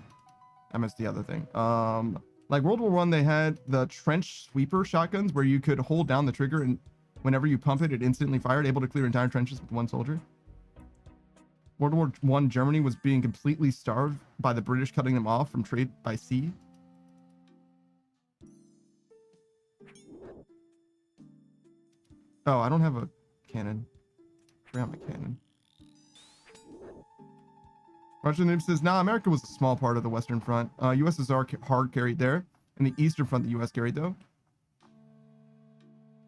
I missed the other thing. Like World War I, they had the trench sweeper shotguns where you could hold down the trigger and whenever you pump it, it instantly fired, able to clear entire trenches with one soldier. World War I, Germany was being completely starved by the British cutting them off from trade by sea. Oh, I don't have a cannon. I forgot my cannon. Russian Noob says, nah, America was a small part of the Western Front. USSR hard carried there. And the Eastern Front, the US carried, though.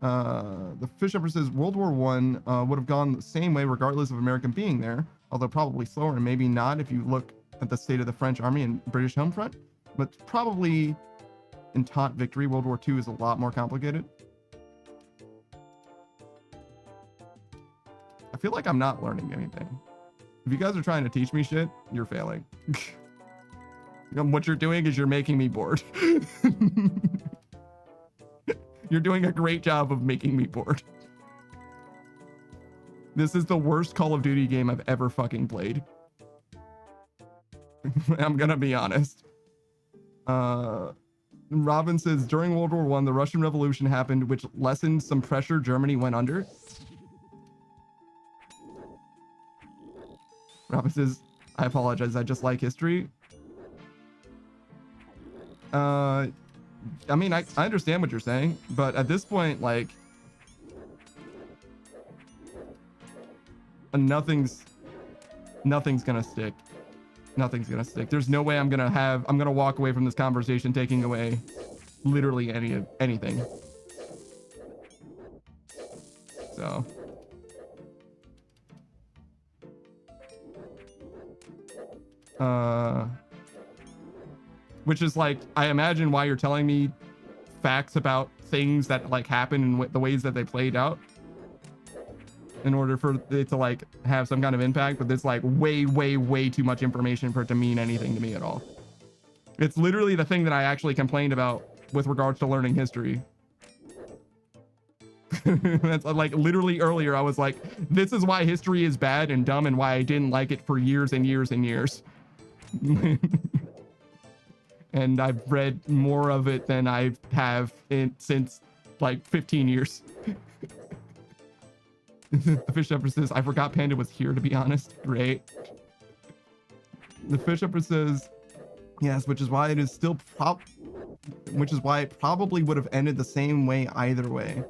The Fish Upper says, World War I would have gone the same way regardless of America being there. Although probably slower, and maybe not if you look at the state of the French army and British home front. But probably Entente victory. World War II is a lot more complicated. I feel like I'm not learning anything. If you guys are trying to teach me shit, you're failing. What you're doing is you're making me bored. You're doing a great job of making me bored. This is the worst Call of Duty game I've ever fucking played. I'm gonna be honest. Robin says, during World War I, the Russian Revolution happened, which lessened some pressure Germany went under. Robin says, I apologize, I just like history. I mean, I understand what you're saying, but at this point, like, nothing's gonna stick. Nothing's gonna stick. There's no way I'm gonna walk away from this conversation taking away literally anything. So which is like, I imagine why you're telling me facts about things that like happen and the ways that they played out in order for it to like have some kind of impact, but it's like way too much information for it to mean anything to me at all. It's literally the thing that I actually complained about with regards to learning history. That's like literally earlier I was like, this is why history is bad and dumb and why I didn't like it for years and years and years. And I've read more of it than I have since like 15 years. The Fish Shepherd says, I forgot Panda was here, to be honest. Great. The Fish Shepherd says, yes, which is why it is still which is why it probably would have ended the same way either way.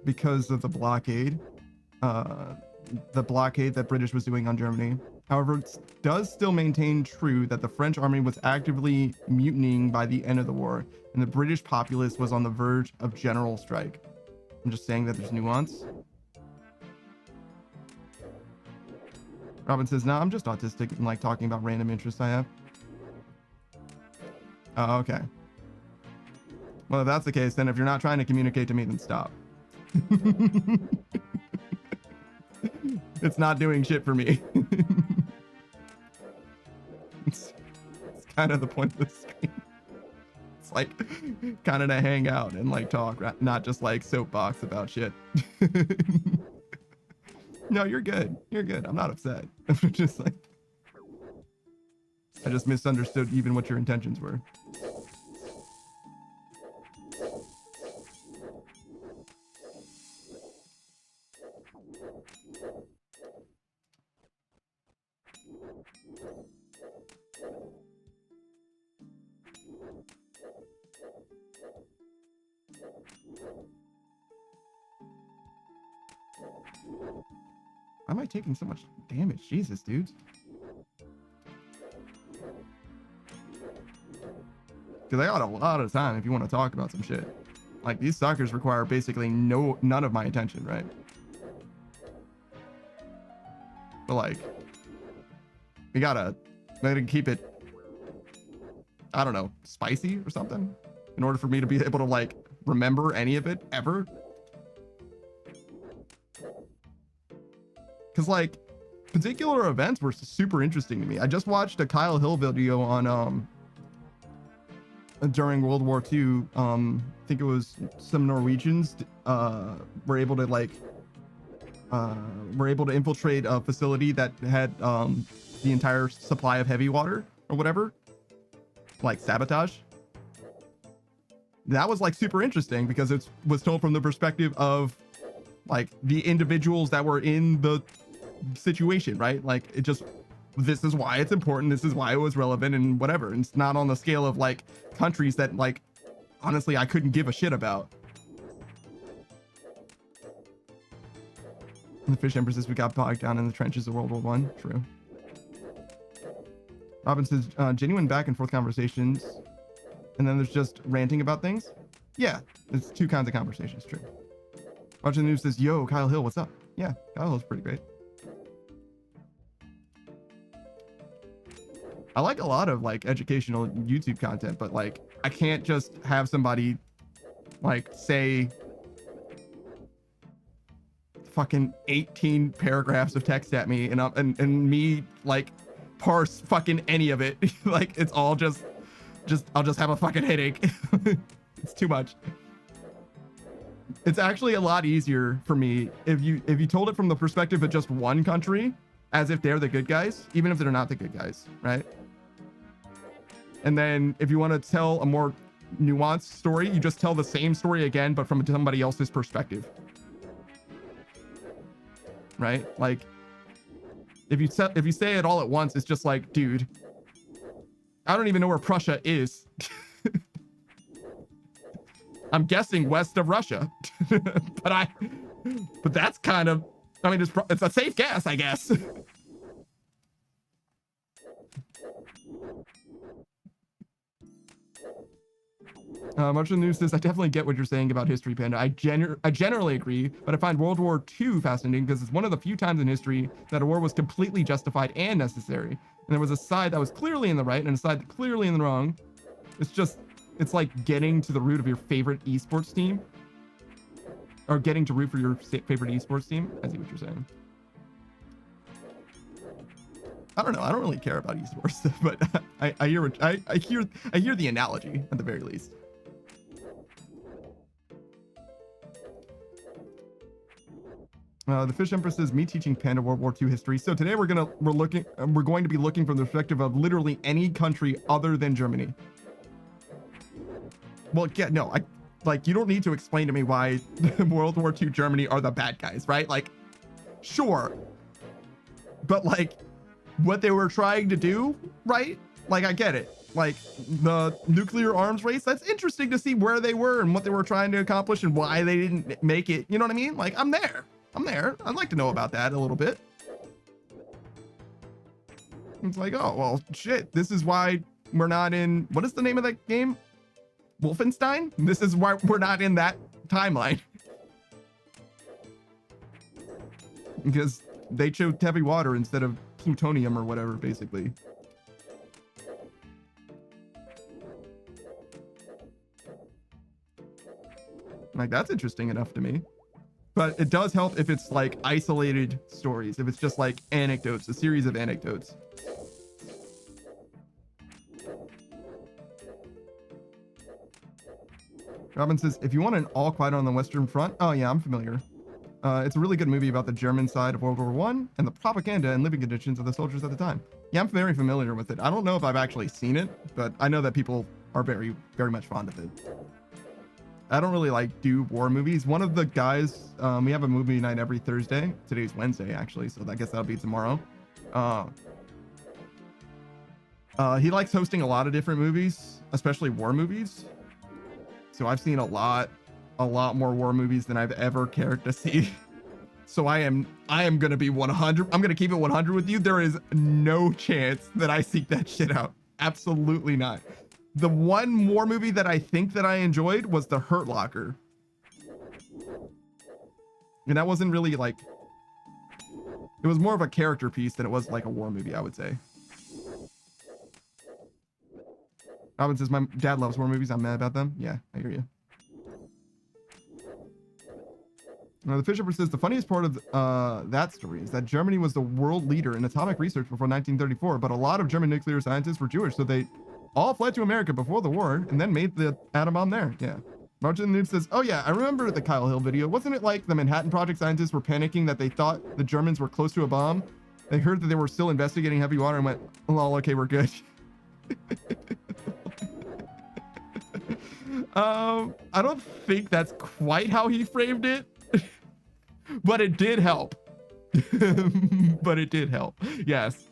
Because of the blockade. The blockade that British was doing on Germany. However, it does still maintain true that the French army was actively mutinying by the end of the war, and the British populace was on the verge of general strike. I'm just saying that there's nuance. Robin says, no, I'm just autistic and like talking about random interests I have. Oh, okay. Well, if that's the case, then if you're not trying to communicate to me, then stop. It's not doing shit for me. It's kind of the point of the stream. It's like kind of to hang out and like talk, not just like soapbox about shit. No, you're good. You're good. I'm not upset. I'm just like, I just misunderstood even what your intentions were. Why am I taking so much damage? Jesus, dudes. Because I got a lot of time if you want to talk about some shit. Like, these suckers require basically none of my attention, right? But like, we gotta keep it, I don't know, spicy or something in order for me to be able to like remember any of it ever. Because like particular events were super interesting to me. I just watched a Kyle Hill video on during World War II. I think it was some Norwegians were able to like infiltrate a facility that had the entire supply of heavy water or whatever, like sabotage. That was like super interesting because it was told from the perspective of like the individuals that were in the situation, right? Like, it just, this is why it's important, this is why it was relevant and whatever. And it's not on the scale of like countries that like honestly I couldn't give a shit about. And the Fish Empresses, we got bogged down in the trenches of World War I. True. Robin says, genuine back and forth conversations, and then there's just ranting about things. Yeah, it's two kinds of conversations. True. Watching the news says, yo, Kyle Hill, what's up? Yeah, Kyle Hill's pretty great. I like a lot of like educational YouTube content, but like I can't just have somebody like say fucking 18 paragraphs of text at me and me like parse fucking any of it. Like, it's all just I'll just have a fucking headache. It's too much. It's actually a lot easier for me if you told it from the perspective of just one country, as if they're the good guys, even if they're not the good guys, right? And then if you want to tell a more nuanced story, you just tell the same story again, but from somebody else's perspective, right? Like, if you say it all at once, it's just like, dude, I don't even know where Prussia is. I'm guessing west of Russia. but that's kind of, I mean, it's a safe guess, I guess. Much of the news says, I definitely get what you're saying about history, Panda. I generally agree, but I find World War II fascinating because it's one of the few times in history that a war was completely justified and necessary. And there was a side that was clearly in the right and a side clearly in the wrong. It's like getting to the root of your favorite esports team. Or getting to root for your favorite esports team. I see what you're saying. I don't know. I don't really care about esports, but I hear the analogy at the very least. The Fish Empress says, me teaching Panda World War II history. So today we're going to be looking from the perspective of literally any country other than Germany. Well, yeah, no, you don't need to explain to me why World War II Germany are the bad guys, right? Like, sure. But like, what they were trying to do, right? Like, I get it. Like, the nuclear arms race, that's interesting to see where they were and what they were trying to accomplish and why they didn't make it. You know what I mean? Like, I'm there. I'd like to know about that a little bit. It's like, oh, well, shit. This is why we're not in, what is the name of that game? Wolfenstein? This is why we're not in that timeline. Because they chose heavy water instead of plutonium or whatever, basically. Like, that's interesting enough to me. But it does help if it's like isolated stories, if it's just like anecdotes, a series of anecdotes. Robin says, if you want an All Quiet on the Western Front, oh yeah, I'm familiar. It's a really good movie about the German side of World War I and the propaganda and living conditions of the soldiers at the time. Yeah, I'm very familiar with it. I don't know if I've actually seen it, but I know that people are very, very much fond of it. I don't really like do war movies. One of the guys, we have a movie night every Thursday. Today's Wednesday, actually, so I guess that'll be tomorrow. He likes hosting a lot of different movies, especially war movies. So I've seen a lot more war movies than I've ever cared to see. So I am gonna be 100. I'm gonna keep it 100 with you. There is no chance that I seek that shit out. Absolutely not. The one war movie that I think that I enjoyed was The Hurt Locker. And that wasn't really like, it was more of a character piece than it was like a war movie, I would say. Robin says, my dad loves war movies. I'm mad about them. Yeah, I hear you. Now, the Fisher says, the funniest part of that story is that Germany was the world leader in atomic research before 1934, but a lot of German nuclear scientists were Jewish, so they all fled to America before the war and then made the atom bomb there. Yeah. Martin Noob says, oh yeah, I remember the Kyle Hill video. Wasn't it like the Manhattan Project scientists were panicking that they thought the Germans were close to a bomb? They heard that they were still investigating heavy water and went, oh, okay, we're good. I don't think that's quite how he framed it, but it did help. But it did help. Yes.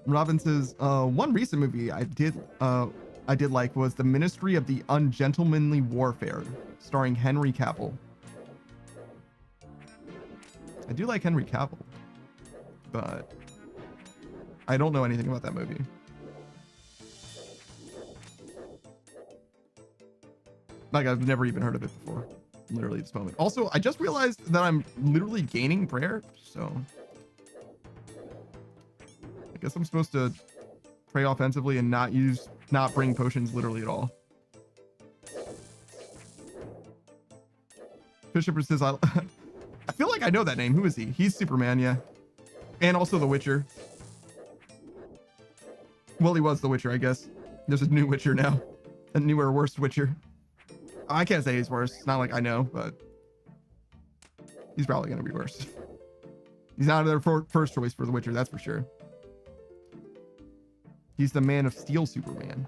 Robin says, one recent movie I did like was The Ministry of the Ungentlemanly Warfare, starring Henry Cavill. I do like Henry Cavill, but I don't know anything about that movie. Like, I've never even heard of it before. Literally this moment. Also, I just realized that I'm literally gaining prayer, so I guess I'm supposed to pray offensively and not bring potions literally at all. Bishop says, I feel like I know that name. Who is he? He's Superman, yeah. And also the Witcher. Well, he was the Witcher, I guess. There's a new Witcher now. A newer, worse Witcher. I can't say he's worse. It's not like I know, but he's probably going to be worse. He's not their first choice for the Witcher, that's for sure. He's the Man of Steel Superman.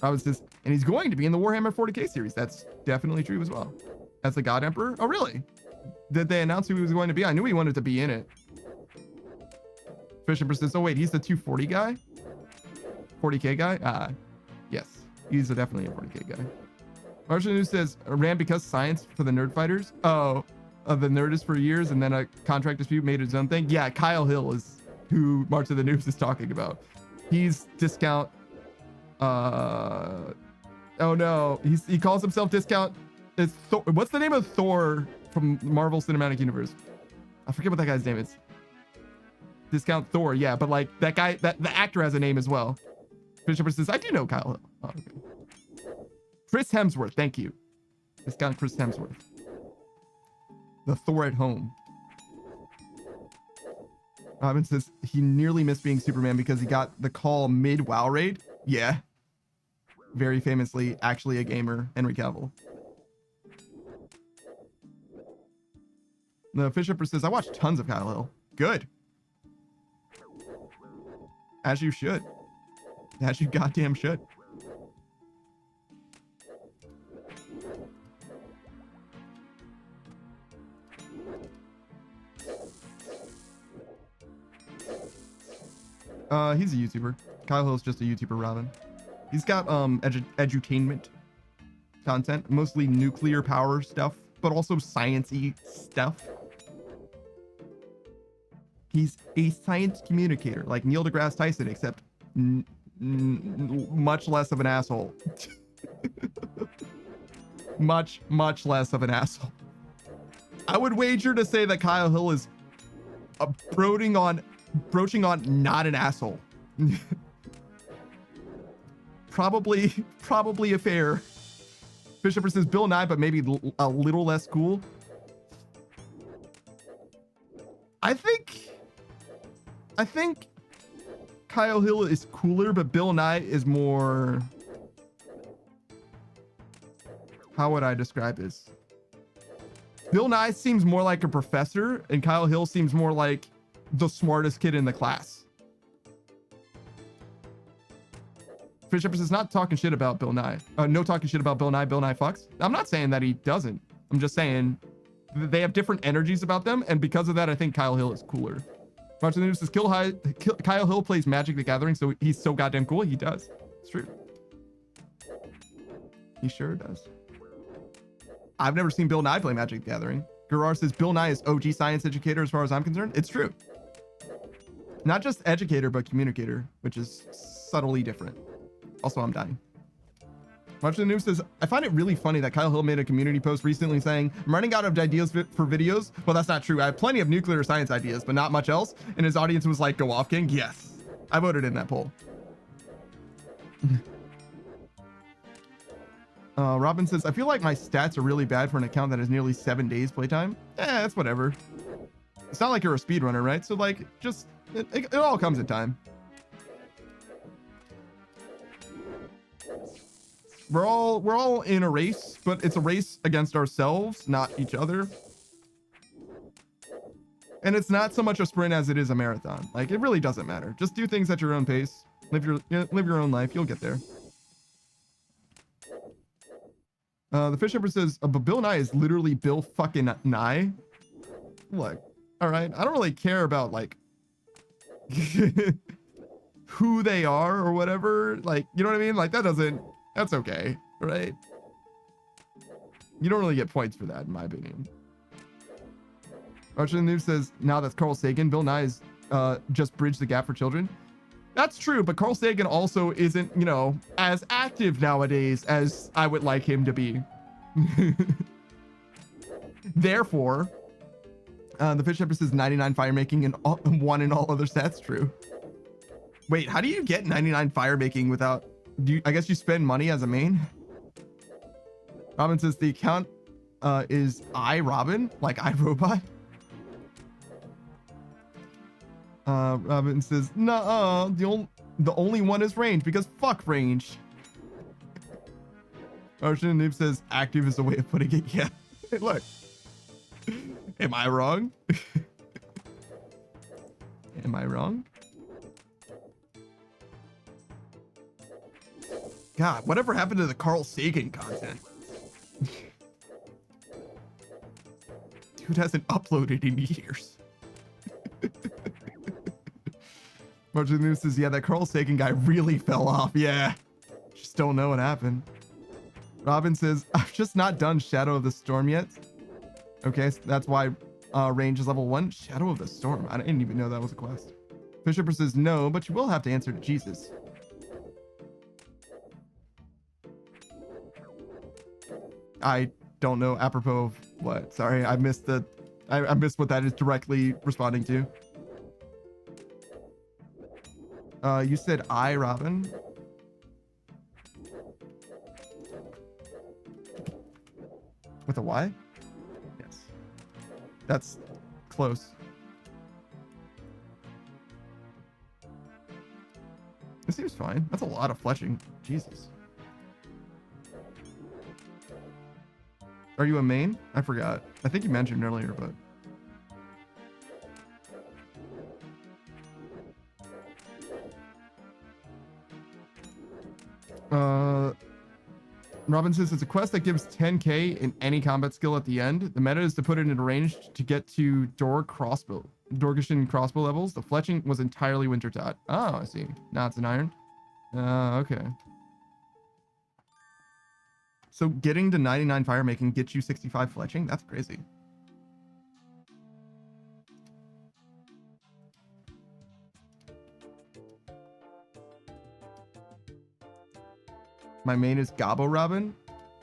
I was just, and he's going to be in the Warhammer 40k series. That's definitely true as well. As the God Emperor. Oh, really? Did they announce who he was going to be? I knew he wanted to be in it. Fish Emperor says, oh wait, he's the 240 guy? 40K guy? Yes, he's definitely a 40K guy. Martian News says ran because science for the nerd fighters. Oh, the Nerdist for years, and then a contract dispute made his own thing. Yeah, Kyle Hill is who March of the Noobs is talking about. He's discount. Oh no, he calls himself discount. It's Thor. What's the name of Thor from Marvel Cinematic Universe? I forget what that guy's name is. Discount Thor. Yeah, but like that guy, that the actor has a name as well. Bishop says, I do know Kyle Hill. Oh, okay. Chris Hemsworth. Thank you. Discount Chris Hemsworth. The Thor at home. Robin says he nearly missed being Superman because he got the call mid WoW raid. Yeah. Very famously, actually a gamer, Henry Cavill. The Fish Shipper says, I watched tons of Kyle Hill. Good. As you should. As you goddamn should. He's a YouTuber. Kyle Hill's just a YouTuber, Robin. He's got edutainment content, mostly nuclear power stuff, but also sciencey stuff. He's a science communicator, like Neil deGrasse Tyson, except much less of an asshole. much less of an asshole. I would wager to say that Kyle Hill is broaching on not an asshole. probably a fair. Bishop says Bill Nye, but maybe a little less cool. I think Kyle Hill is cooler, but Bill Nye is more. How would I describe this? Bill Nye seems more like a professor, and Kyle Hill seems more like the smartest kid in the class. Fish Shepard is not talking shit about Bill Nye. No talking shit about Bill Nye. Bill Nye fucks. I'm not saying that he doesn't. I'm just saying they have different energies about them, and because of that, I think Kyle Hill is cooler. Martin News says Kyle Hill plays Magic the Gathering, so he's so goddamn cool. He does. It's true. He sure does. I've never seen Bill Nye play Magic the Gathering. Garar says Bill Nye is OG science educator as far as I'm concerned. It's true. Not just educator, but communicator, which is subtly different. Also, I'm dying. Martin News says, I find it really funny that Kyle Hill made a community post recently saying, I'm running out of ideas for videos. Well, that's not true. I have plenty of nuclear science ideas, but not much else. And his audience was like, go off, King. Yes. I voted in that poll. Robin says, I feel like my stats are really bad for an account that has nearly 7 days playtime. That's whatever. It's not like you're a speedrunner, right? So like, just, it all comes in time. We're all in a race, but it's a race against ourselves, not each other. And it's not so much a sprint as it is a marathon. Like, it really doesn't matter. Just do things at your own pace. Live your own life. You'll get there. The Fish Shipper says, but Bill Nye is literally Bill fucking Nye. Look, all right. I don't really care about like who they are or whatever. Like, you know what I mean? Like that's okay, right? You don't really get points for that, in my opinion. Archer News says, now that's Carl Sagan, Bill Nye is just bridge the gap for children. That's true, but Carl Sagan also isn't, you know, as active nowadays as I would like him to be. Therefore, the Fish Shepard says 99 fire making and 1 in all other stats. True. Wait, how do you get 99 fire making without? I guess you spend money as a main. Robin says the account is iRobin, like iRobot. Robin says, no, the only one is range because fuck range. Ocean Noob says active is the way of putting it. Yeah. Look. Am I wrong? Am I wrong? God, whatever happened to the Carl Sagan content? Dude hasn't uploaded in years. March of the News says, yeah, that Carl Sagan guy really fell off. Yeah. Just don't know what happened. Robin says, I've just not done Shadow of the Storm yet. Okay, so that's why range is level 1. Shadow of the Storm. I didn't even know that was a quest. Fisher says, no, but you will have to answer to Jesus. I don't know apropos of what. Sorry, I missed the... I missed what that is directly responding to. You said I, Robin. With a Y? Yes. That's close. This seems fine. That's a lot of fletching. Jesus. Are you a main? I forgot. I think you mentioned earlier, but... Robin says it's a quest that gives 10k in any combat skill at the end. The meta is to put it in range to get to Dorgishin crossbow levels. The fletching was entirely Wintertot. Oh, I see. Now it's an iron. Okay. So getting to 99 fire making gets you 65 fletching? That's crazy. My main is Gabo Robin.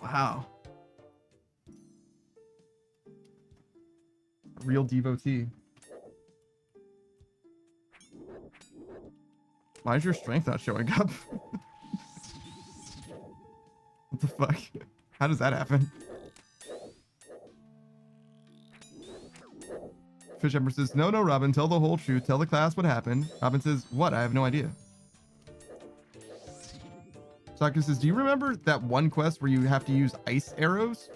Wow. Real devotee. Why is your strength not showing up? What the fuck? How does that happen? Fish Emperor says, no, Robin, tell the whole truth. Tell the class what happened. Robin says, what? I have no idea. Saka says, do you remember that one quest where you have to use ice arrows?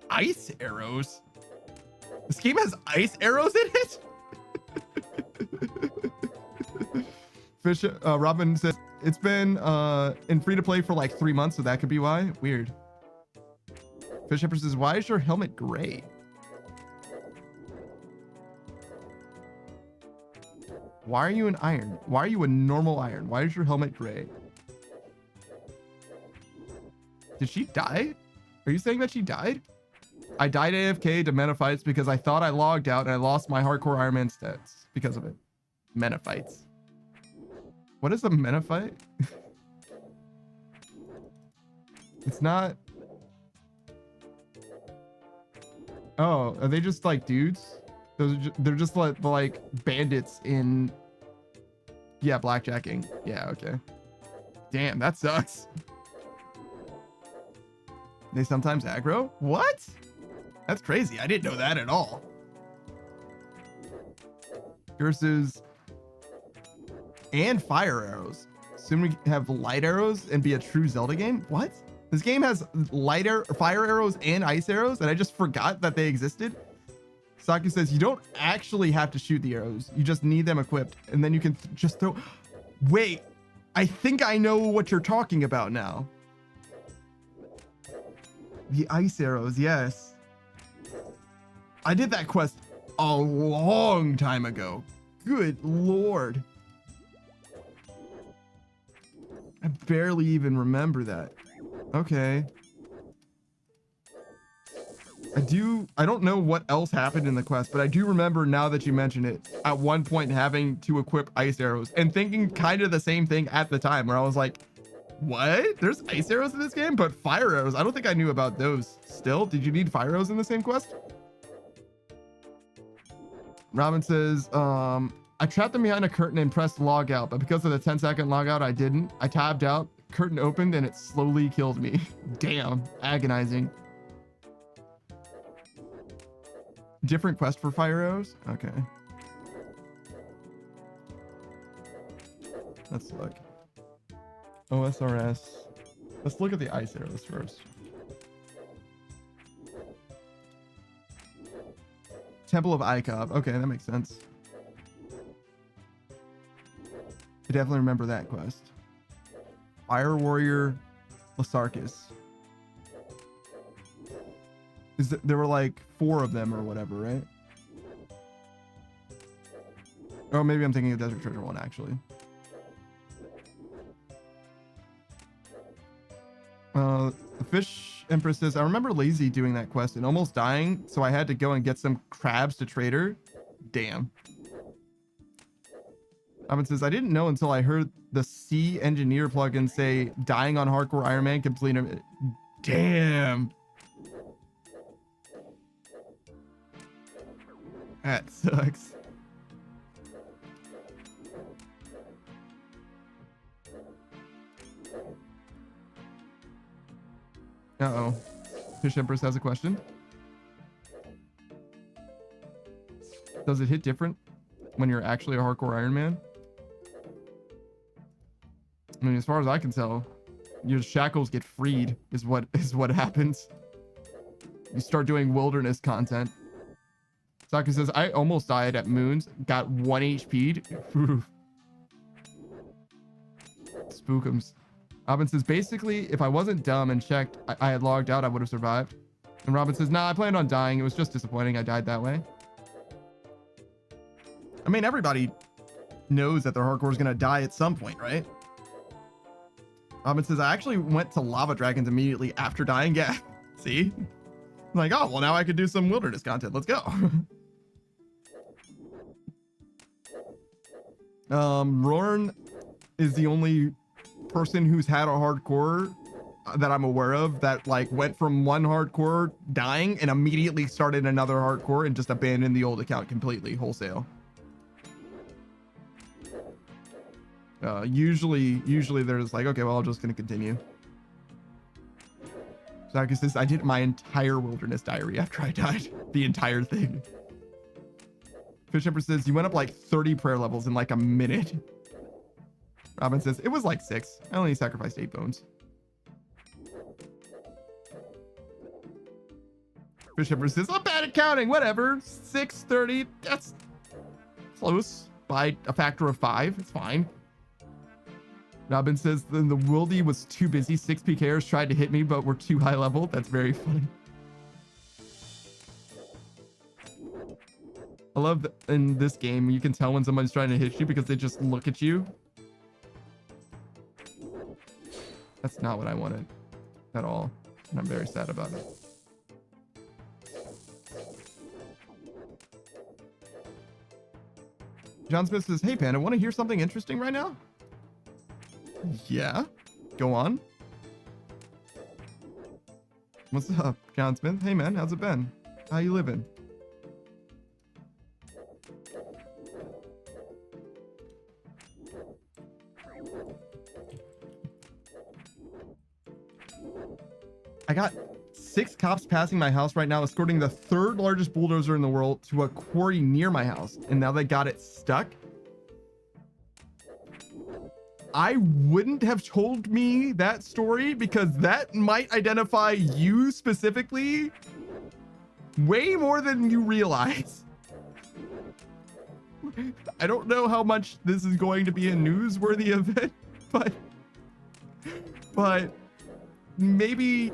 Ice arrows? This game has ice arrows in it? Fish, Robin says, it's been in free to play for like 3 months, so that could be why. Weird. Fish Emperor says, why is your helmet gray? Why are you an iron? Why are you a normal iron? Why is your helmet gray? Did she die? Are you saying that she died? I died AFK to meta fights because I thought I logged out and I lost my hardcore Iron Man stats because of it. Meta fights. What is a meta fight? It's not... Oh, are they just like dudes? They're just like bandits in... Yeah, blackjacking. Yeah, okay. Damn, that sucks. They sometimes aggro? What? That's crazy. I didn't know that at all. Versus... And fire arrows. Soon we have light arrows and be a true Zelda game? What? This game has fire arrows and ice arrows, and I just forgot that they existed? Saki says, you don't actually have to shoot the arrows. You just need them equipped. And then you can just throw... Wait, I think I know what you're talking about now. The ice arrows, yes. I did that quest a long time ago. Good Lord. I barely even remember that. Okay. I don't know what else happened in the quest, but I do remember now that you mention it, at one point having to equip ice arrows and thinking kind of the same thing at the time where I was like, what? There's ice arrows in this game, but fire arrows. I don't think I knew about those still. Did you need fire arrows in the same quest? Robin says, I trapped them behind a curtain and pressed log out, but because of the 10-second log out, I didn't. I tabbed out, curtain opened, and it slowly killed me. Damn, agonizing. Different quest for fire arrows? Okay. Let's look. OSRS. Let's look at the ice arrows first. Temple of Icab. Okay, that makes sense. I definitely remember that quest. Fire Warrior Lasarkis. There were like 4 of them or whatever, right? Or maybe I'm thinking of Desert Treasure 1, actually. The Fish Empress says, I remember Lazy doing that quest and almost dying, so I had to go and get some crabs to trade her. Damn. Robin says, I didn't know until I heard the C Engineer plugin say, dying on Hardcore Iron Man complete. Damn. That sucks. Uh-oh. Fish Empress has a question. Does it hit different when you're actually a hardcore Iron Man? I mean, as far as I can tell, your shackles get freed is what happens. You start doing wilderness content. Saki says, I almost died at Moons, got 1 HP'd. Spookums. Robin says, basically, if I wasn't dumb and checked, I had logged out, I would have survived. And Robin says, nah, I planned on dying. It was just disappointing. I died that way. I mean, everybody knows that their hardcore is going to die at some point, right? Robin says, I actually went to Lava Dragons immediately after dying. Yeah, see? I'm like, oh, well, now I could do some wilderness content. Let's go. Rorn is the only person who's had a hardcore that I'm aware of that like went from one hardcore dying and immediately started another hardcore and just abandoned the old account completely wholesale. Usually they're just like, okay, well, I'm just gonna continue. So I guess I did my entire wilderness diary after I died. The entire thing. Fish Emperor says, you went up like 30 prayer levels in like a minute. Robin says, it was like 6. I only sacrificed 8 bones. Fish Emperor says, I'm bad at counting. Whatever. 6, 30. That's close by a factor of 5. It's fine. Robin says, then the Wildy was too busy. 6 PKers tried to hit me, but were too high level. That's very funny. I love that in this game, you can tell when somebody's trying to hit you because they just look at you. That's not what I wanted at all. And I'm very sad about it. John Smith says, hey, Panda, want to hear something interesting right now? Yeah, go on. What's up, John Smith? Hey, man, how's it been? How you living? I got 6 cops passing my house right now, escorting the 3rd largest bulldozer in the world to a quarry near my house, and now they got it stuck. I wouldn't have told me that story because that might identify you specifically way more than you realize. I don't know how much this is going to be a newsworthy event, but maybe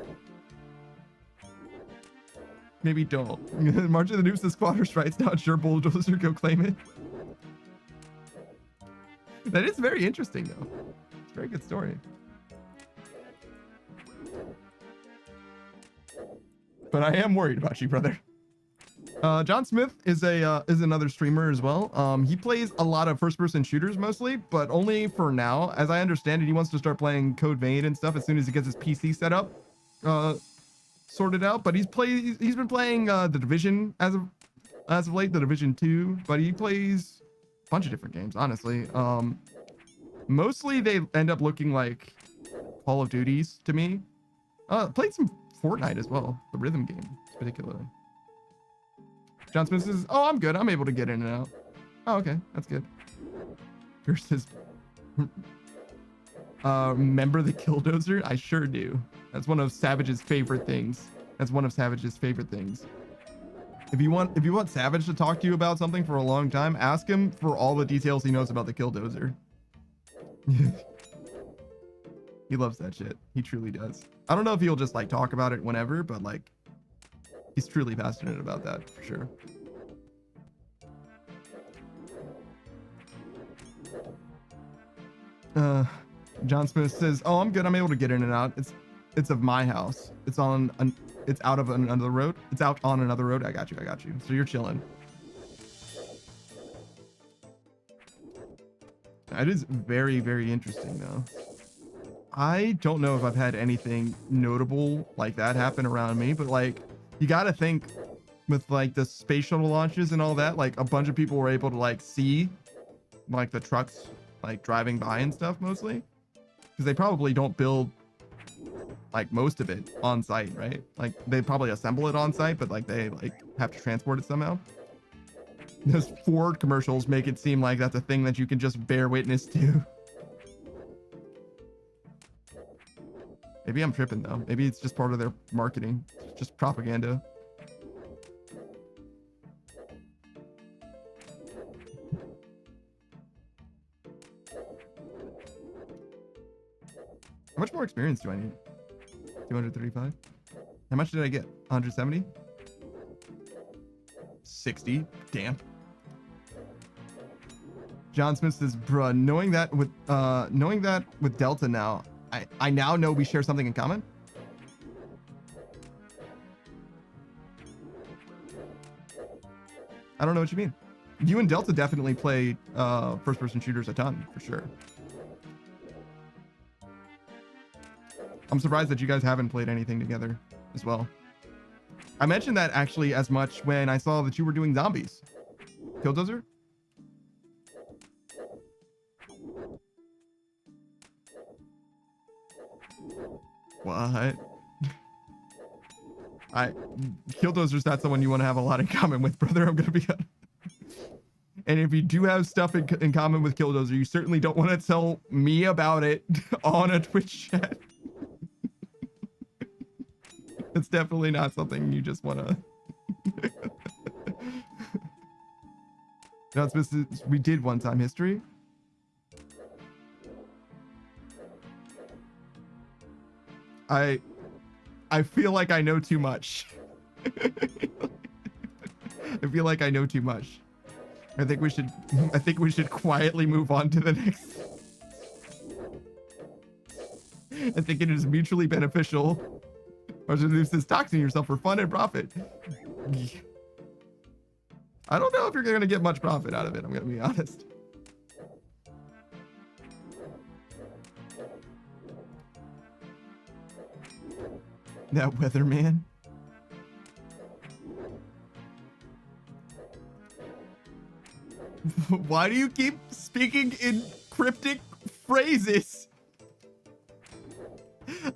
don't. March of the Noobs, the squatter strikes, not sure bulldozer, go claim it. That is very interesting, though. It's a very good story. But I am worried about you, brother. John Smith is another streamer as well. He plays a lot of first-person shooters mostly, but only for now. As I understand it, he wants to start playing Code Vein and stuff as soon as he gets his PC set up, sorted out. But he's been playing The Division as of late, The Division 2. But he plays bunch of different games, honestly. Mostly they end up looking like Call of Duties to me. Played some Fortnite as well, the rhythm game particularly. John Smith says, oh, I'm good, I'm able to get in and out. Oh, okay, that's good. Pierce says, remember the Killdozer? I sure do. That's one of Savage's favorite things. If you want Savage to talk to you about something for a long time, ask him for all the details he knows about the Killdozer. He loves that shit. He truly does. I don't know if he'll just like talk about it whenever, but like he's truly passionate about that for sure. Uh, John Smith says, "Oh, I'm good. I'm able to get in and out. It's of my house. It's on an, it's out of another road. It's out on another road. I got you. I got you. So you're chilling." That is very, very interesting, though. I don't know if I've had anything notable like that happen around me, but like, you got to think with like the space shuttle launches and all that, like a bunch of people were able to like see like the trucks like driving by and stuff mostly, because they probably don't build like most of it on site, right? Like they probably assemble it on site, but like they like have to transport it somehow. Those Ford commercials make it seem like that's a thing that you can just bear witness to. Maybe I'm tripping though. Maybe it's just part of their marketing, just propaganda. How much more experience do I need? 235? How much did I get? 170? 60? Damn. John Smith says, bruh, knowing that with Delta now, I now know we share something in common. I don't know what you mean. You and Delta definitely play first-person shooters a ton, for sure. I'm surprised that you guys haven't played anything together as well. I mentioned that actually as much when I saw that you were doing zombies. Killdozer? What? Killdozer's not someone you want to have a lot in common with, brother. I'm gonna be honest. And if you do have stuff in common with Killdozer, you certainly don't want to tell me about it on a Twitch chat. It's definitely not something you just want to. No, we did one time history. I feel like I know too much. I feel like I know too much. I think we should quietly move on to the next. I think it is mutually beneficial. This is toxing yourself for fun and profit. I don't know if you're going to get much profit out of it. I'm going to be honest. That weatherman. Why do you keep speaking in cryptic phrases?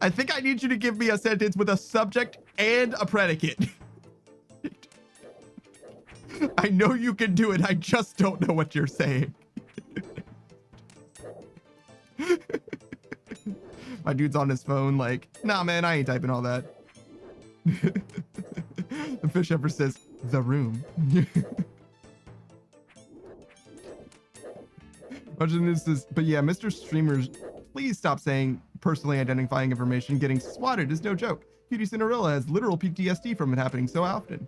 I think I need you to give me a sentence with a subject and a predicate. I know you can do it. I just don't know what you're saying. My dude's on his phone like, nah, man, I ain't typing all that. The fish ever says, the room. But yeah, Mr. Streamers, please stop saying personally identifying information. Getting swatted is no joke. Cutie Cinderella has literal PTSD from it happening so often.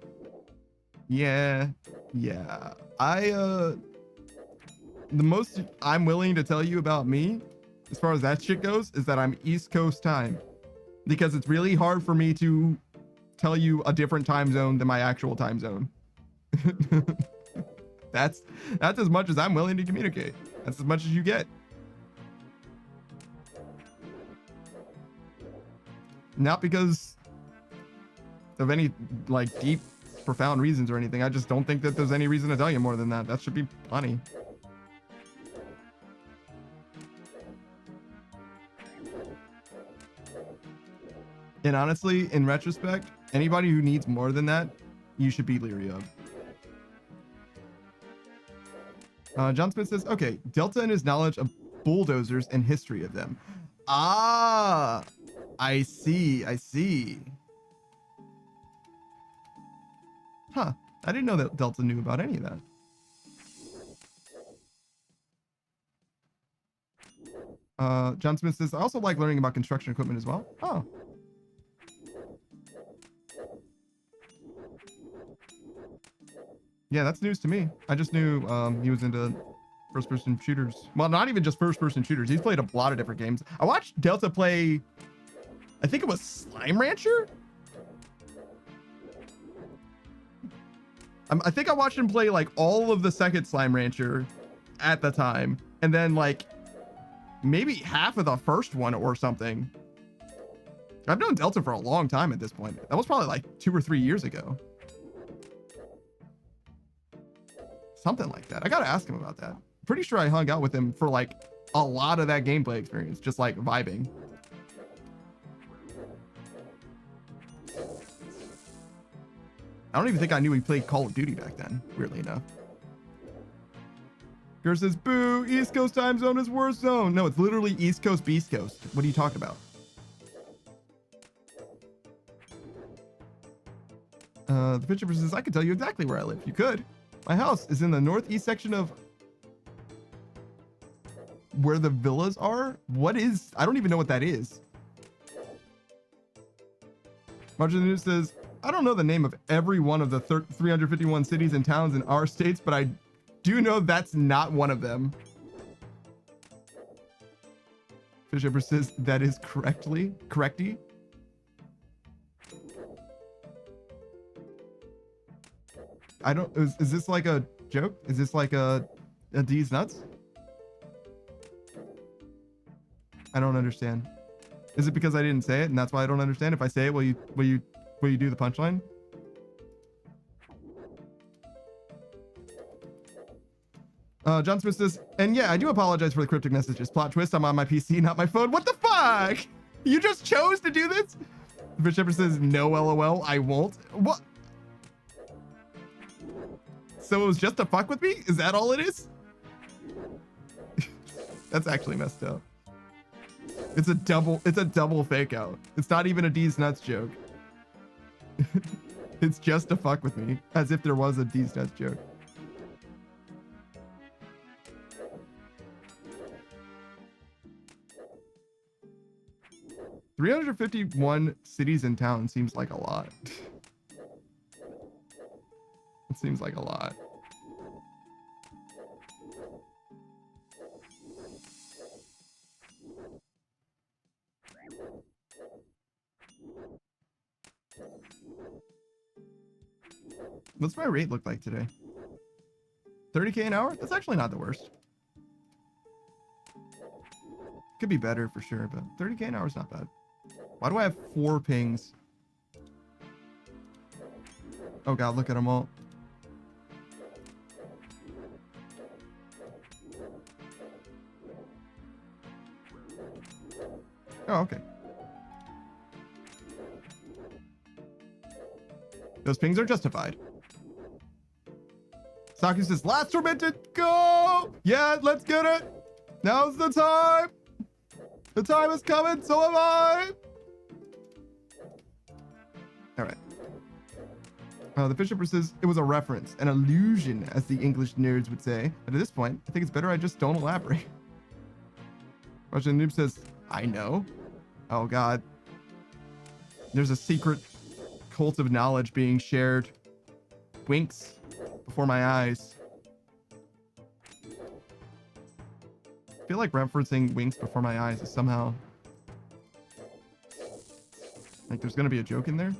Yeah. The most I'm willing to tell you about me, as far as that shit goes, is that I'm East Coast time. Because it's really hard for me to tell you a different time zone than my actual time zone. That's as much as I'm willing to communicate. That's as much as you get. Not because of any like deep, profound reasons or anything. I just don't think that there's any reason to tell you more than that. That should be plenty. And honestly, in retrospect, anybody who needs more than that, you should be leery of. John Smith says, okay, Delta and his knowledge of bulldozers and history of them. Ah, I see. Huh, I didn't know that Delta knew about any of that. John Smith says, I also like learning about construction equipment as well. Oh. Yeah, that's news to me. I just knew he was into first-person shooters. Well, not even just first-person shooters. He's played a lot of different games. I watched Delta play, I think it was Slime Rancher. I think I watched him play like all of the second Slime Rancher at the time, and then like maybe half of the first one or something. I've known Delta for a long time at this point. That was probably like 2 or 3 years ago. Something like that. I gotta ask him about that. Pretty sure I hung out with him for like a lot of that gameplay experience, just like vibing. I don't even think I knew he played Call of Duty back then, weirdly enough. Gur says, boo, East Coast time zone is worst zone. No, it's literally East Coast, Beast Coast. What are you talking about? The picture says, I can tell you exactly where I live. You could. My house is in the northeast section of where the villas are. What is, I don't even know what that is. Margin News says, I don't know the name of every one of the 351 cities and towns in our states, but I do know that's not one of them. Fish Emperor says, that is correctly. I don't, is this like a joke? Is this like a D's nuts? I don't understand. Is it because I didn't say it and that's why I don't understand? If I say it, will you do the punchline? John Smith says, and yeah, I do apologize for the cryptic messages. Plot twist, I'm on my PC, not my phone. What the fuck? You just chose to do this? Fish Shepherd says, no, LOL, I won't. What? So it was just to fuck with me? Is that all it is? That's actually messed up. It's a double fake out. It's not even a D's nuts joke. It's just to fuck with me, as if there was a D's nuts joke. $351 cities and towns seems like a lot. It seems like a lot. What's my rate look like today? 30K an hour? That's actually not the worst. Could be better for sure, but 30K an hour is not bad. Why do I have 4 pings? Oh god, look at them all. Oh, okay. Those pings are justified. Saki says, last tormented, go! Yeah, let's get it! Now's the time! The time is coming, so am I! Alright. The Fisher says, it was a reference, an allusion, as the English nerds would say. But at this point, I think it's better I just don't elaborate. Russian Noob says, I know. Oh god. There's a secret cult of knowledge being shared. Winks before my eyes. I feel like referencing winks before my eyes is somehow like there's gonna be a joke in there.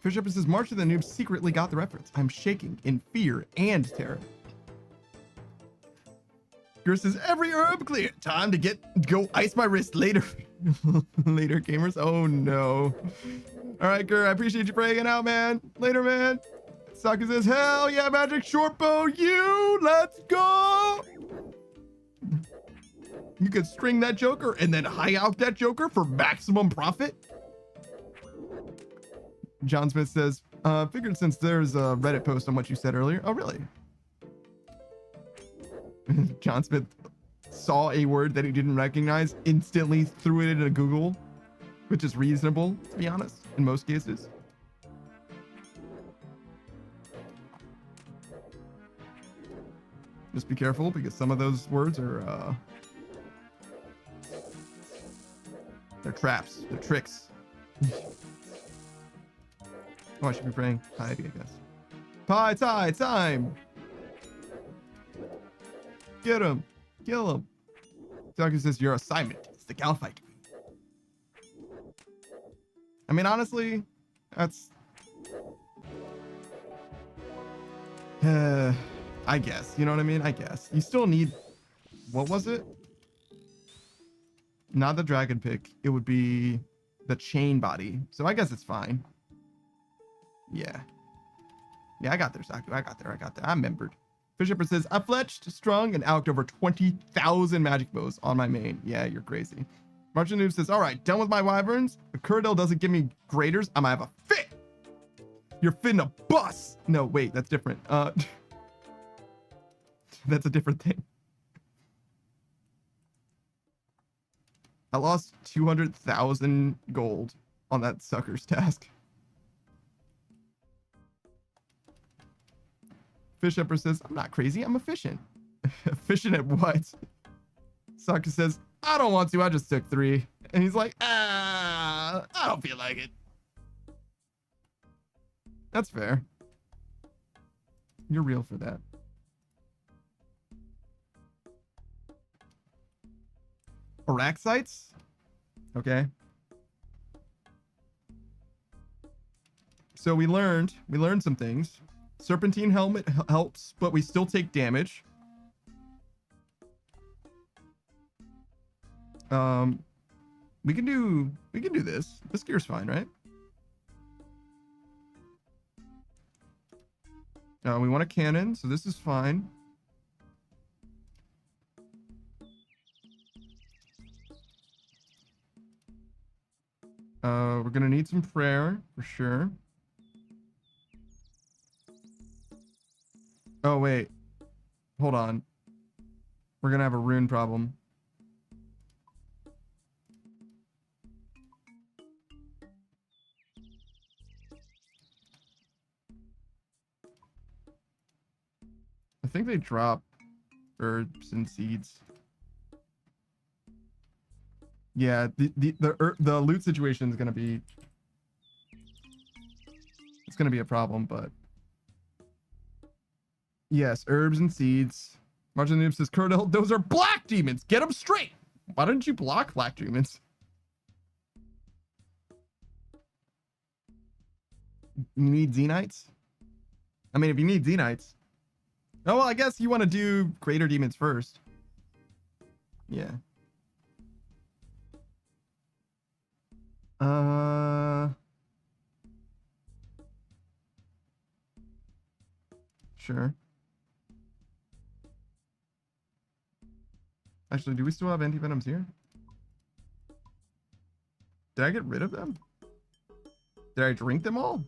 Fish Up says March of the Noobs secretly got the reference. I'm shaking in fear and terror. Gur says every herb clear. Time to go ice my wrist later. Later, gamers. Oh no. All right, Gur, I appreciate you for hanging out, man. Later, man. Saka says, hell yeah, magic short bow, let's go. You could string that joker and then high out that joker for maximum profit. John Smith says, figured since there's a Reddit post on what you said earlier. Oh, really? John Smith saw a word that he didn't recognize, instantly threw it into Google, which is reasonable, to be honest, in most cases. Just be careful because some of those words are, they're traps, they're tricks. Oh, I should be praying piety, I guess. Pie time! Get him! Kill him! Doctor says your assignment is to gal fight. I mean, honestly, that's... I guess. You know what I mean? I guess. You still need... What was it? Not the dragon pick. It would be the chain body. So I guess it's fine. Yeah. Yeah, I got there, Saku. I got there. I remembered. Fisher says, I fletched, strung, and alked over 20,000 magic bows on my main. Yeah, you're crazy. Martian Noob says, all right, done with my wyverns. If Curdell doesn't give me graders, I'm gonna have a fit. You're finna bust. No, wait, that's different. That's a different thing. I lost 200,000 gold on that sucker's task. Fish Emperor says, I'm not crazy, I'm efficient. Efficient at what? Sucker says, I don't want to, I just took 3. And he's like, I don't feel like it. That's fair. You're real for that. Araxites? Okay. So we learned some things. Serpentine helmet helps, but we still take damage. We can do this. This gear's fine, right? We want a cannon, so this is fine. We're gonna need some prayer for sure. Oh, wait. Hold on. We're gonna have a rune problem. I think they drop herbs and seeds. Yeah, the loot situation is gonna be... It's gonna be a problem, but... Yes, herbs and seeds. Martin Noob says, Curdell, those are black demons. Get them straight. Why didn't you block black demons? You need Xenites? I mean, if you need Xenites. Oh, well, I guess you want to do greater demons first. Yeah. Sure. Actually, do we still have anti-venoms here? Did I get rid of them? Did I drink them all?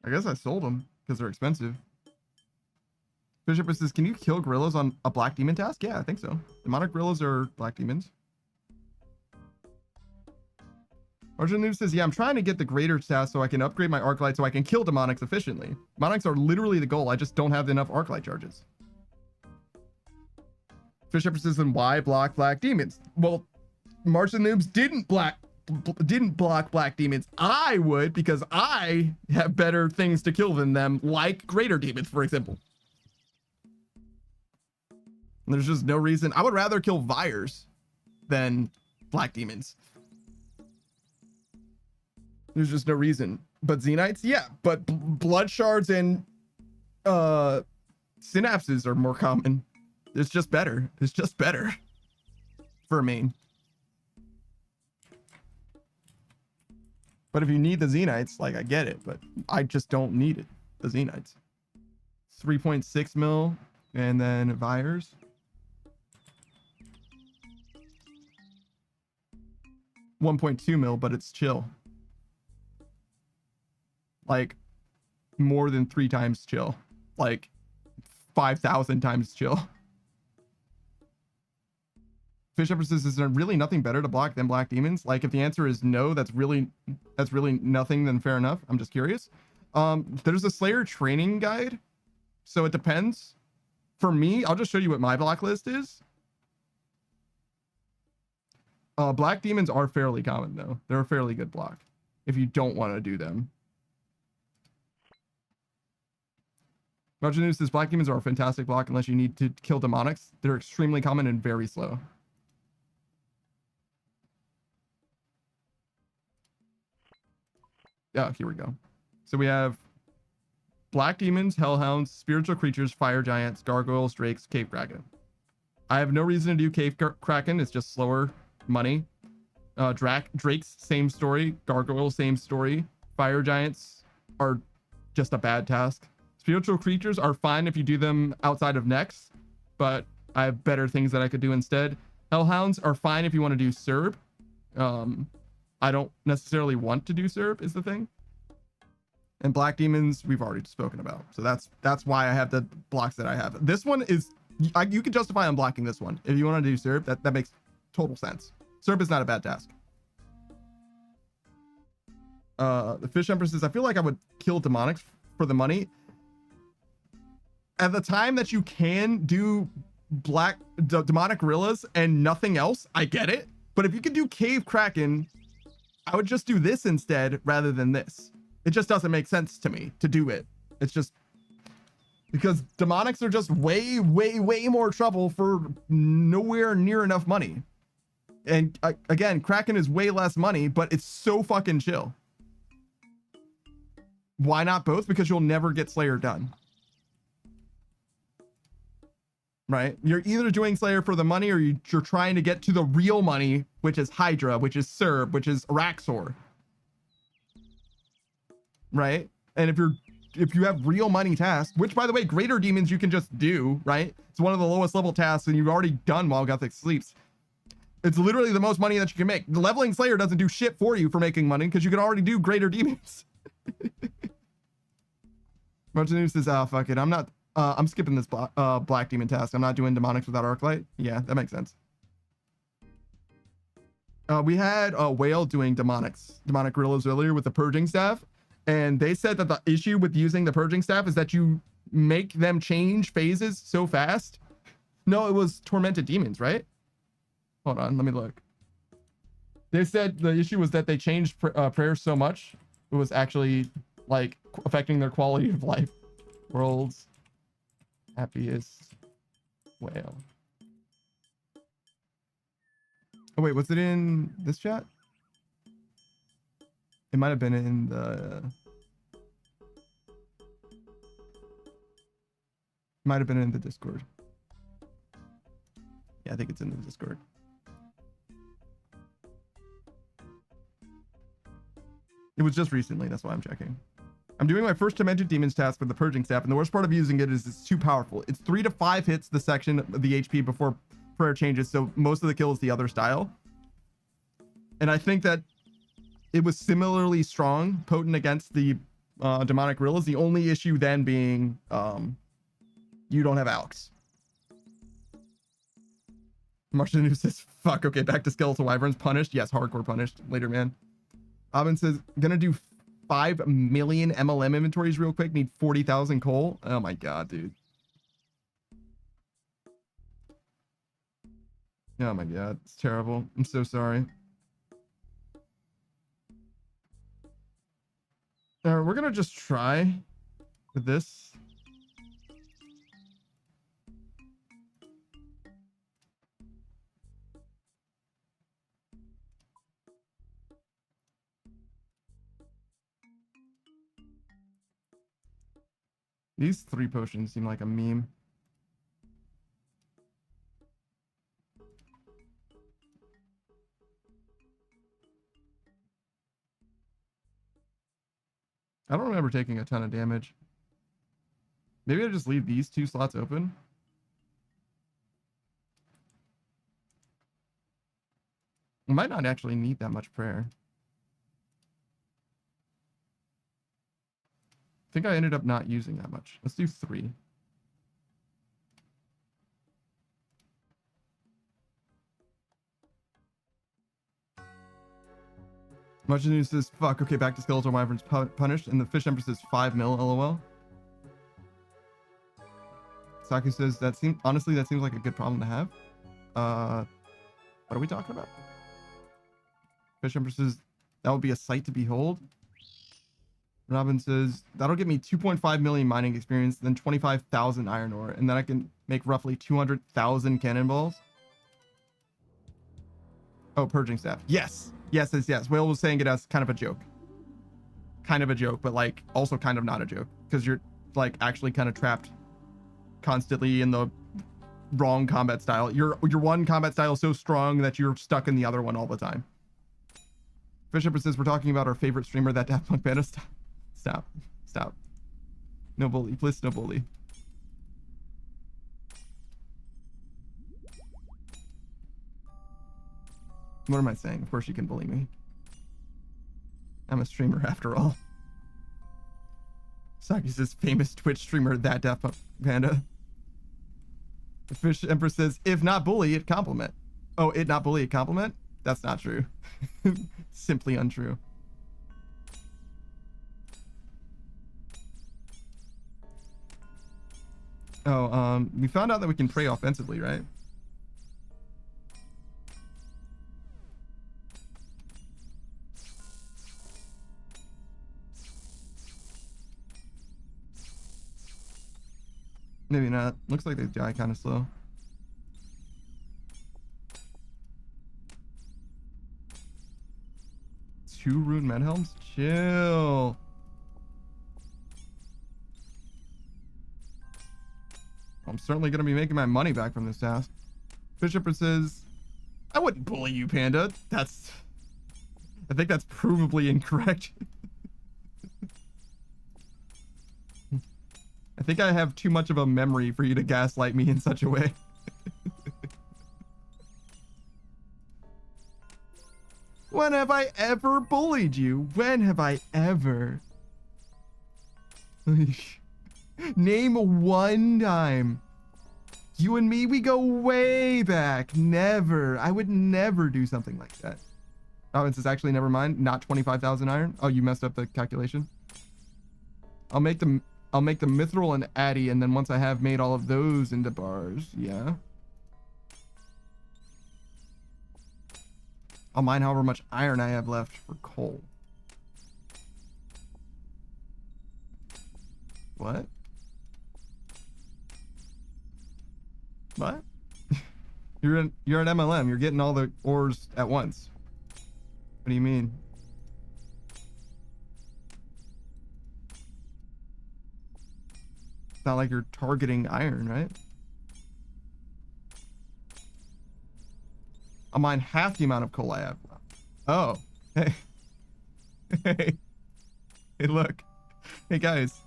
I guess I sold them because they're expensive. Bishop says, can you kill gorillas on a black demon task? Yeah, I think so. Demonic gorillas are black demons. Arjun Noob says, yeah, I'm trying to get the greater task so I can upgrade my arc light so I can kill demonics efficiently. Demonics are literally the goal. I just don't have enough arc light charges. Fish says, then why block black demons? Well, Martian Noobs didn't block black demons. I would, because I have better things to kill than them, like greater demons, for example. And there's just no reason. I would rather kill Vyres than black demons. There's just no reason. But Xenites, yeah. But blood shards and synapses are more common. It's just better. It's just better for main. But if you need the Xenites, like, I get it, but I just don't need it. The Xenites. 3.6 mil, and then Vyres. $1.2 mil, but it's chill. Like, more than 3 times chill. Like, 5,000 times chill. Fish Emperor says, is there really nothing better to block than black demons? Like, if the answer is no, that's really nothing, then fair enough. I'm just curious. There's a Slayer training guide, so it depends. For me, I'll just show you what my block list is. Black demons are fairly common though. They're a fairly good block if you don't want to do them. Marginus says black demons are a fantastic block unless you need to kill demonics. They're extremely common and very slow. Yeah, here we go. So we have black demons, hellhounds, spiritual creatures, fire giants, gargoyles, drakes, cave kraken. I have no reason to do cave kraken. It's just slower money. Drakes, same story. Gargoyles, same story. Fire giants are just a bad task. Spiritual creatures are fine if you do them outside of Nex, but I have better things that I could do instead. Hellhounds are fine if you want to do Serb. I don't necessarily want to do Serb is the thing. And black demons we've already spoken about, so that's why I have the blocks that I have. This one is you can justify unblocking this one if you want to do Serb. That makes total sense. Serb is not a bad task. The Fish Empress says, I feel like I would kill demonics for the money. At the time that you can do black demonic gorillas and nothing else, I get it. But if you can do cave kraken, I would just do this instead rather than this. It just doesn't make sense to me to do it. It's just because demonics are just way more trouble for nowhere near enough money. And again, kraken is way less money, but it's so fucking chill. Why not both? Because you'll never get Slayer done. Right? You're either doing Slayer for the money or you're trying to get to the real money, which is Hydra, which is Serb, which is Araxor. Right? And if you have real money tasks, which by the way, greater demons you can just do, right? It's one of the lowest level tasks and you've already done while Gothic sleeps. It's literally the most money that you can make. The leveling Slayer doesn't do shit for you for making money because you can already do greater demons. Martinu says, oh, fuck it. I'm skipping this black demon task. I'm not doing demonics without Arclight. Yeah, that makes sense. We had a whale doing demonic gorillas earlier with the purging staff. And they said that the issue with using the purging staff is that you make them change phases so fast. No, it was tormented demons, right? Hold on, let me look. They said the issue was that they changed prayers so much. It was actually like affecting their quality of life. World's happiest whale. Oh wait, was it in this chat? It might have been in the... Might have been in the Discord. Yeah, I think it's in the Discord. It was just recently, that's why I'm checking. I'm doing my first Tormented Demons task with the Purging Staff, and the worst part of using it is it's too powerful. It's 3 to 5 hits the section of the HP before prayer changes, so most of the kill is the other style. And I think that it was similarly strong, potent against the demonic gorillas. The only issue then being you don't have Alex. Martian says, fuck, okay, back to Skeletal Wyverns. Punished? Yes, hardcore punished. Later, man. Abin says, gonna do 5 million MLM inventories real quick. Need 40,000 coal. Oh my god, dude. Oh my god, it's terrible. I'm so sorry. Alright, we're gonna just try with this. These 3 potions seem like a meme. I don't remember taking a ton of damage. Maybe I just leave these 2 slots open. I might not actually need that much prayer. I think I ended up not using that much. Let's do 3. Much news says, fuck, okay, back to Skeletal Wyverns punished, and the Fish Empress says 5 mil, lol. Saku says, honestly, that seems like a good problem to have. What are we talking about? Fish Empress says, that would be a sight to behold. Robin says, that'll get me 2.5 million mining experience, then 25,000 iron ore, and then I can make roughly 200,000 cannonballs. Oh, purging staff. Yes. Yes, yes, yes. Whale was saying it as kind of a joke. Kind of a joke, but like also kind of not a joke, because you're like actually kind of trapped constantly in the wrong combat style. Your one combat style is so strong that you're stuck in the other one all the time. Fish Empress says, we're talking about our favorite streamer, that Daft Punk Panda. Stop. No bully, please, no bully. What am I saying? Of course you can bully me. I'm a streamer after all. Saki says, famous Twitch streamer, that Daft Punk Panda. The Fish Empress says, if not bully, it compliment. Oh, it not bully, it compliment? That's not true. Simply untrue. Oh, we found out that we can pray offensively, right? Maybe not. Looks like they die kind of slow. Two rune med helms? Chill. I'm certainly going to be making my money back from this task. Bishop says, I wouldn't bully you, Panda. I think that's provably incorrect. I think I have too much of a memory for you to gaslight me in such a way. When have I ever bullied you? When have I ever? Name one time. You and me, we go way back. Never. I would never do something like that. Oh, it says actually, never mind. Not 25,000 iron. Oh, you messed up the calculation. I'll make the mithril and addy, and then once I have made all of those into bars, yeah. I'll mine however much iron I have left for coal. What? What? You're an MLM. You're getting all the ores at once. What do you mean? It's not like you're targeting iron, right? I'll mine half the amount of coal I have. Oh, hey. Hey. Hey, look. Hey, guys.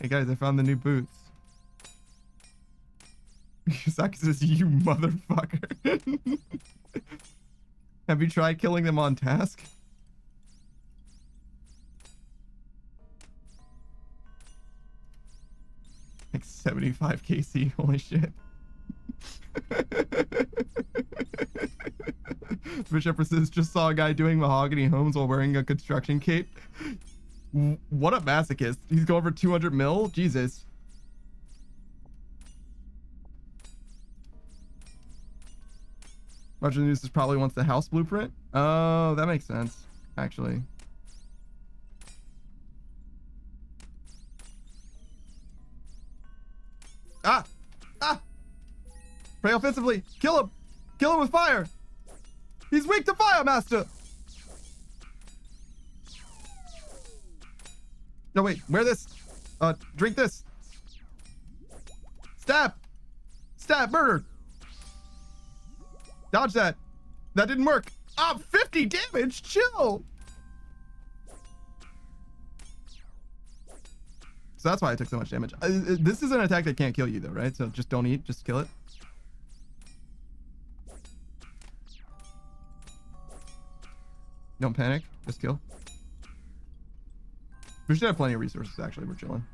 Hey, guys, I found the new boots. Saki says, you motherfucker. Have you tried killing them on task? Like 75 KC, holy shit. Fish Empress says, just saw a guy doing mahogany homes while wearing a construction cape. What a masochist. He's going for 200 mil? Jesus. Roger News probably wants the house blueprint. Oh, that makes sense, actually. Ah! Ah! Pray offensively! Kill him! Kill him with fire! He's weak to fire, master! No, wait, wear this. Drink this. Stab! Stab! Murder! Dodge that. That didn't work. Ah, 50 damage! Chill! So that's why I took so much damage. This is an attack that can't kill you though, right? So just don't eat, just kill it. Don't panic, just kill. We should have plenty of resources, actually. We're chilling.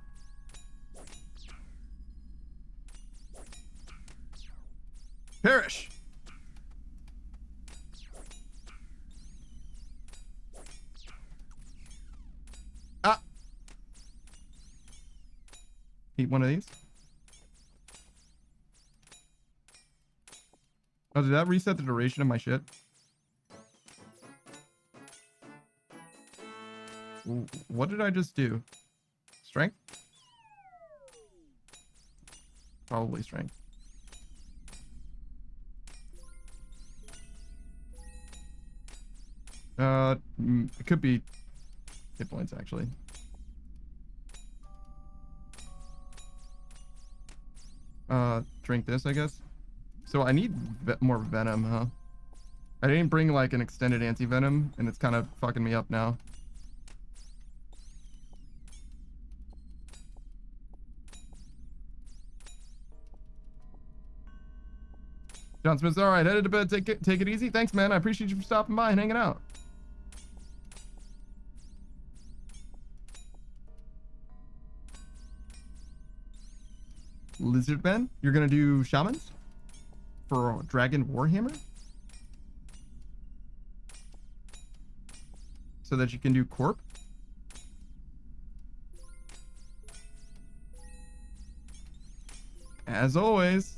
Perish! Ah! Eat one of these. Oh, did that reset the duration of my shit? What did I just do? Strength? Probably strength. It could be hit points, actually. Drink this, I guess. So I need more venom, huh? I didn't bring like an extended anti-venom, and it's kind of fucking me up now. John Smith's all right. Headed to bed. Take it easy. Thanks, man. I appreciate you for stopping by and hanging out. Lizard Man, you're gonna do shamans for Dragon Warhammer, so that you can do corp. As always.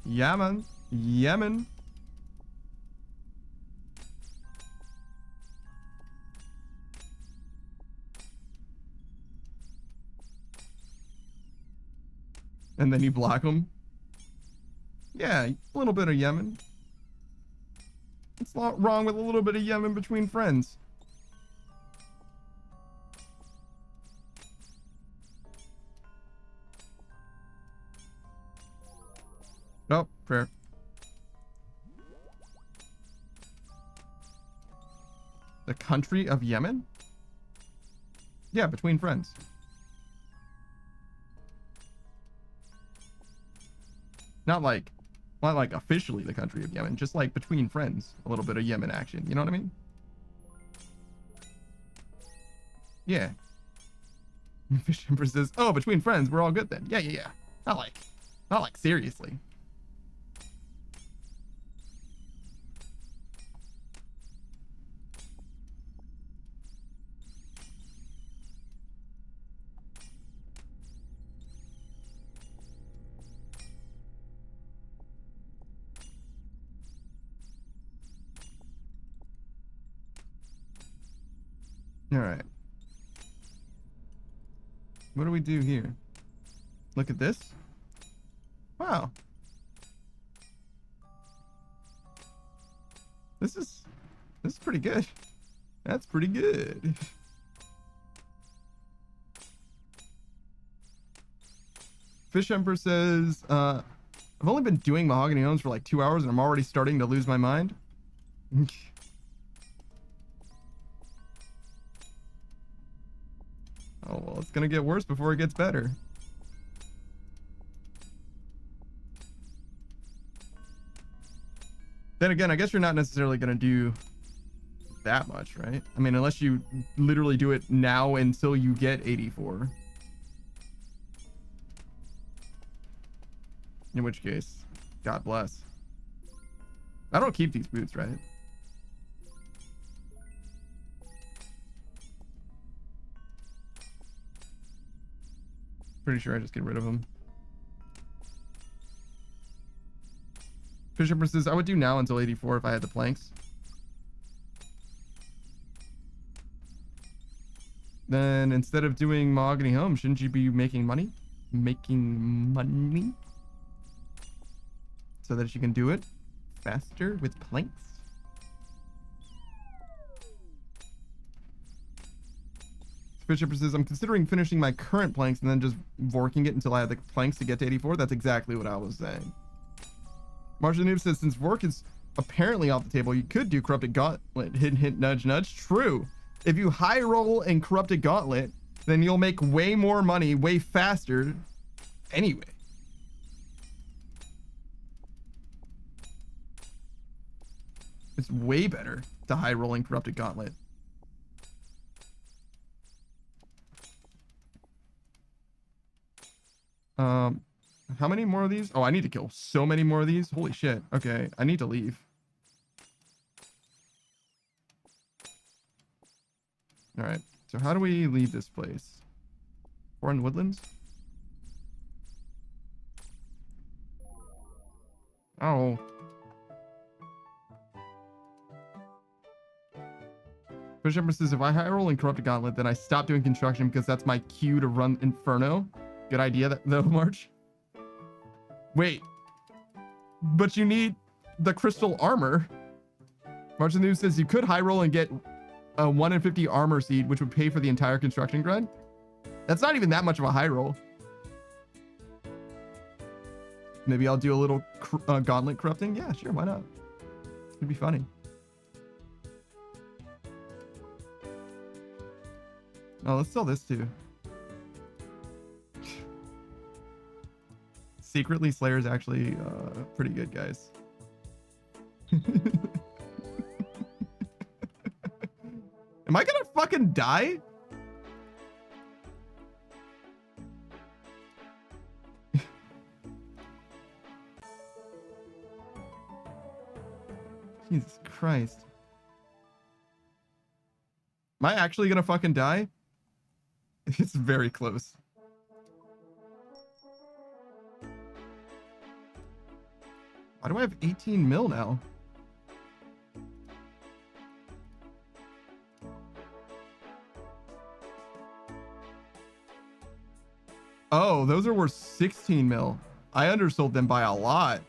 Yaman. Yemen. And then you block them. Yeah, a little bit of Yemen. It's not wrong with a little bit of Yemen between friends. Oh, prayer. The country of Yemen? Yeah, between friends. Not like officially the country of Yemen, just like between friends, a little bit of Yemen action. You know what I mean? Yeah. Fish Empress says, oh, between friends, we're all good then. Yeah, yeah, yeah. Not like seriously. All right. What do we do here? Look at this. Wow. This is pretty good. That's pretty good. Fish Emperor says, I've only been doing mahogany homes for like 2 hours and I'm already starting to lose my mind. Oh, well, it's gonna get worse before it gets better. Then again, I guess you're not necessarily gonna do that much, right? I mean, unless you literally do it now until you get 84. In which case, God bless. I don't keep these boots, right? Pretty sure I just get rid of them. Fisher says, I would do now until 84 if I had the planks. Then instead of doing mahogany home, shouldn't you be making money? Making money? So that you can do it faster with planks? Fisher says, I'm considering finishing my current planks and then just working it until I have the planks to get to 84. That's exactly what I was saying. Marshall Noob says, since work is apparently off the table, you could do Corrupted Gauntlet. Hint, hint, nudge, nudge. True. If you high roll in Corrupted Gauntlet, then you'll make way more money, way faster anyway. It's way better to high roll in Corrupted Gauntlet. How many more of these? Oh, I need to kill so many more of these. Holy shit. Okay, I need to leave. All right. So how do we leave this place? Foreign Woodlands? Oh. Fisher says, if I high roll in Corrupted Gauntlet, then I stop doing construction because that's my cue to run Inferno. Good idea, though, March. Wait. But you need the crystal armor. March the News says you could high roll and get a 1 in 50 armor seed, which would pay for the entire construction grind. That's not even that much of a high roll. Maybe I'll do a little gauntlet corrupting. Yeah, sure, why not? It'd be funny. Oh, let's sell this too. Secretly, Slayer's actually pretty good, guys. Am I gonna fucking die? Jesus Christ. Am I actually gonna fucking die? It's very close. Why do I have 18 mil now? Oh, those are worth 16 mil. I undersold them by a lot.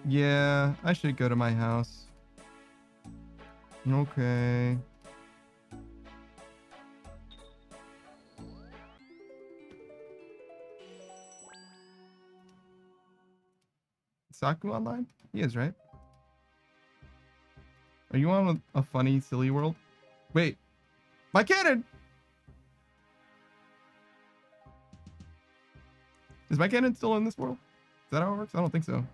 Yeah, I should go to my house. Okay. Saku online? He is, right? Are you on a funny, silly world? Wait. My cannon! Is my cannon still in this world? Is that how it works? I don't think so.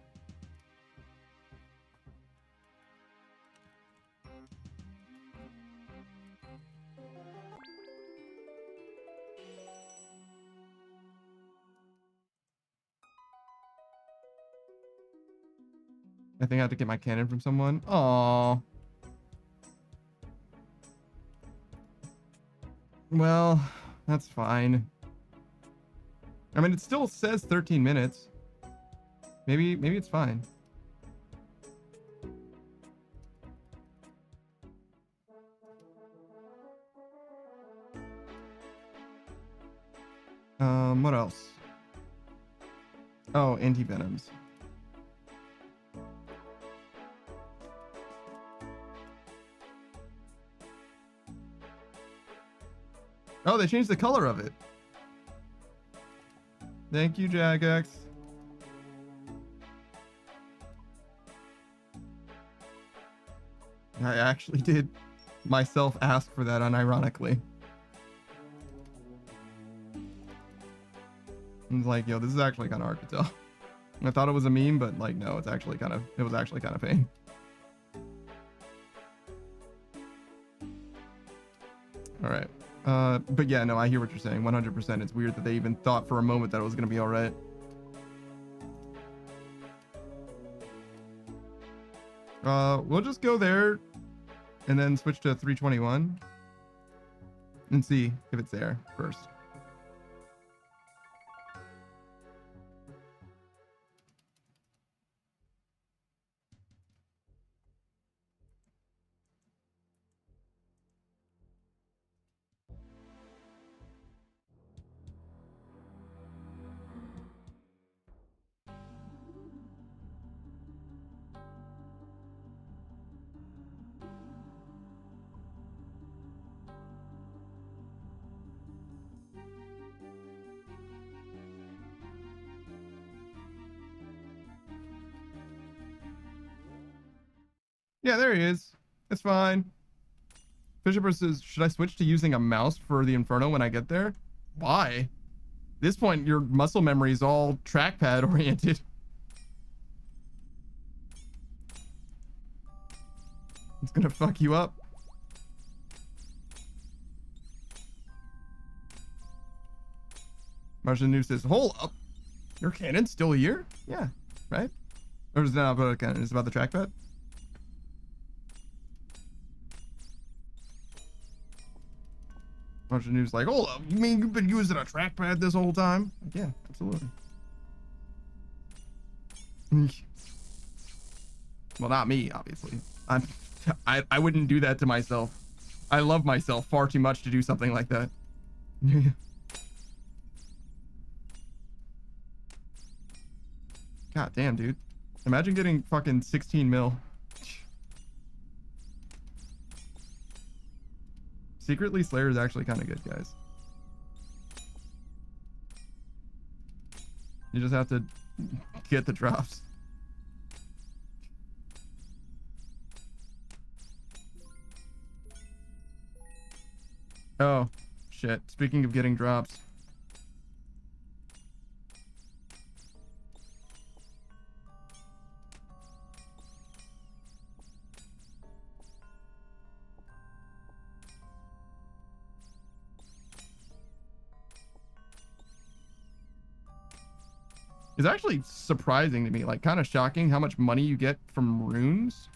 I think I have to get my cannon from someone. Aww. Well, that's fine. I mean, it still says 13 minutes. Maybe it's fine. What else? Oh, anti-venoms. Oh, they changed the color of it. Thank you, Jagex. I actually did myself ask for that unironically. I was like, yo, this is actually kind of hard to tell. I thought it was a meme, but like, no, it was actually kind of pain. All right. But yeah, no, I hear what you're saying. 100%. It's weird that they even thought for a moment that it was going to be all right. We'll just go there and then switch to 321 and see if it's there first. Yeah, there he is. It's fine. Fisher says, should I switch to using a mouse for the Inferno when I get there? Why? At this point, your muscle memory is all trackpad oriented. It's gonna fuck you up. Martian News says, hold up. Your cannon's still here? Yeah, right? Or is that not about a cannon? It's about the trackpad? Martian News like, hold up. You mean you've been using a trackpad this whole time? Like, yeah, absolutely. Well, not me, obviously. I wouldn't do that to myself. I love myself far too much to do something like that. God damn, dude. Imagine getting fucking 16 mil. Secretly, Slayer is actually kind of good, guys. You just have to get the drops. Oh, shit. Speaking of getting drops. It's actually surprising to me, like kind of shocking how much money you get from runes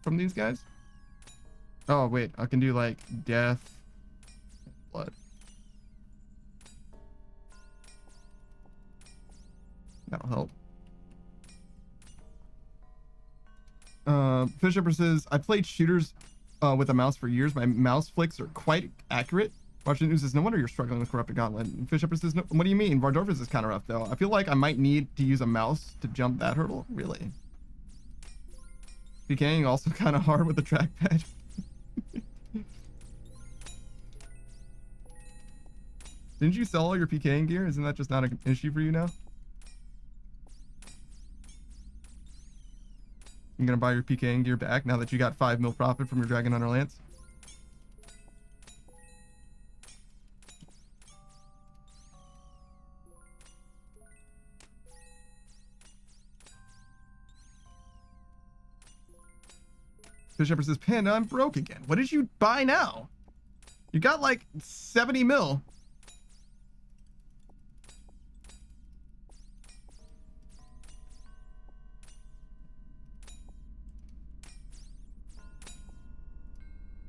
from these guys. Oh, wait, I can do like death, blood. That'll help. Fish Shipper says, I played shooters with a mouse for years. My mouse flicks are quite accurate. Watching News says, no wonder you're struggling with Corrupted Gauntlet. And Fish Shipper says, no, what do you mean? Vardorfus is kind of rough, though. I feel like I might need to use a mouse to jump that hurdle. Really? PKing also kind of hard with the trackpad. Didn't you sell all your PKing gear? Isn't that just not an issue for you now? You're gonna buy your PKing gear back now that you got 5 mil profit from your Dragon Hunter Lance? Fish Shepard says, Panda, I'm broke again. What did you buy now? You got like 70 mil.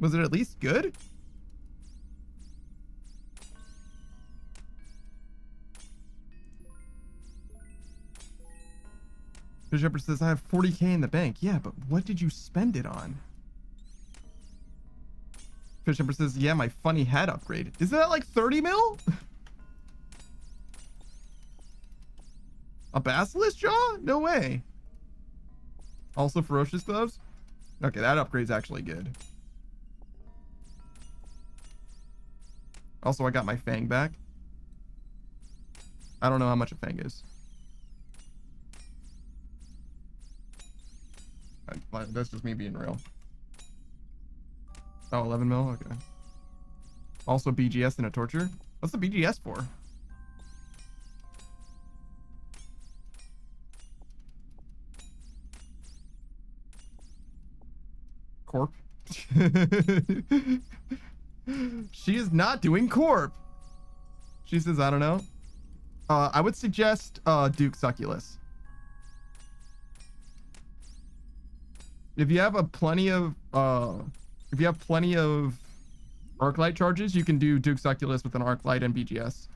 Was it at least good? Fish Shepard says, I have 40K in the bank. Yeah, but what did you spend it on? Fish Shepard says, yeah, my funny hat upgrade. Isn't that like 30 mil? A basilisk jaw? No way. Also ferocious gloves? Okay, that upgrade's actually good. Also, I got my fang back. I don't know how much a fang is. That's just me being real. Oh, 11 mil? Okay. Also BGS and a torture? What's the BGS for? Corp? She is not doing corp. She says, I don't know. I would suggest Duke Succulus. If you have plenty of Arclight charges, you can do Duke Succulus with an Arclight and BGS.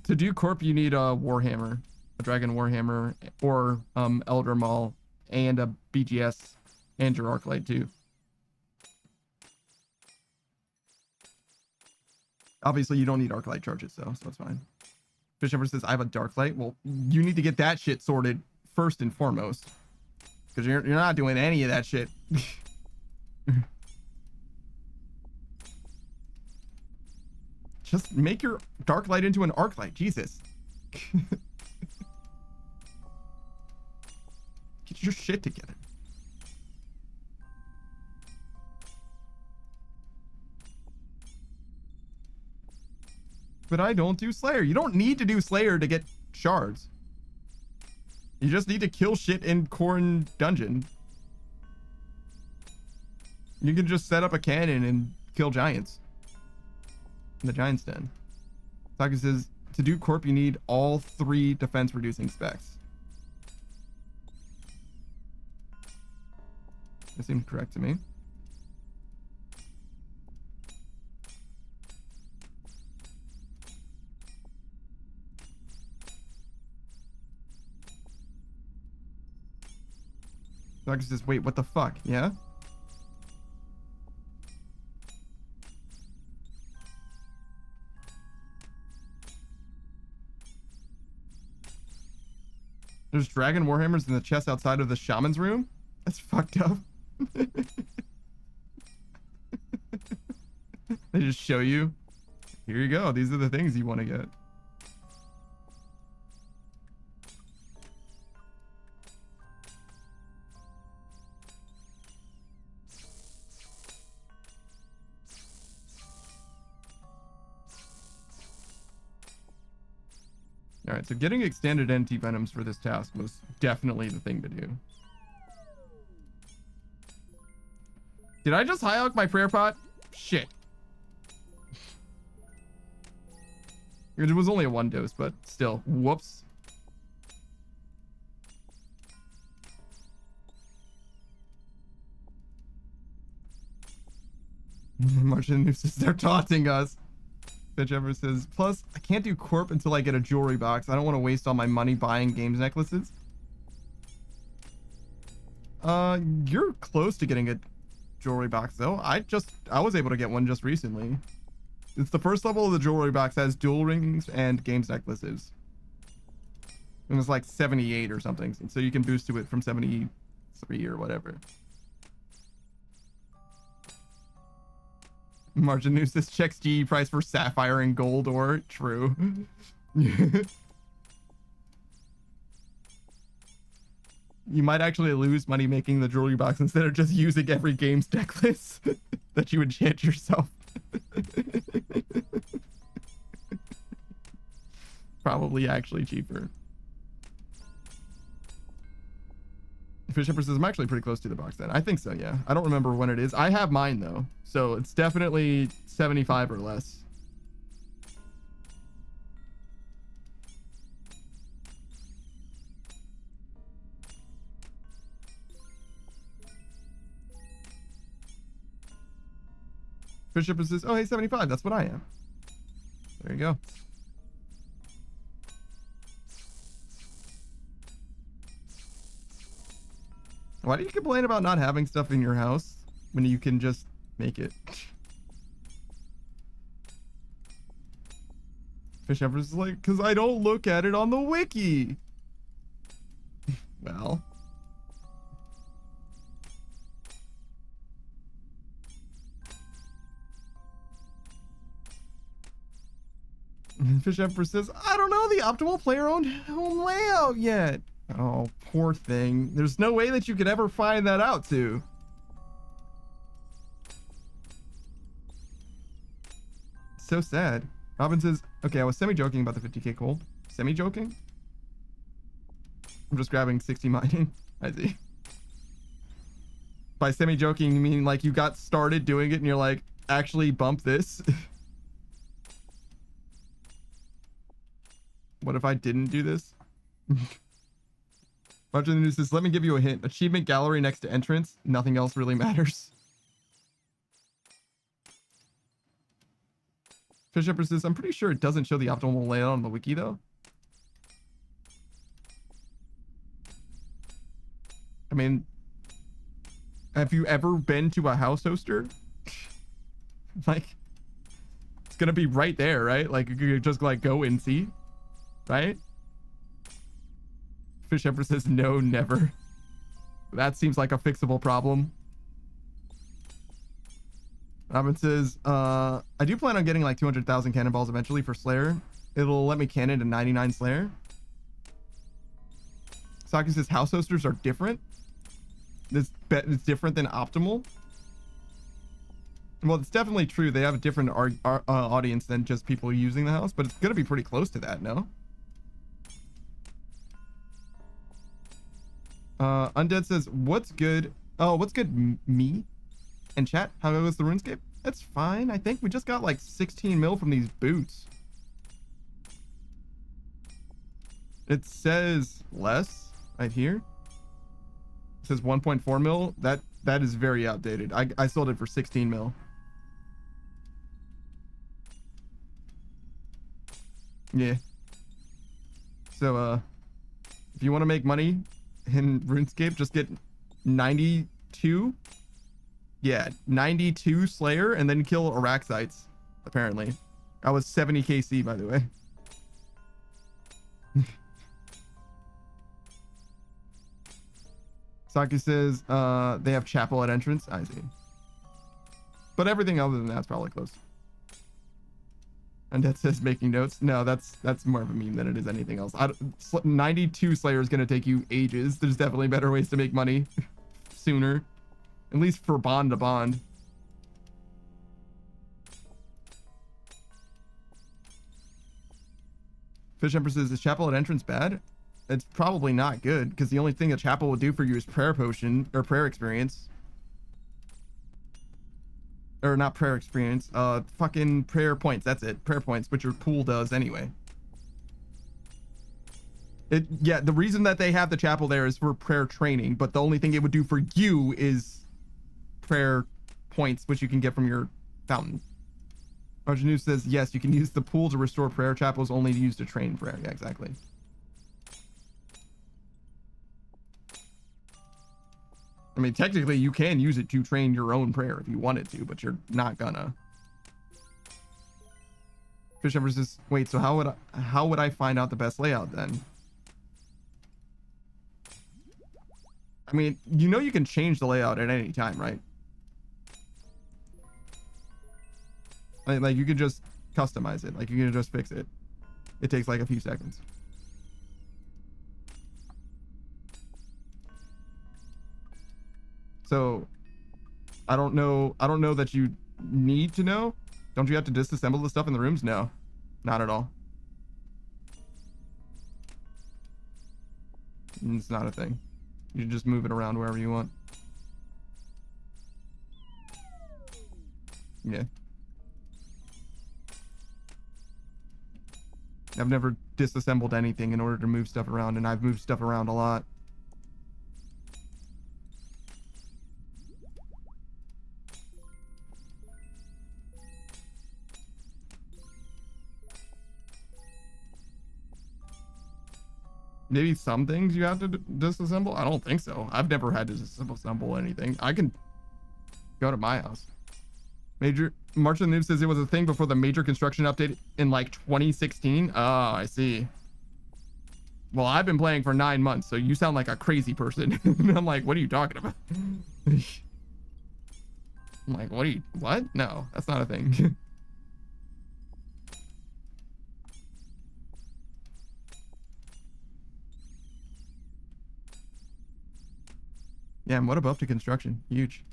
To do corp, you need a Warhammer, a Dragon Warhammer, or Elder Maul, and a BGS, and your Arclight too. Obviously, you don't need Arclight charges, though, so it's fine. Fish Shepard says, I have a Darklight. Well, you need to get that shit sorted first and foremost. Because you're not doing any of that shit. Just make your Darklight into an Arclight. Jesus. Get your shit together. But I don't do Slayer. You don't need to do Slayer to get shards. You just need to kill shit in Corn Dungeon. You can just set up a cannon and kill giants. In the Giant's Den. Taka says, to do Corp, you need all 3 defense reducing specs. That seems correct to me. Doctor says, wait, what the fuck? Yeah? There's dragon warhammers in the chest outside of the shaman's room? That's fucked up. They just show you. Here you go. These are the things you want to get. All right, so getting extended anti-venoms for this task was definitely the thing to do. Did I just high oak my prayer pot? Shit. It was only a 1 dose, but still. Whoops. Martian nooses, they're taunting us. Bitch ever says, plus, I can't do corp until I get a jewelry box. I don't want to waste all my money buying games necklaces. You're close to getting a jewelry box, though. I was able to get one just recently. It's the first level of the jewelry box that has dual rings and games necklaces. And it's like 78 or something. So you can boost to it from 73 or whatever. Margin News says checks GE price for sapphire and gold ore. True. You might actually lose money making the jewelry box instead of just using every game's necklace that you enchant yourself. Probably actually cheaper. Fish Emperor says I'm actually pretty close to the box then. I think so, yeah. I don't remember when it is. I have mine though, so it's definitely 75 or less. Fish Emperor says, oh hey, 75. That's what I am. There you go. Why do you complain about not having stuff in your house when you can just make it? Fish Empress is like, because I don't look at it on the wiki. Well. Fish Empress says, I don't know the optimal player-owned home layout yet. Oh, poor thing. There's no way that you could ever find that out, too. So sad. Robin says, okay, I was semi-joking about the 50k gold. Semi-joking? I'm just grabbing 60 mining. I see. By semi-joking, you mean like you got started doing it and you're like, actually bump this? What if I didn't do this? Roger the News says, let me give you a hint. Achievement gallery next to entrance. Nothing else really matters. Fish Emperor says, I'm pretty sure it doesn't show the optimal layout on the wiki, though. I mean, have you ever been to a house hoster? Like, it's gonna be right there, right? Like, you could just, like, go and see, right? Fish Emperor says, no, never. That seems like a fixable problem. Robin says, I do plan on getting like 200,000 cannonballs eventually for Slayer. It'll let me cannon to 99 Slayer. Saki says, house hosters are different. This bet is different than optimal. Well, it's definitely true. They have a different audience than just people using the house, but it's going to be pretty close to that, no? Undead says, what's good? Oh, what's good, me? And chat, how goes the RuneScape? It's fine. I think we just got like 16 mil from these boots. It says less right here. It says 1.4 mil. That is very outdated. I sold it for 16 mil. Yeah. So, if you want to make money in RuneScape, just get 92. Yeah, 92 Slayer and then kill Araxites, apparently. I was 70 KC, by the way. Saki says they have chapel at entrance. I see. But everything other than that's probably close. And that says making notes. No, that's more of a meme than it is anything else. 92 Slayer is going to take you ages. There's definitely better ways to make money sooner. At least for bond to bond. Fish Emperor says, is chapel at entrance bad? It's probably not good, because the only thing a chapel will do for you is prayer potion, or prayer experience. Or not prayer experience, fucking prayer points, that's it. Prayer points, which your pool does anyway. Yeah, the reason that they have the chapel there is for prayer training, but the only thing it would do for you is prayer points, which you can get from your fountain. Arjanu says, yes, you can use the pool to restore prayer. Chapels only used to train prayer. Yeah, exactly. I mean, technically, you can use it to train your own prayer if you wanted to, but you're not gonna. Fish Emperor says, wait, so how would I find out the best layout then? I mean, you know you can change the layout at any time, right? Like you can just customize it. Like you can just fix it. It takes like a few seconds. So I don't know that you need to know. Don't you have to disassemble the stuff in the rooms? No, not at all. It's not a thing. You can just move it around wherever you want. Yeah. I've never disassembled anything in order to move stuff around, and I've moved stuff around a lot. Maybe some things you have to disassemble? I don't think so. I've never had to disassemble anything. I can go to my house. Major March of the Noob says it was a thing before the major construction update in like 2016. Oh, I see. Well, I've been playing for 9 months, so you sound like a crazy person. I'm like, what are you talking about? I'm like, what? No, that's not a thing. Yeah, and what a buff to construction. Huge.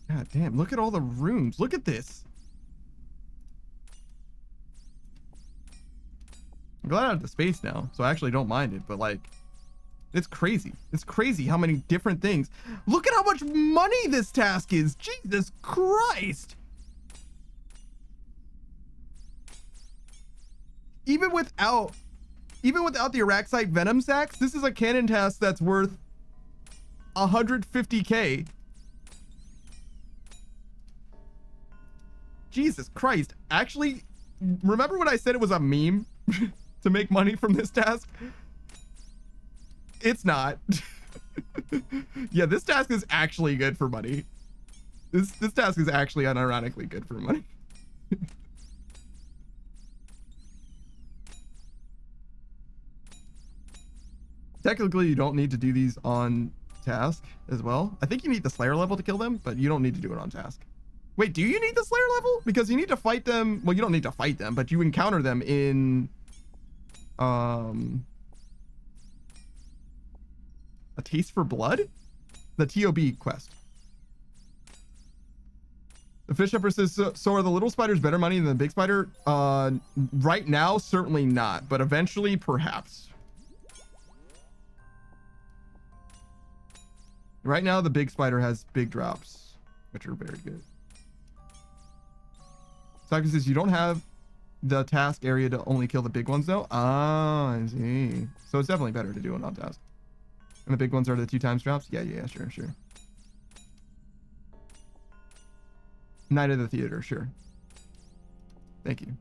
God damn, look at all the rooms. Look at this. I'm glad I have the space now, so I actually don't mind it, but like, it's crazy. It's crazy how many different things. Look at how much money this task is. Jesus Christ. Even without the Araxite Venom Sacks, this is a cannon task that's worth 150k. Jesus Christ. Actually, remember when I said it was a meme to make money from this task? It's not. Yeah, this task is actually good for money. This task is actually unironically good for money. Technically, you don't need to do these on task as well. I think you need the Slayer level to kill them, but you don't need to do it on task. Wait, do you need the Slayer level? Because you need to fight them. Well, you don't need to fight them, but you encounter them in A Taste for Blood? The TOB quest. The Fish Emperor says, so are the little spiders better money than the big spider? Right now, certainly not, but eventually, perhaps. Right now, the big spider has big drops, which are very good. Soccer says you don't have the task area to only kill the big ones though. Ah, I see. So it's definitely better to do it on task. And the big ones are the 2 times drops? Yeah, sure. Night of the Theater, sure. Thank you.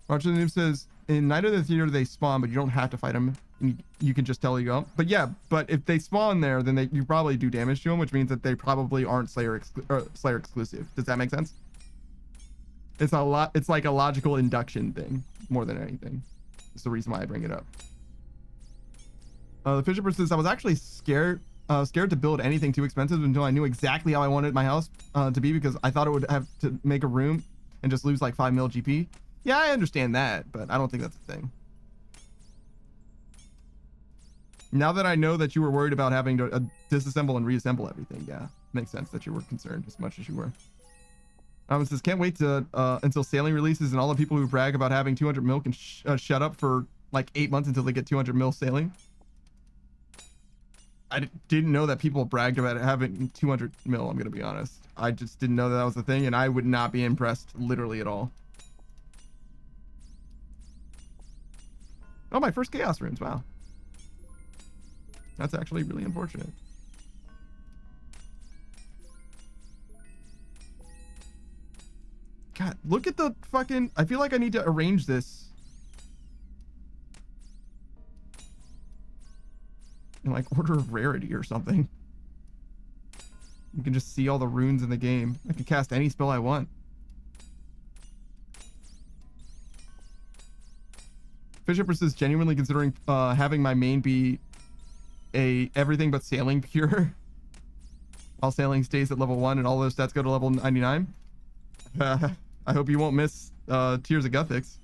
Roger the Noob says, in Night of the Theater, they spawn, but you don't have to fight them. You can just tell you go. But yeah, but if they spawn there, then you probably do damage to them, which means that they probably aren't Slayer exclusive. Does that make sense? It's like a logical induction thing more than anything. That's the reason why I bring it up. The Fisher says, I was actually scared to build anything too expensive until I knew exactly how I wanted my house to be, because I thought it would have to make a room and just lose like 5 mil GP. Yeah, I understand that, but I don't think that's a thing. Now that I know that you were worried about having to disassemble and reassemble everything, yeah, makes sense that you were concerned as much as you were. It says, can't wait to until sailing releases and all the people who brag about having 200 mil can shut up for like 8 months until they get 200 mil sailing. I didn't know that people bragged about having 200 mil, I'm gonna be honest. I just didn't know that was a thing, and I would not be impressed literally at all. Oh, my first chaos runes, wow. That's actually really unfortunate. God, look at the fucking... I feel like I need to arrange this in like order of rarity or something. You can just see all the runes in the game. I can cast any spell I want. Fisher is genuinely considering having my main be a everything but sailing pure. While sailing stays at level 1 and all those stats go to level 99. I hope you won't miss Tears of Guthix.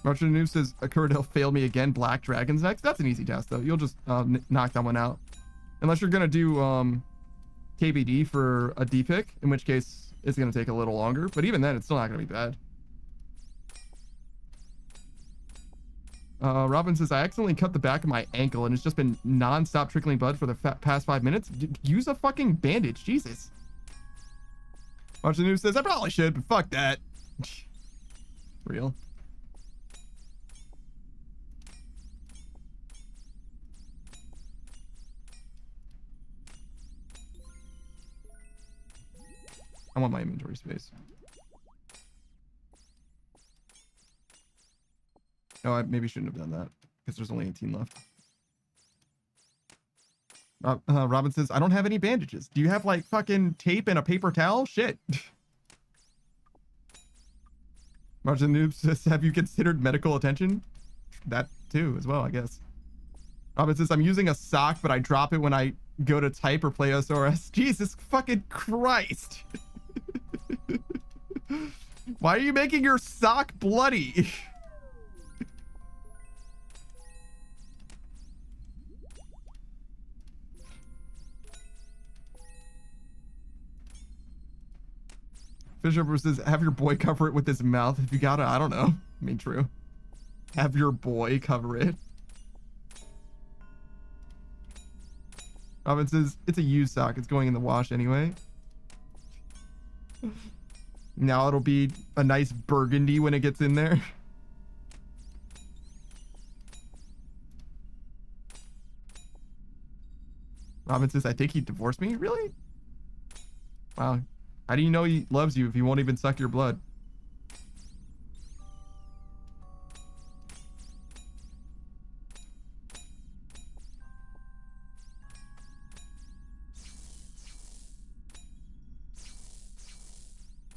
Marcher Noob says, Kuradel failed me again. Black Dragons next. That's an easy task, though. You'll just knock that one out. Unless you're going to do KBD for a D pick, in which case it's going to take a little longer. But even then, it's still not going to be bad. Robin says, I accidentally cut the back of my ankle and it's just been non-stop trickling blood for the past 5 minutes. Use a fucking bandage. Jesus. Marcher Noob says, I probably should, but fuck that. Real. I want my inventory space. Oh, I maybe shouldn't have done that because there's only 18 left. Robin says, I don't have any bandages. Do you have like fucking tape and a paper towel? Shit. Martin Noob says, have you considered medical attention? That too, as well, I guess. Robin says, I'm using a sock, but I drop it when I go to type or play OSRS. Jesus fucking Christ. Why are you making your sock bloody? Fisher says, have your boy cover it with his mouth. If you gotta, I don't know. I mean, true. Have your boy cover it. Robin says, it's a used sock. It's going in the wash anyway. Now it'll be a nice burgundy when it gets in there. Robin says, I think he divorced me? Really? Wow. How do you know he loves you if he won't even suck your blood?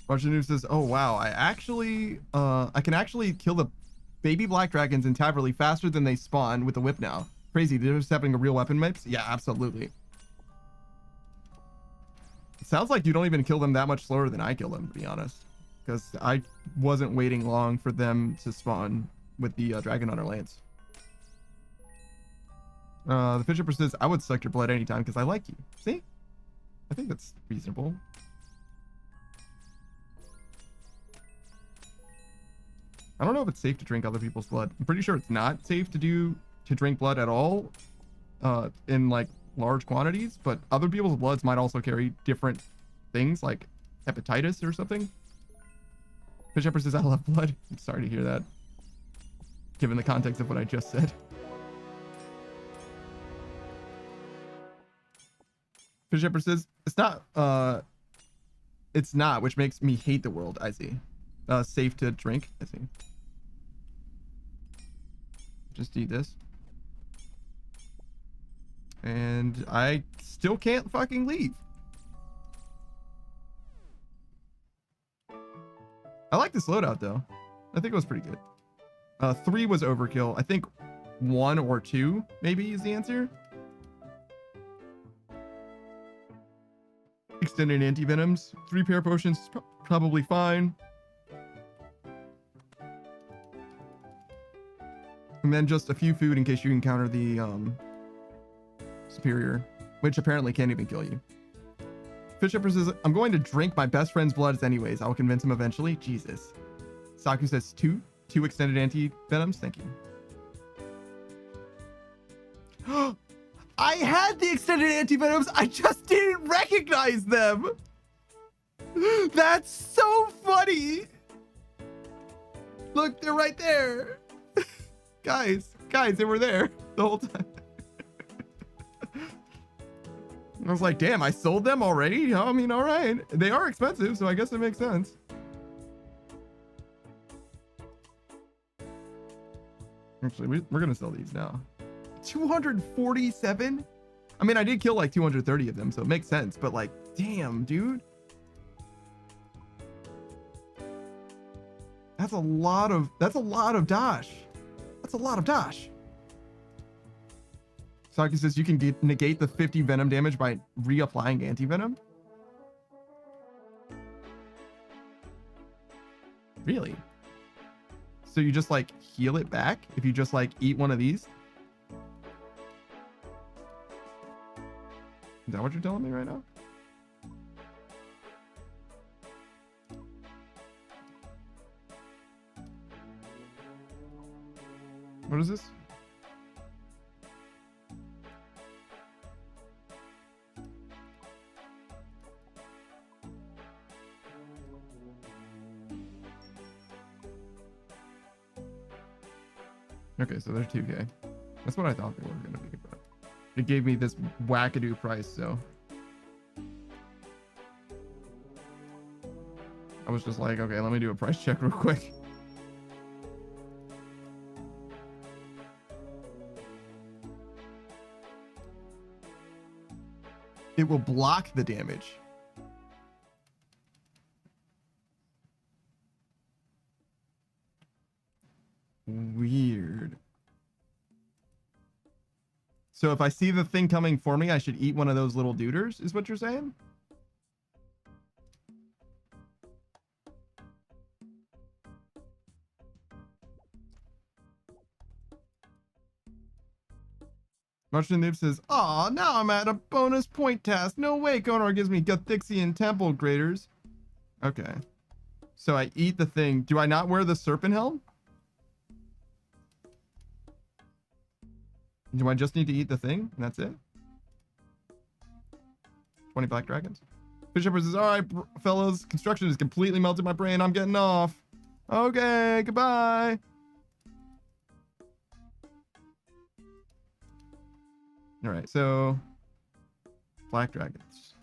Marjanu says, oh wow, I can actually kill the baby black dragons in Taverley faster than they spawn with the whip now. Crazy, they're just having a real weapon mix? Yeah, absolutely. It sounds like you don't even kill them that much slower than I kill them, to be honest. Because I wasn't waiting long for them to spawn with the Dragon Hunter Lance. The Fisher says, I would suck your blood anytime because I like you. See? I think that's reasonable. I don't know if it's safe to drink other people's blood. I'm pretty sure it's not safe to drink blood at all in like large quantities, but other people's bloods might also carry different things like hepatitis or something. Fish Shepherd says, I love blood. I'm sorry to hear that, given the context of what I just said. Fish Shepherd says, it's not, which makes me hate the world. I see. Safe to drink. I see. Just eat this. And I still can't fucking leave. I like this loadout though. I think it was pretty good. 3 was overkill. I think 1 or 2 maybe is the answer. Extended anti-venoms. 3 pair potions, probably fine. And then just a few food in case you encounter the superior, which apparently can't even kill you. Fish Shepherd says, I'm going to drink my best friend's blood anyways. I will convince him eventually. Jesus. Saku says 2 extended anti-venoms. Thank you. I had the extended anti-venoms. I just didn't recognize them. That's so funny. Look, they're right there. Guys, they were there the whole time. I was like, damn, I sold them already? I mean, all right. They are expensive, so I guess it makes sense. Actually, we're going to sell these now. 247? I mean, I did kill like 230 of them, so it makes sense. But like, damn, dude. That's a lot of dash. That's a lot of dash. Saki says you can negate the 50 venom damage by reapplying anti-venom. Really? So you just like heal it back if you just like eat one of these? Is that what you're telling me right now? What is this? Okay, so they're 2K. That's what I thought they were going to be, but it gave me this wackadoo price, so I was just like, okay, let me do a price check real quick. It will block the damage. Weird. So if I see the thing coming for me, I should eat one of those little duders, is what you're saying? Martian Noob says, "Aw, now I'm at a bonus point task. No way Konar gives me Gathixian temple graders." Okay. So I eat the thing. Do I not wear the serpent helm? Do I just need to eat the thing? And that's it? 20 black dragons. Fish Shepherd says, all right, fellas, construction has completely melted my brain. I'm getting off. Okay, goodbye. All right, so black dragons.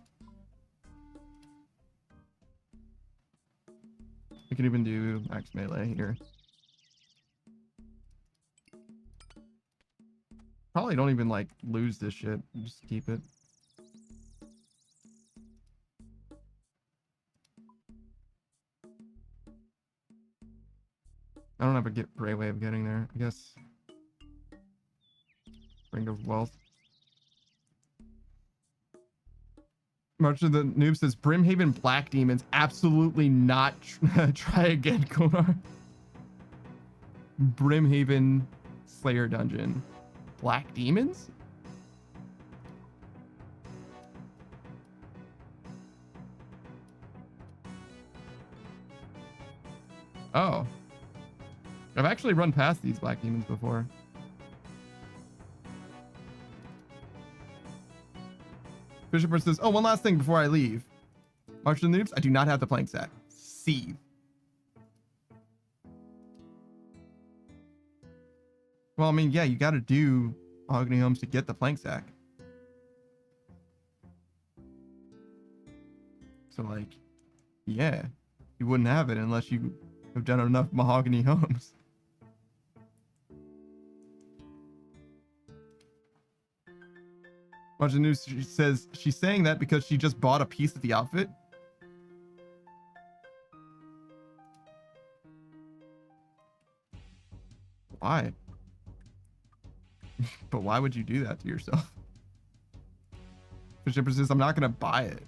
We can even do max melee here. Probably don't even like lose this shit. Just keep it. I don't have a great way of getting there. I guess Ring of Wealth. March of the Noob says Brimhaven Black Demons. Absolutely not. Try again, Konar. Brimhaven Slayer Dungeon. Black Demons? Oh. I've actually run past these Black Demons before. Bishop says, oh, one last thing before I leave. March of the Noobs, I do not have the plank sack. C. Well, I mean, yeah, you got to do Mahogany Homes to get the plank sack. So, like, yeah, you wouldn't have it unless you have done enough Mahogany Homes. Watch the news. She says she's saying that because she just bought a piece of the outfit. Why? But why would you do that to yourself? Bishop says, I'm not going to buy it.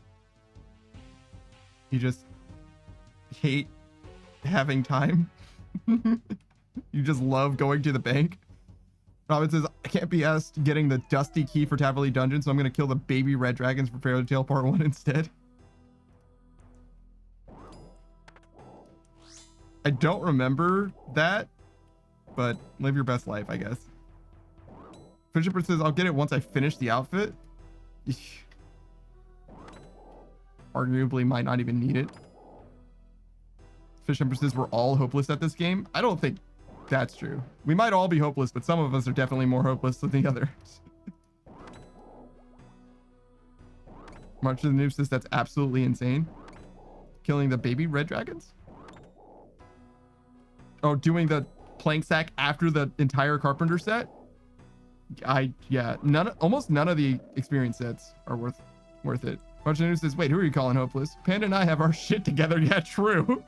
You just hate having time. You just love going to the bank. Robin says, I can't be asked getting the dusty key for Taverley Dungeon, so I'm going to kill the baby red dragons for Fairy Tale Part 1 instead. I don't remember that, but live your best life, I guess. Fisher says, I'll get it once I finish the outfit. Arguably might not even need it. Fish Empress says we're all hopeless at this game. I don't think that's true. We might all be hopeless, but some of us are definitely more hopeless than the others. March of the Noob says that's absolutely insane. Killing the baby red dragons? Oh, doing the plank sack after the entire carpenter set? Yeah, almost none of the experience sets are worth it. March of the Noob says, wait, who are you calling hopeless? Panda and I have our shit together. Yeah, true.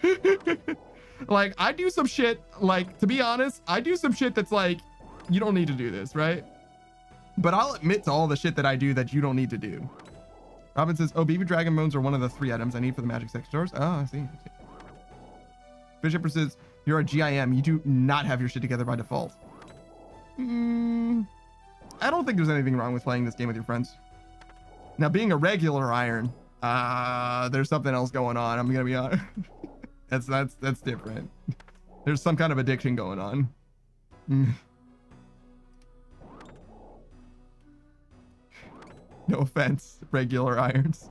Like, I do some shit, like, to be honest, I do some shit that's like, you don't need to do this, right? But I'll admit to all the shit that I do that you don't need to do. Robin says, oh, baby dragon bones are one of the 3 items I need for the magic sex doors. Oh, I see. Bishop says, you're a GIM. You do not have your shit together by default. I don't think there's anything wrong with playing this game with your friends. Now, being a regular iron, there's something else going on. I'm gonna be honest. That's different. There's some kind of addiction going on. No offense, regular irons.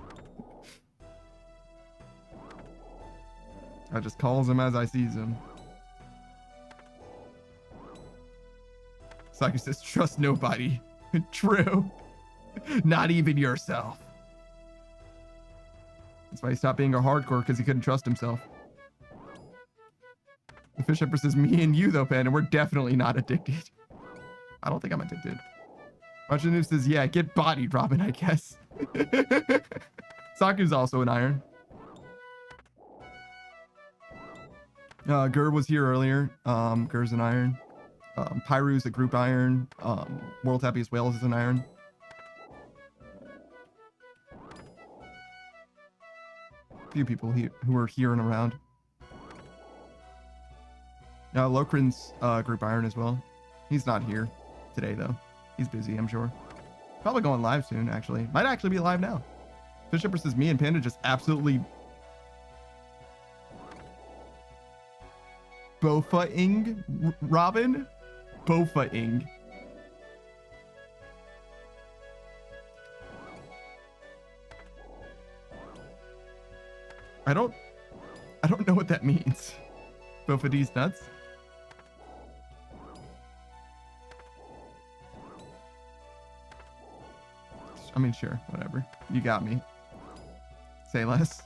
I just calls them as I sees them. Saki says, trust nobody. True. Not even yourself. That's why he stopped being a hardcore, because he couldn't trust himself. The Fish Empress says, me and you though, Panda, we're definitely not addicted. I don't think I'm addicted. Machinu says, yeah, get bodied, Robin, I guess. Saku's also an iron. Gur was here earlier. Gur's an iron. Pyru's a group iron. World's Happiest Whales is an iron. A few people here who are here and around. Lokrin's group iron as well. He's not here today though. He's busy, I'm sure. Probably going live soon, actually. Might actually be live now. Fish Empress says me and Panda just absolutely Bofa-ing Robin? Bofa-ing. I don't know what that means. Bofa D's nuts? I mean, sure, whatever. You got me. Say less.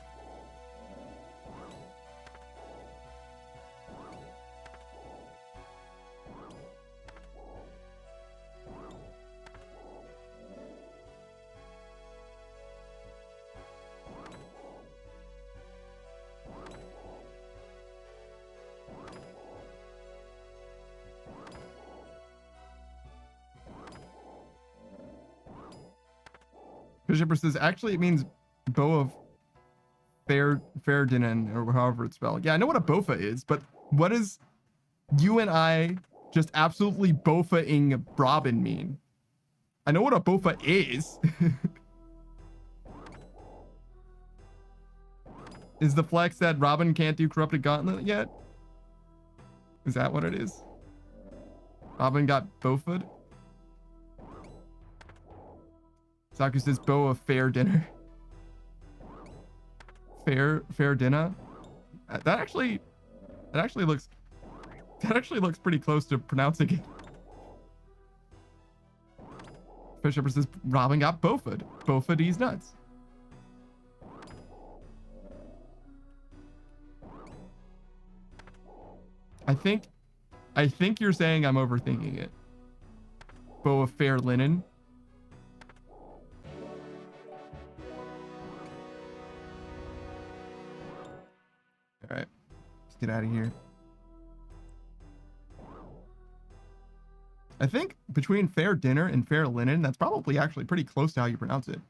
Bishop says, actually, it means bow of Ferdinand, or however it's spelled. Yeah, I know what a bofa is, but what does you and I just absolutely bofa-ing Robin mean? I know what a bofa is. Is the flex that Robin can't do Corrupted Gauntlet yet? Is that what it is? Robin got bofa'd? Saku says, bow of fair dinner. Fair dinner. That actually looks pretty close to pronouncing it. Fish Shepherd says robbing up Beaufort. Beaufort, he's nuts. I think you're saying I'm overthinking it. Boa fair linen. All right, let's get out of here. I think between fair dinner and fair linen, that's probably actually pretty close to how you pronounce it.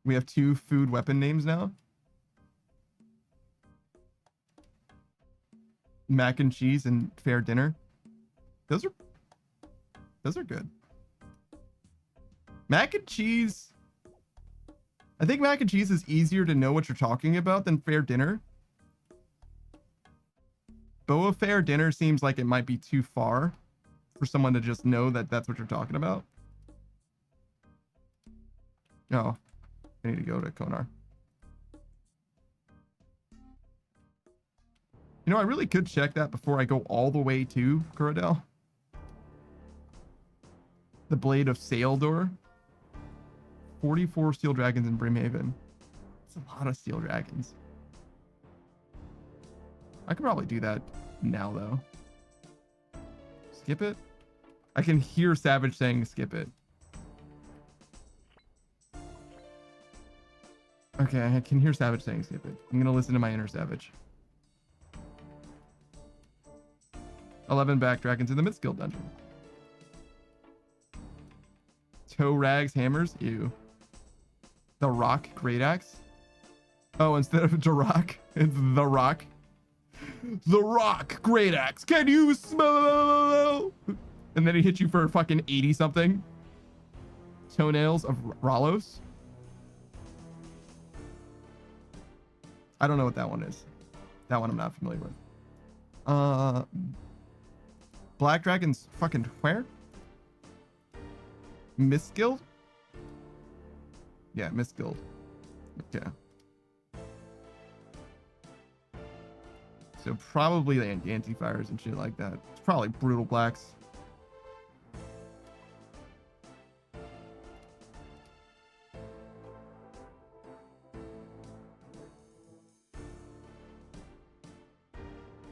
We have 2 food weapon names now. Mac and cheese and fair dinner. Those are good. Mac and cheese. I think mac and cheese is easier to know what you're talking about than fair dinner. Boa fair dinner seems like it might be too far for someone to just know that that's what you're talking about. No, I need to go to Konar. You know, I really could check that before I go all the way to Kuradel. The Blade of Saildor. 44 steel dragons in Brimhaven. That's a lot of steel dragons. I could probably do that now, though. Skip it? I can hear Savage saying skip it. Okay, I can hear Savage saying skip it. I'm gonna listen to my inner Savage. 11 back dragons in the Mid-Skill dungeon. Toe rags hammers? Ew. The Rock Great Axe? Oh, instead of Darok, it's The Rock. The Rock Great Axe. Can you smell? And then he hits you for fucking 80 something. Toenails of Ralos. I don't know what that one is. That one I'm not familiar with. Black Dragon's fucking where? Misguild? Yeah, Misguild. Okay. So probably the anti-fires and shit like that. It's probably brutal blacks.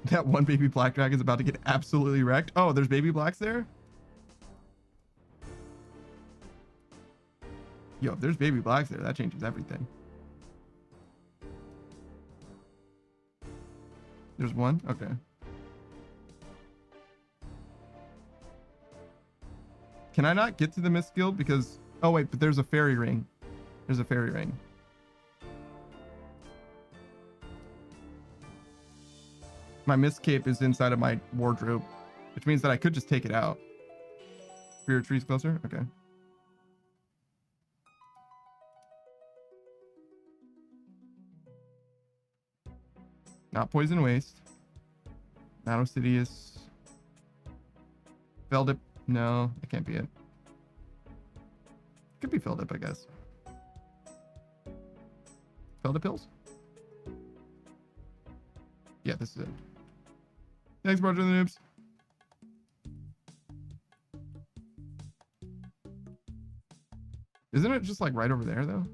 That one baby black dragon's about to get absolutely wrecked. Oh, there's baby blacks there? Yo, if there's baby blacks there, that changes everything. There's one? Okay. Can I not get to the Mist Guild because... Oh, wait, but there's a fairy ring. There's a fairy ring. My Mist Cape is inside of my wardrobe, which means that I could just take it out. Spirit tree's closer? Okay. Not Poison Waste. Not Obsidious. Feldip. No, that can't be it. Could be Feldip, I guess. Feldip Hills? Yeah, this is it. Thanks, Roger the Noobs. Isn't it just like right over there, though?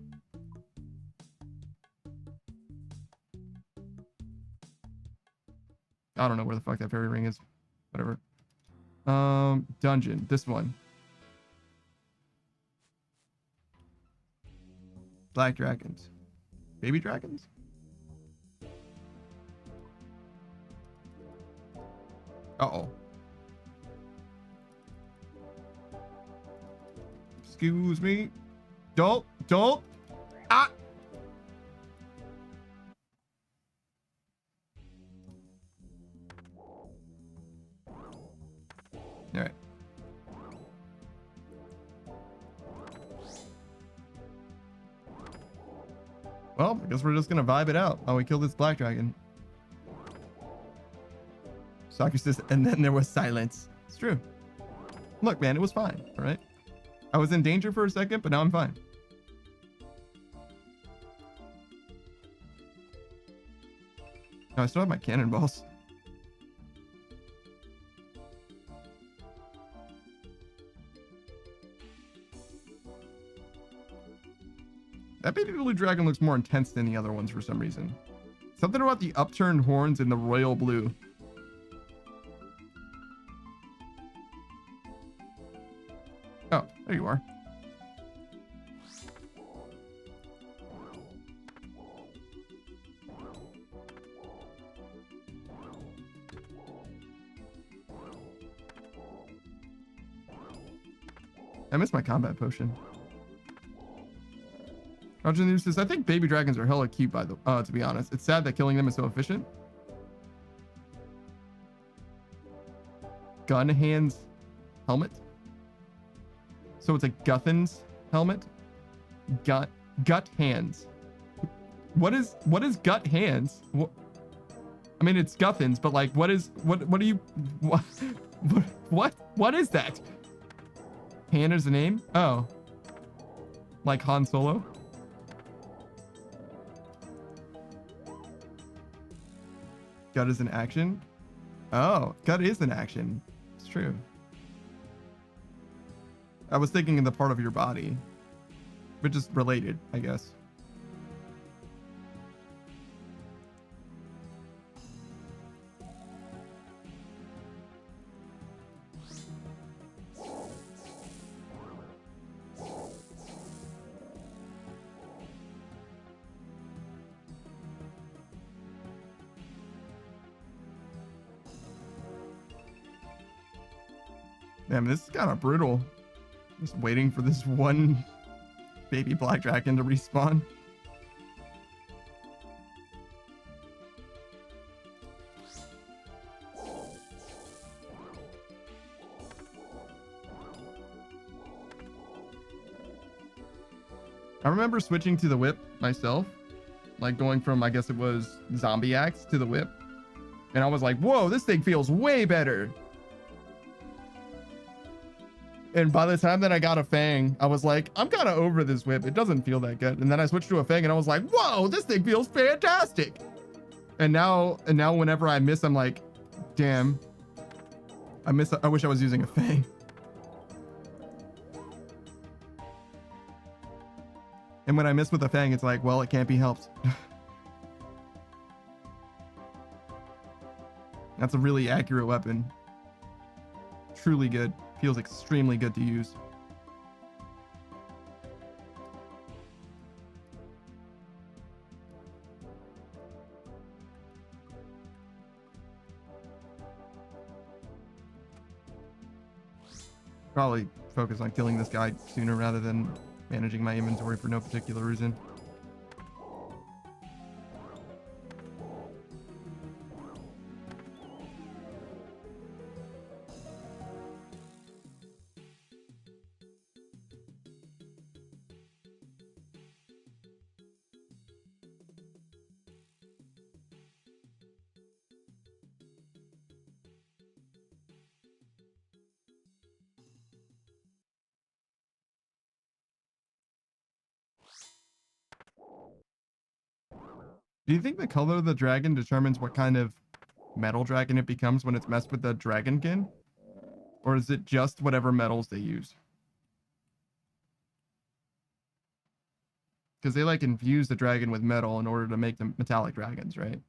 I don't know where the fuck that fairy ring is. Whatever. Dungeon. This one. Black dragons. Baby dragons? Uh-oh. Excuse me. Don't. Ah! All right. Well, I guess we're just gonna vibe it out while we kill this black dragon. Soccer says, and then there was silence. It's true. Look, man, it was fine, all right? I was in danger for a second, but now I'm fine. No, I still have my cannonballs. That baby blue dragon looks more intense than the other ones for some reason. Something about the upturned horns and the royal blue. Oh, there you are. I missed my combat potion. Roger News says, I think baby dragons are hella cute, to be honest. It's sad that killing them is so efficient. Gun hands helmet. So it's a Guthan's helmet. Gut hands. What is gut hands? I mean, it's Guthan's, but like, what do you, what is that? Han is the name? Oh. Like Han Solo? Gut is an action? Oh, gut is an action. It's true. I was thinking of the part of your body, which is related, I guess. Damn, this is kind of brutal. Just waiting for this one baby black dragon to respawn. I remember switching to the whip myself, like going from, I guess it was zombie axe to the whip. And I was like, whoa, this thing feels way better. And by the time that I got a fang, I was like, I'm kind of over this whip. It doesn't feel that good. And then I switched to a fang and I was like, whoa, this thing feels fantastic. And now whenever I miss, I'm like, damn, I wish I was using a fang. And when I miss with a fang, it's like, well, it can't be helped. That's a really accurate weapon. Truly good. Feels extremely good to use. Probably focus on killing this guy sooner rather than managing my inventory for no particular reason. Do you think the color of the dragon determines what kind of metal dragon it becomes when it's messed with the dragonkin? Or is it just whatever metals they use? Because they like infuse the dragon with metal in order to make them metallic dragons, right?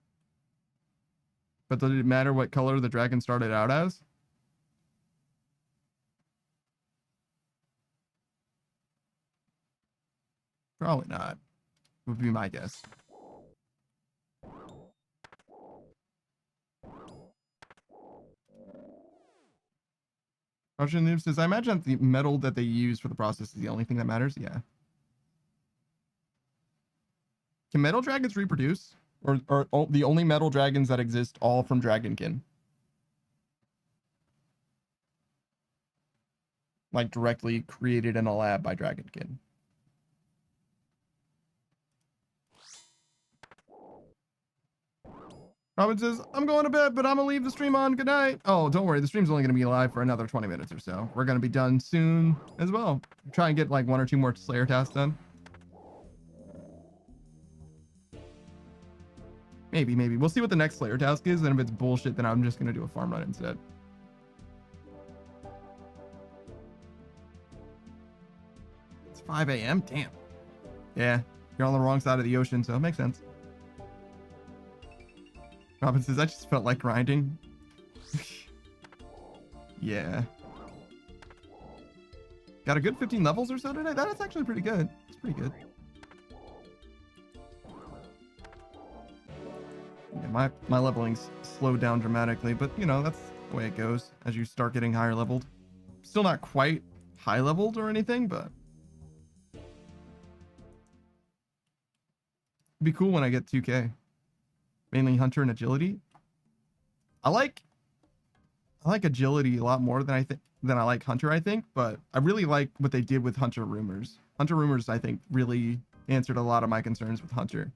But does it matter what color the dragon started out as? Probably not, would be my guess. Russian Noob says, I imagine the metal that they use for the process is the only thing that matters. Yeah. Can metal dragons reproduce? Or are the only metal dragons that exist all from Dragonkin? Like directly created in a lab by Dragonkin. Robin says, I'm going to bed, but I'm going to leave the stream on. Good night. Oh, don't worry. The stream's only going to be live for another 20 minutes or so. We're going to be done soon as well. Try and get like 1 or 2 more Slayer tasks done. Maybe. We'll see what the next Slayer task is, and if it's bullshit, then I'm just gonna do a farm run instead. It's 5 a.m. Damn. Yeah, you're on the wrong side of the ocean, so it makes sense. Robin says, I just felt like grinding. Yeah. Got a good 15 levels or so today? That's actually pretty good. It's pretty good. Yeah, my leveling's slowed down dramatically, but you know, that's the way it goes as you start getting higher leveled. Still not quite high leveled or anything, but it'd be cool when I get 2K. Mainly Hunter and Agility. I like Agility a lot more than I like Hunter, I think, but I really like what they did with Hunter Rumors. Hunter Rumors, I think, really answered a lot of my concerns with Hunter.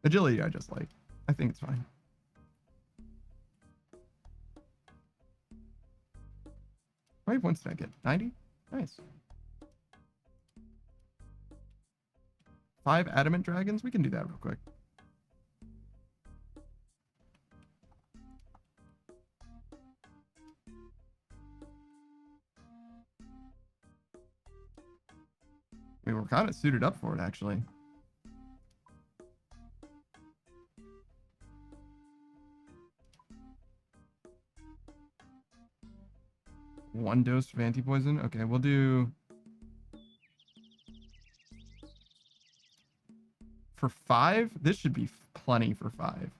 Agility, I just like. I think it's fine. How many points did I get? 90? Nice. 5 adamant dragons? We can do that real quick. I mean, we're kind of suited up for it, actually. One dose of anti-poison. Okay, we'll do... For 5? This should be plenty for 5.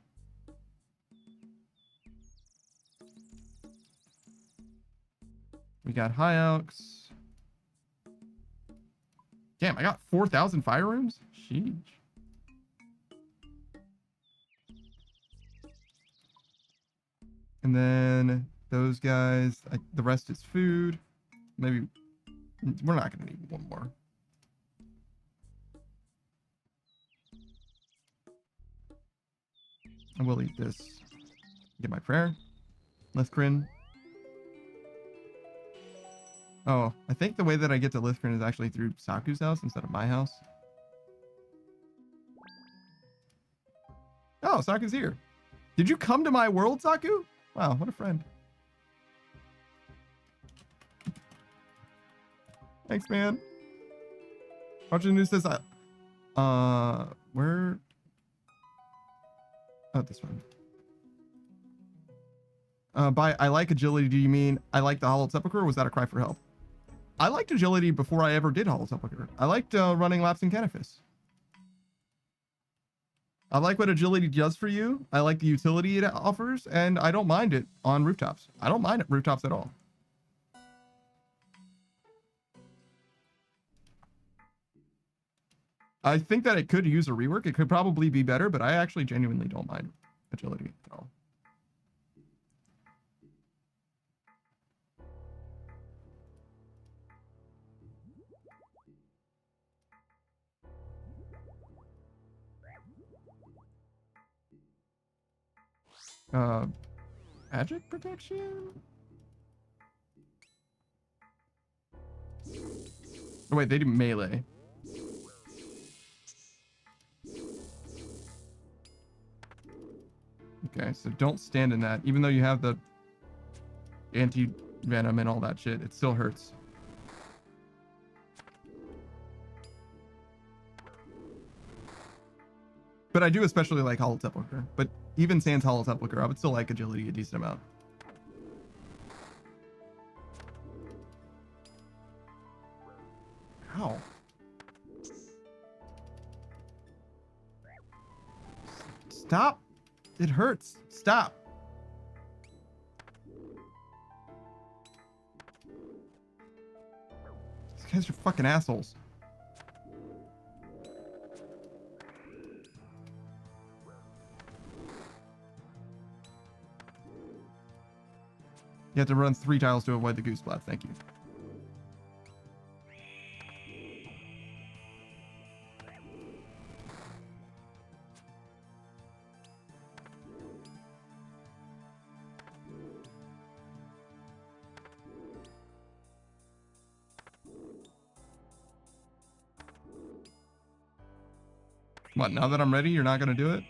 We got High Elks. Damn, I got 4,000 fire rooms? Sheesh. And then those guys, the rest is food. Maybe we're not going to need one more. I will eat this. Get my prayer. Lithgrin. Oh, I think the way that I get to Lithgrin is actually through Saku's house instead of my house. Oh, Saku's here. Did you come to my world, Saku? Wow, what a friend. Thanks, man. Roger News says, where? Oh, this one. By I like agility, do you mean I like the Hollowed Sepulchre, or was that a cry for help? I liked agility before I ever did Hollowed Sepulchre. I liked running laps in Canifis. I like what agility does for you. I like the utility it offers, and I don't mind it on rooftops. I don't mind it rooftops at all. I think that it could use a rework. It could probably be better, but I actually genuinely don't mind agility at all. Magic protection? Oh, wait, they do melee. Okay, so don't stand in that. Even though you have the anti-venom and all that shit, it still hurts. But I do especially like Hollowed Sepulchre. But even sans Hollowed Sepulchre, I would still like agility a decent amount. Ow. Stop. It hurts. Stop. These guys are fucking assholes. You have to run 3 tiles to avoid the goose blast. Thank you. What, now that I'm ready, you're not gonna do it?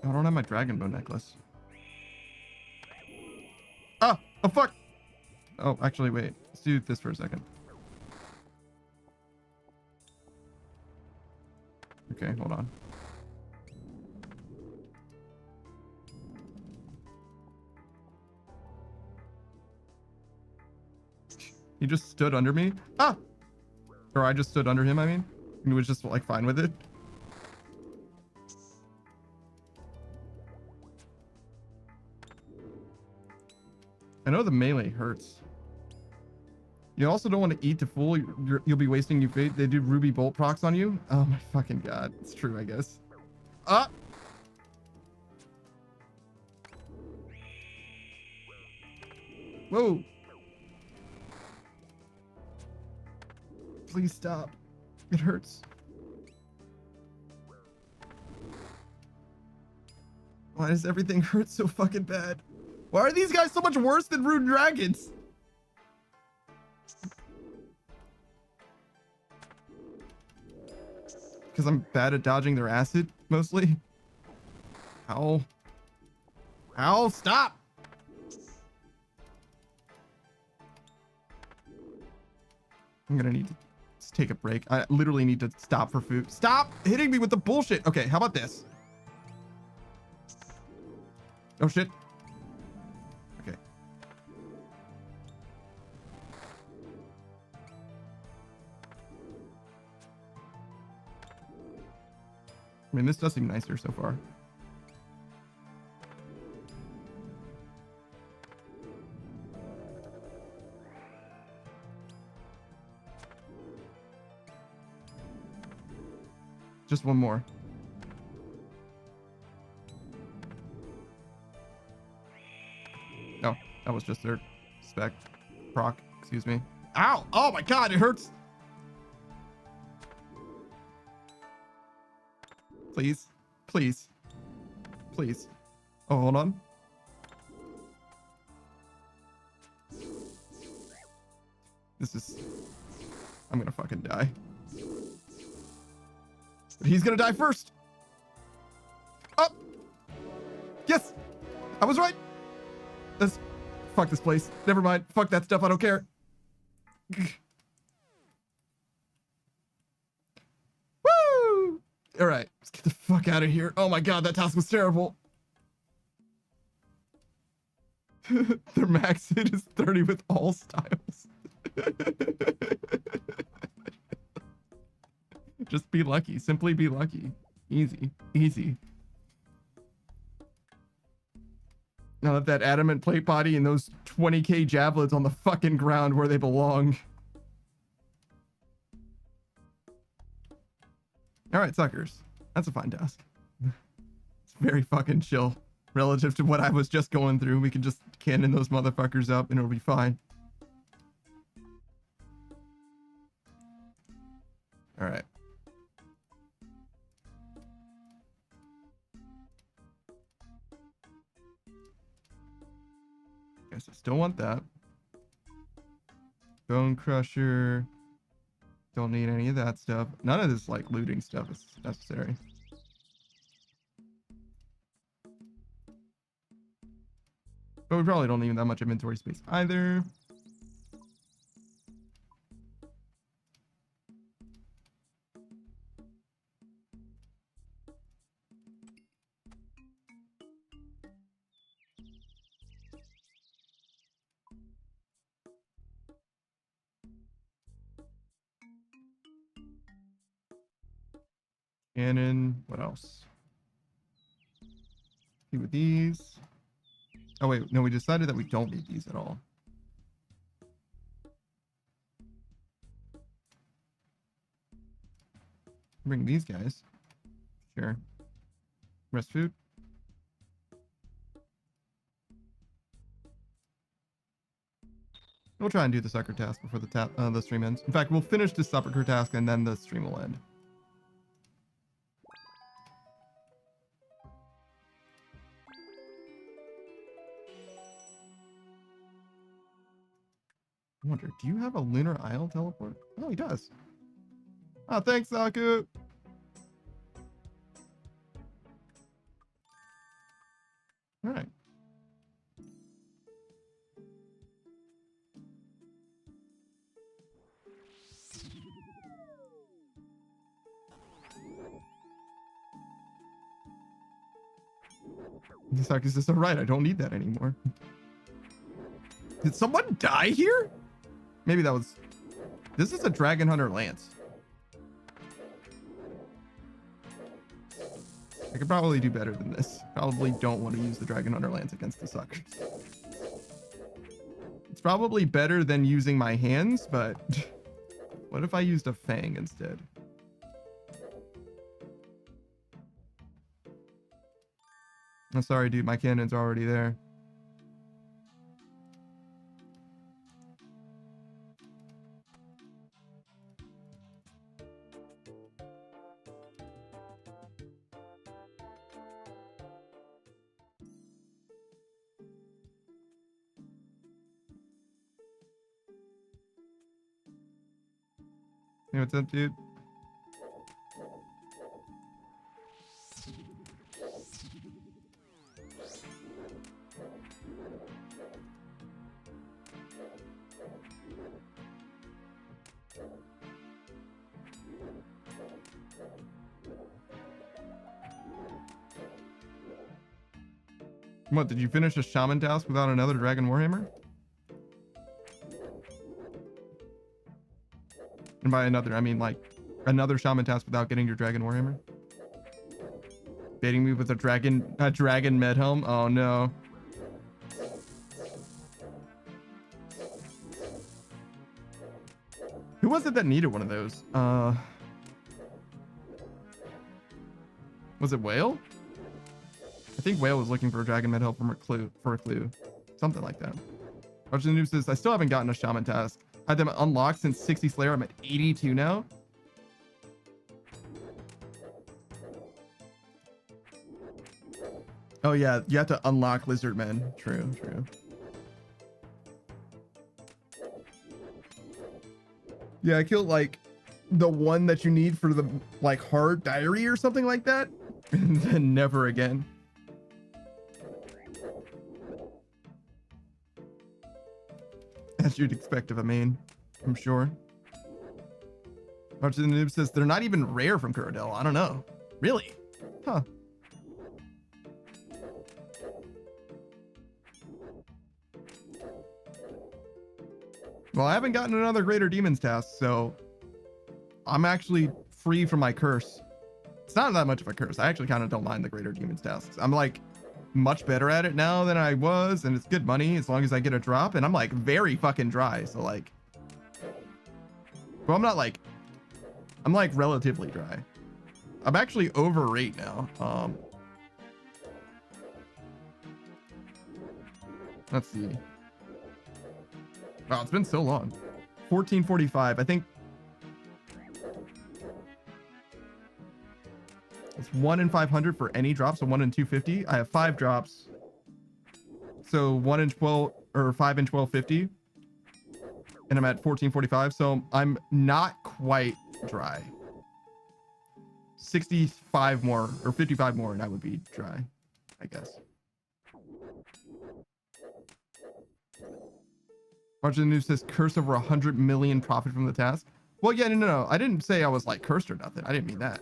I don't have my dragon bow necklace. Ah! Oh, fuck! Oh, actually, wait. Let's do this for a second. Okay, hold on. He just stood under me. Ah! Or I just stood under him, I mean. He was just, like, fine with it. I know the melee hurts. You also don't want to eat to full. You'll be wasting your fate. They do ruby bolt procs on you. Oh my fucking god. It's true, I guess. Ah! Whoa! Please stop. It hurts. Why does everything hurt so fucking bad? Why are these guys so much worse than rude dragons? Because I'm bad at dodging their acid, mostly. Ow. Ow, stop! I'm gonna need to take a break. I literally need to stop for food. Stop hitting me with the bullshit. Okay, how about this? Oh shit. Okay. I mean, this does seem nicer so far. Just one more. No, that was just their spec proc. Excuse me. Ow! Oh my god, it hurts. Please, please, please. Oh, hold on. This is... I'm gonna fucking die. But he's gonna die first. Up. Yes, I was right. That's... Fuck this place. Never mind. Fuck that stuff. I don't care. Woo! All right, let's get the fuck out of here. Oh my god, that task was terrible. Their max hit is 30 with all styles. Just be lucky. Simply be lucky. Easy. Easy. Now that adamant plate body and those 20k javelins on the fucking ground where they belong. Alright, suckers. That's a fine task. It's very fucking chill. Relative to what I was just going through. We can just cannon those motherfuckers up and it'll be fine. Alright. Guess I still want that. Bone Crusher. Don't need any of that stuff. None of this, like, looting stuff is necessary. But we probably don't need that much inventory space either. Cannon. What else? See with these. Oh wait, no, we decided that we don't need these at all. Bring these guys. Sure. Rest food. We'll try and do the sucker task before the stream ends. In fact, we'll finish the sucker task and then the stream will end. wonder, do you have a Lunar Isle teleport? Oh, he does. Oh, thanks, Saku. All right. Saku says, all right, I don't need that anymore. Did someone die here? Maybe that was... This is a Dragon Hunter Lance. I could probably do better than this. Probably don't want to use the Dragon Hunter Lance against the suckers. It's probably better than using my hands, but what if I used a Fang instead? I'm sorry, dude. My cannons are already there. Hey, what's up, dude? What, did you finish a shaman task without another Dragon Warhammer? And by another, I mean like another shaman task without getting your Dragon Warhammer? Baiting me with a dragon med helm? Oh no. Who was it that needed one of those? Was it Whale? I think Whale was looking for a Dragon med helm for a clue. Something like that. Roger the Noob says, I still haven't gotten a shaman task. Had them unlocked since 60 Slayer. I'm at 82 now. Oh yeah, you have to unlock Lizard Men. True, true. Yeah, I killed like the one that you need for the like hard diary or something like that. And then never again. As you'd expect of a main, I'm sure. Roger the Noob says they're not even rare from Kurodel. I don't know. Really? Huh. Well, I haven't gotten another Greater Demons task, so I'm actually free from my curse. It's not that much of a curse. I actually kind of don't mind the Greater Demons tasks. I'm like much better at it now than I was, and it's good money as long as I get a drop, and I'm like very fucking dry, so like, well, I'm not like, I'm like relatively dry. I'm actually over rate now. Let's see. Wow, it's been so long. 1445. I think it's 1 in 500 for any drop, so 1 in 250. I have 5 drops, so 1 in 12 or 5 in 1250, and I'm at 1445. So I'm not quite dry. 65 more or 55 more, and I would be dry, I guess. Roger the News says curse over 100 million profit from the task. Well, yeah, no. I didn't say I was like cursed or nothing. I didn't mean that.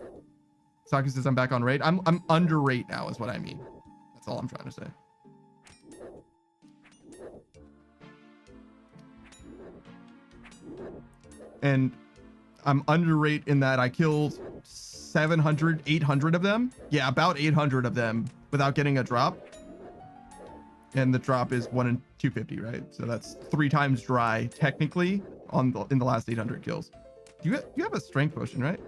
Saki says I'm back on rate. I'm under rate now is what I mean. That's all I'm trying to say. And I'm under rate in that I killed 700, 800 of them. Yeah, about 800 of them without getting a drop. And the drop is 1 in 250, right? So that's 3 times dry technically in the last 800 kills. You have a strength potion, right?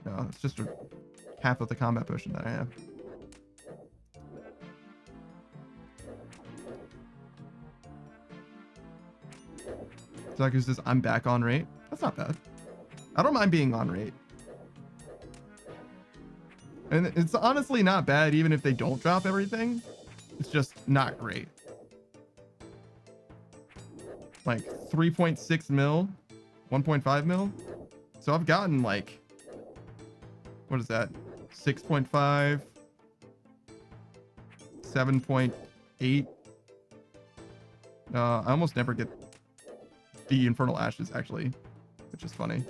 No, it's just half of the combat potion that I have. Zaku says I'm back on rate. That's not bad. I don't mind being on rate. And it's honestly not bad even if they don't drop everything. It's just not great. like 3.6 mil, 1.5 mil. So I've gotten like, what is that? 6.5, 7.8. I almost never get the Infernal Ashes actually, which is funny.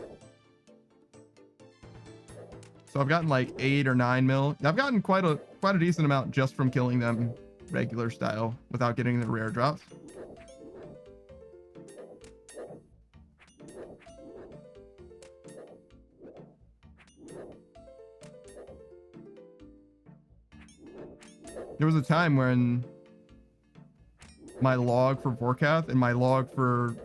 So I've gotten like 8 or 9 mil. I've gotten quite a decent amount just from killing them regular style without getting the rare drops. There was a time when my log for Vorkath and my log for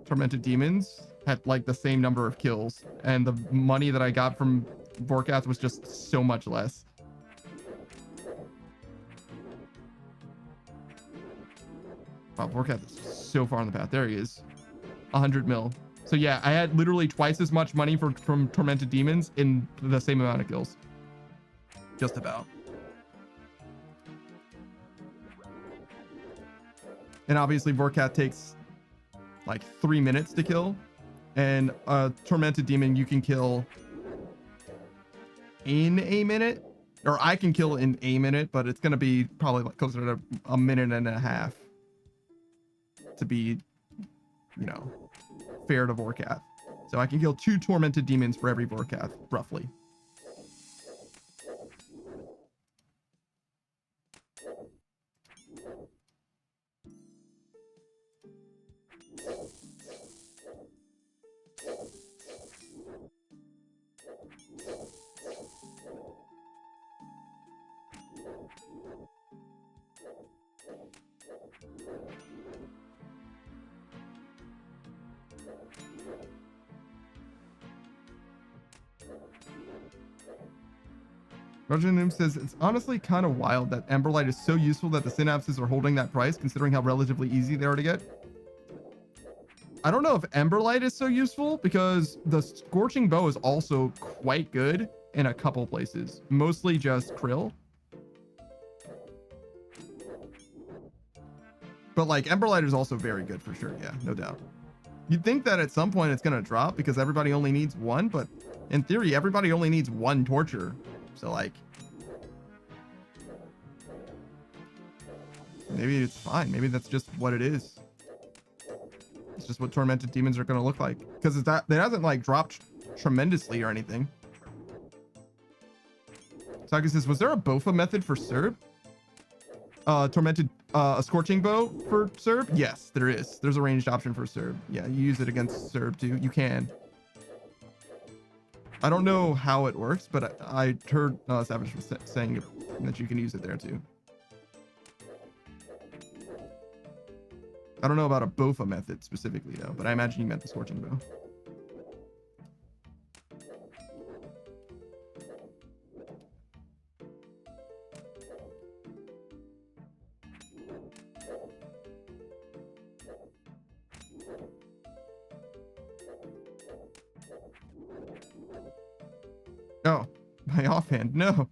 Tormented Demons had like the same number of kills, and the money that I got from Vorkath was just so much less. Wow, Vorkath is so far on the path. There he is. 100 mil. So yeah, I had literally twice as much money from Tormented Demons in the same amount of kills. Just about. And obviously Vorkath takes like 3 minutes to kill. And a Tormented Demon you can kill in a minute. Or I can kill in a minute, but it's going to be probably like closer to a minute and a half to be, you know, fair to Vorkath. So I can kill 2 Tormented Demons for every Vorkath, roughly. Roger Noom says, it's honestly kind of wild that Emberlight is so useful that the synapses are holding that price, considering how relatively easy they are to get. I don't know if Emberlight is so useful, because the Scorching Bow is also quite good in a couple places. Mostly just Krill. But like, Emberlight is also very good for sure. Yeah, no doubt. You'd think that at some point it's going to drop because everybody only needs one, but in theory, everybody only needs one Torture. So like, maybe it's fine. Maybe that's just what it is. It's just what Tormented Demons are going to look like, because it hasn't like dropped tremendously or anything. Saga says, was there a Bofa method for Serb? Tormented, a Scorching Bow for Serb? Yes, there is. There's a ranged option for Serb. Yeah, you use it against Serb too. You can. I don't know how it works, but I heard Savage was saying that you can use it there too. I don't know about a Bofa method specifically though, but I imagine you meant the Scorching Bow. Oh, my offhand, no.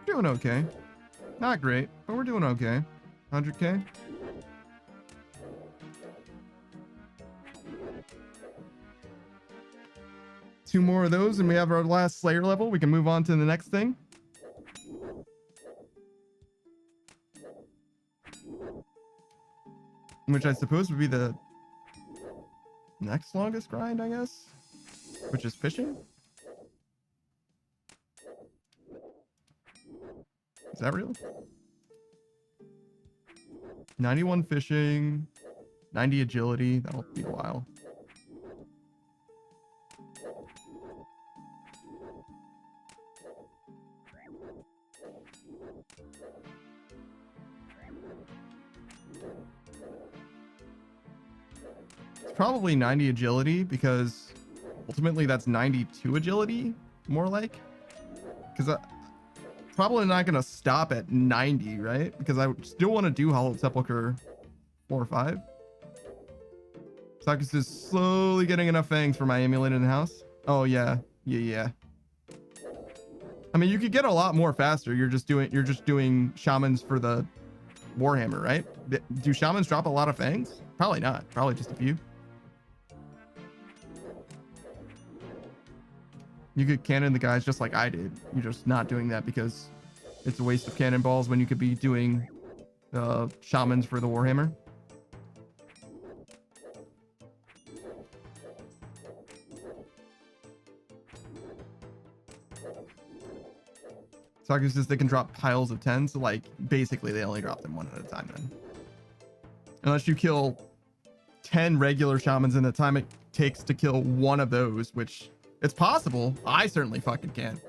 Doing okay. Not great, but we're doing okay. 100K. Two more of those and we have our last Slayer level. We can move on to the next thing. Which I suppose would be the next longest grind, I guess. Which is fishing. Is that real? 91 fishing, 90 agility. That'll be a while. It's probably 90 agility because ultimately that's 92 agility, more like. Because probably not going to stop at 90, right? Because I still want to do Hallowed Sepulchre 4 or 5. Sakus is slowly getting enough fangs for my amulet in the house. Oh yeah. Yeah. I mean, you could get a lot more faster. You're just doing shamans for the Warhammer, right? Do shamans drop a lot of fangs? Probably not. Probably just a few. You could cannon the guys just like I did. You're just not doing that because it's a waste of cannonballs when you could be doing shamans for the Warhammer. Saku says they can drop piles of 10s, so like basically they only drop them one at a time then. Unless you kill 10 regular shamans in the time it takes to kill one of those, which it's possible. I certainly fucking can.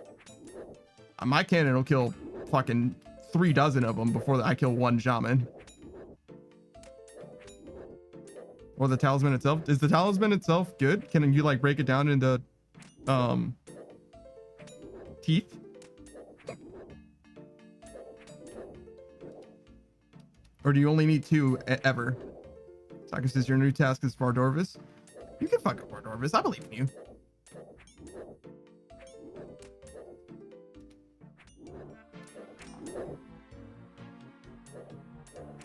My cannon will kill fucking 3 dozen of them before I kill one shaman. Or the talisman itself. Is the talisman itself good? Can you like break it down into teeth? Or do you only need 2 ever? Saku says your new task is Vardorvis. You can fuck up Vardorvis. I believe in you.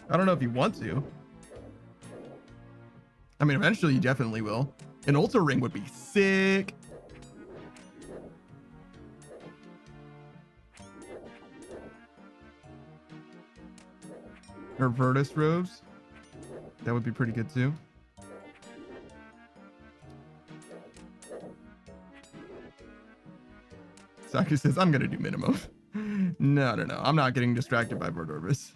I don't know if you want to. I mean, eventually you definitely will. An Ultra Ring would be sick. Or Virtus robes. That would be pretty good too. Saku says, I'm gonna do minimum. No. I'm not getting distracted by Vardorvis.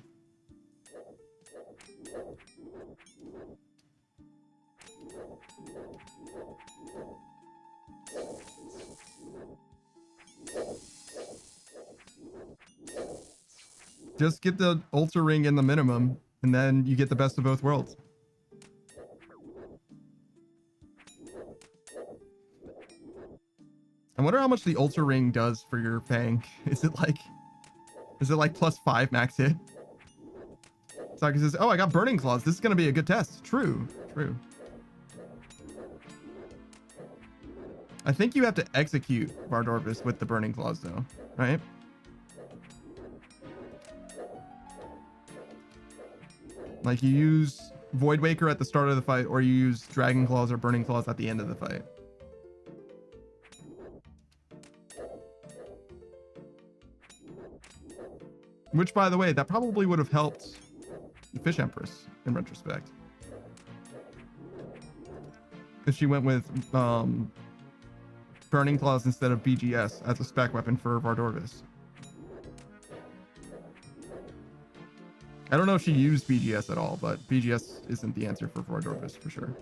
Just get the Ultra Ring in the minimum, and then you get the best of both worlds. I wonder how much the Ultra Ring does for your Fang. Is it like +5 max hit? Saki says, oh, I got Burning Claws. This is going to be a good test. True. I think you have to execute Vardorvis with the Burning Claws though, right? Like you use Void Waker at the start of the fight, or you use Dragon Claws or Burning Claws at the end of the fight. Which, by the way, that probably would have helped the Fish Empress in retrospect. If she went with Burning Claws instead of BGS as a spec weapon for Vardorvis. I don't know if she used BGS at all, but BGS isn't the answer for Vardorvis for sure.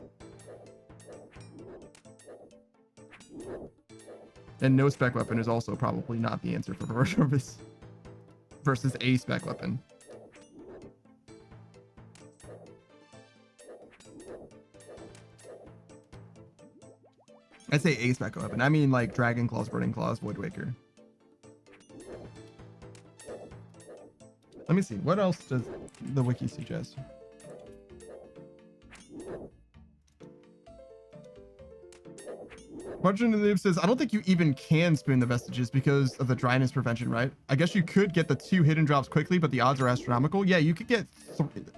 And no spec weapon is also probably not the answer for Vardorvis versus a spec weapon. I say a spec weapon. I mean like Dragon Claws, Burning Claws, Void Waker. Let me see. What else does the wiki suggest? Margin of the Noob says, I don't think you even can spoon the vestiges because of the dryness prevention, right? I guess you could get the 2 hidden drops quickly, but the odds are astronomical. Yeah, you could get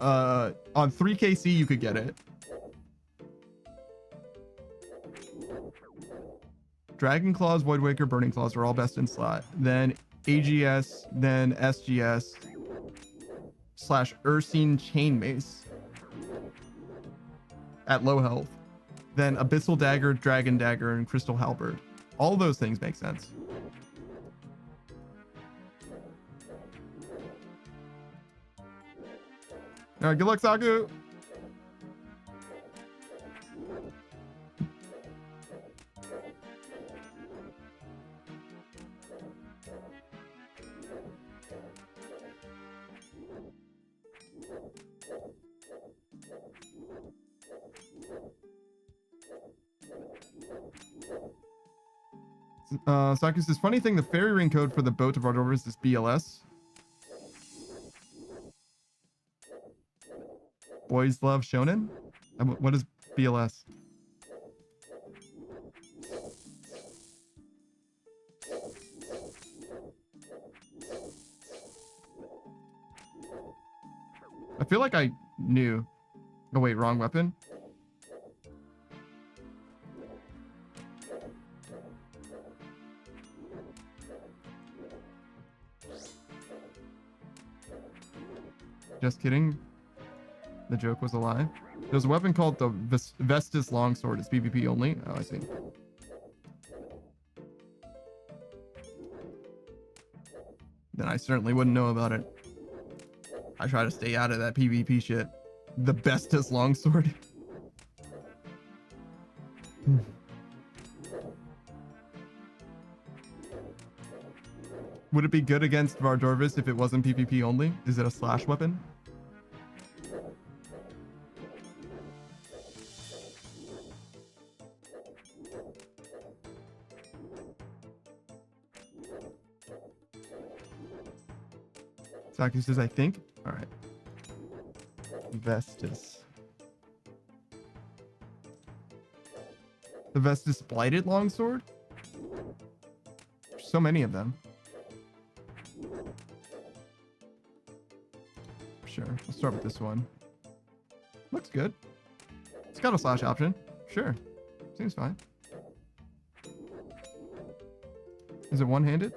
on 3KC, you could get it. Dragon Claws, Void Waker, Burning Claws are all best in slot. Then AGS, then SGS / Ursine Chain Mace at low health. Then Abyssal Dagger, Dragon Dagger, and Crystal Halberd. All those things make sense. All right, good luck, Saku. Saki says, funny thing, the fairy ring code for the boat of Vardorvis is BLS. Boys love shonen? What is BLS? I feel like I knew. Oh wait, wrong weapon. Just kidding. The joke was a lie. There's a weapon called the Vestus Longsword. It's PvP only. Oh, I see. Then I certainly wouldn't know about it. I try to stay out of that PvP shit. The Vestus Longsword. Would it be good against Vardorvis if it wasn't PvP only? Is it a slash weapon? Saki says, I think. All right. Vestus. The Vestus Blighted Longsword? There's so many of them. Sure. Let's start with this one. Looks good. It's got a slash option. Sure. Seems fine. Is it one-handed?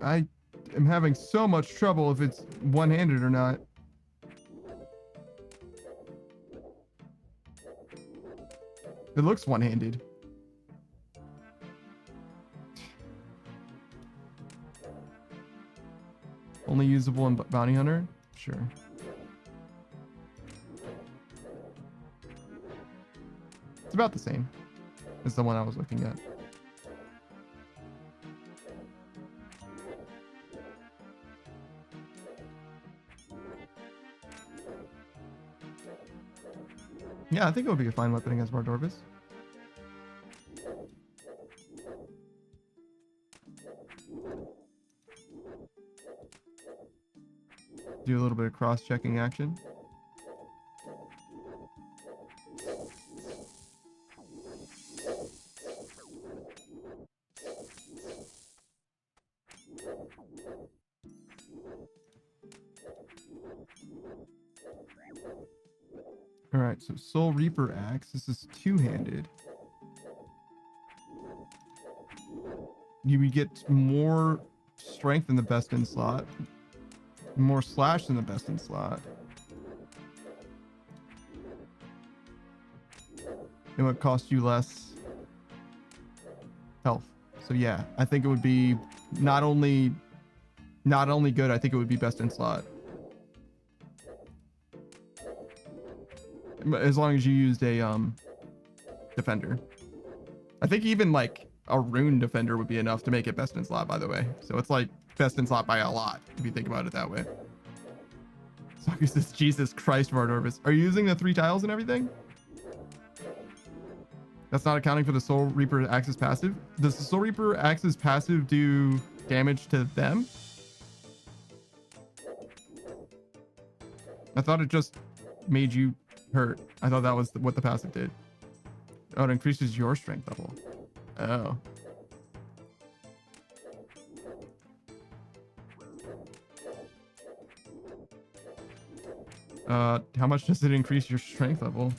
I am having so much trouble if it's one-handed or not. It looks one-handed. Only usable in Bounty Hunter? Sure. It's about the same as the one I was looking at. Yeah, I think it would be a fine weapon against Vardorvis. Do a little bit of cross-checking action. All right, so Soul Reaper Axe. This is two-handed. You would get more strength in the best in slot, more slash in the best in slot. It would cost you less health. So yeah, I think it would be not only good, I think it would be best in slot. As long as you used a defender. I think even like a rune defender would be enough to make it best in slot, by the way. So it's like best in slot by a lot if you think about it that way. Saki says, Jesus Christ, Vardorvis. Are you using the 3 tiles and everything? That's not accounting for the Soul Reaper Axe's passive. Does the Soul Reaper Axe's passive do damage to them? I thought it just made you hurt. I thought that was what the passive did. Oh, it increases your strength level. Oh. How much does it increase your strength level?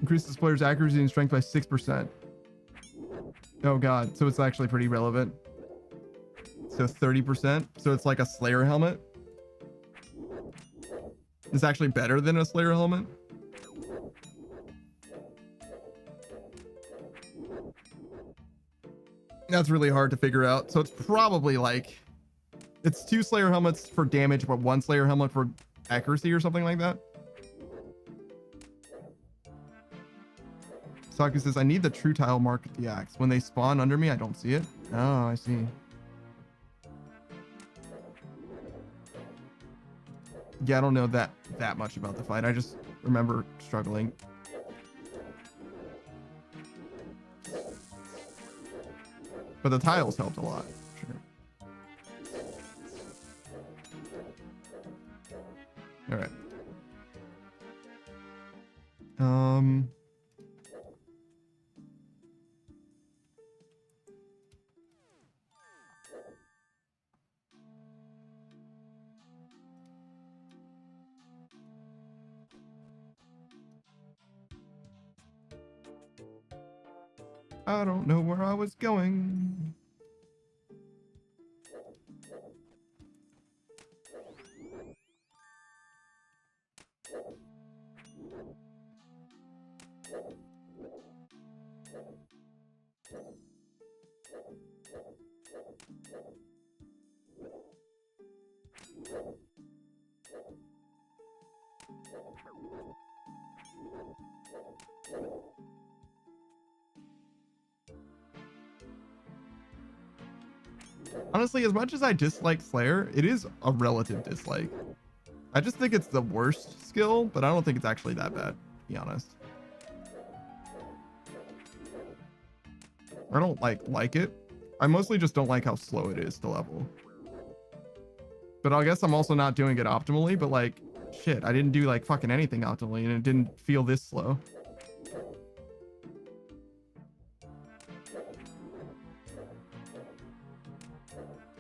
Increases player's accuracy and strength by 6%. Oh god, so it's actually pretty relevant. So 30%. So it's like a Slayer helmet. It's actually better than a Slayer helmet. That's really hard to figure out. So it's probably like, it's 2 Slayer helmets for damage, but 1 Slayer helmet for accuracy or something like that. Saku says, I need the true tile mark at the axe. When they spawn under me, I don't see it. Oh, I see. Yeah, I don't know that much about the fight. I just remember struggling. But the tiles helped a lot. Sure. All right. I don't know where I was going. Honestly, as much as I dislike Slayer, it is a relative dislike. I just think it's the worst skill, but I don't think it's actually that bad, to be honest. I don't like it. I mostly just don't like how slow it is to level. But I guess I'm also not doing it optimally, but like, shit, I didn't do like fucking anything optimally and it didn't feel this slow.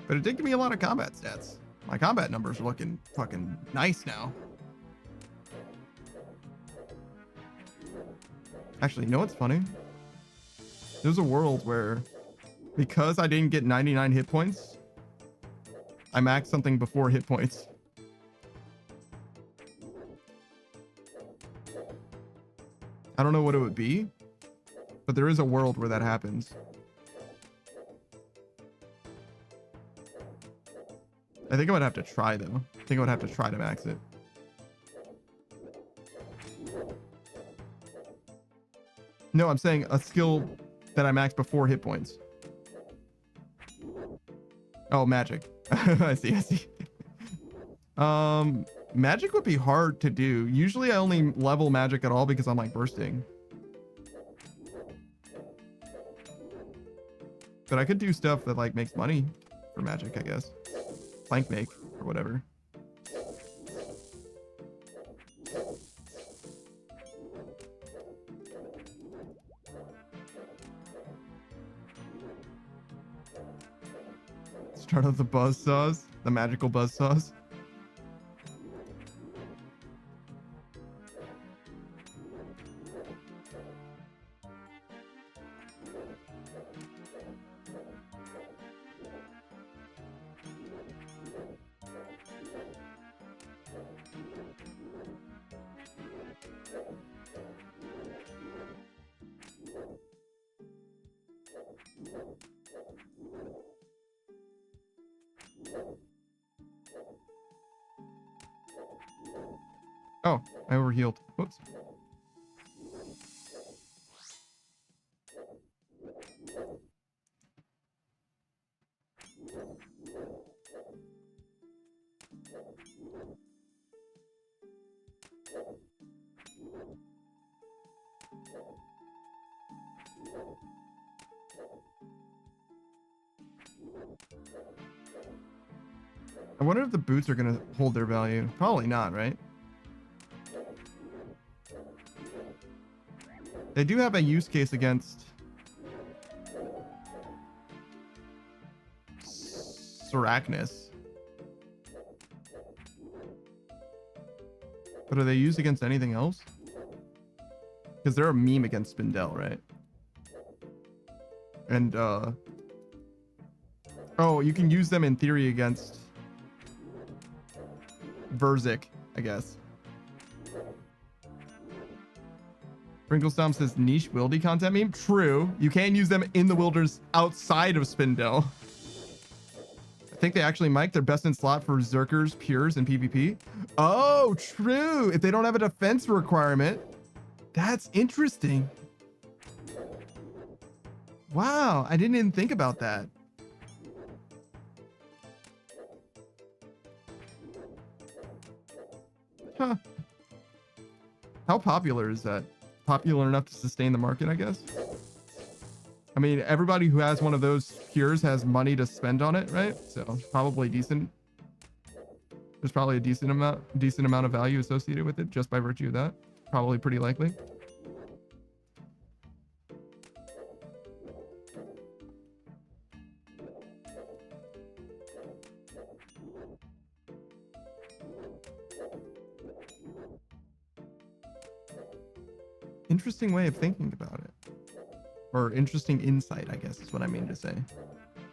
But it did give me a lot of combat stats. My combat numbers are looking fucking nice now. Actually, you know what's funny? There's a world where, because I didn't get 99 hit points, I maxed something before hit points. I don't know what it would be, but there is a world where that happens. I think I would have to try though. I think I would have to try to max it. No, I'm saying a skill that I maxed before hit points. Oh, magic. I see. Magic would be hard to do. Usually I only level magic at all because I'm like bursting. But I could do stuff that like makes money for magic, I guess. Plank make or whatever. Start out the buzz saws, the magical buzz saws. Oh, I overhealed. Whoops. I wonder if the boots are going to hold their value. Probably not, right? They do have a use case against Sarachnis. But are they used against anything else? Because they're a meme against Spindel, right? And, oh, you can use them in theory against Verzik, I guess. Sprinklestomp says niche wildy content meme. True. You can use them in the wilderness outside of Spindel. I think they actually mic. They're best in slot for Zerkers, Pures, and PvP. Oh, true. If they don't have a defense requirement. That's interesting. Wow, I didn't even think about that. Huh. How popular is that? Popular enough to sustain the market, I guess? I mean, everybody who has one of those cures has money to spend on it, right? So probably decent. There's probably a decent amount of value associated with it just by virtue of that. Probably pretty likely. Interesting way of thinking about it. Or interesting insight, I guess is what I mean to say.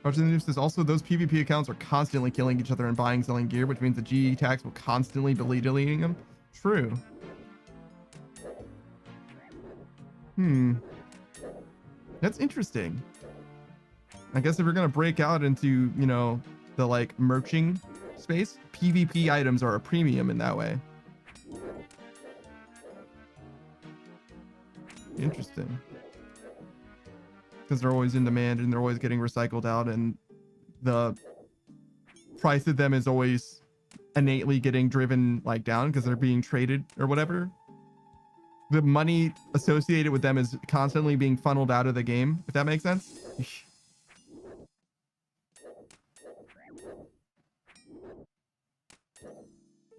Archer News says also those PvP accounts are constantly killing each other and buying, selling gear, which means the GE tax will constantly be deleting them. True. That's interesting. I guess if we're gonna break out into, you know, the like merching space, PvP items are a premium in that way. Interesting. Because they're always in demand and they're always getting recycled out, and the price of them is always innately getting driven like down because they're being traded or whatever. The money associated with them is constantly being funneled out of the game, if that makes sense.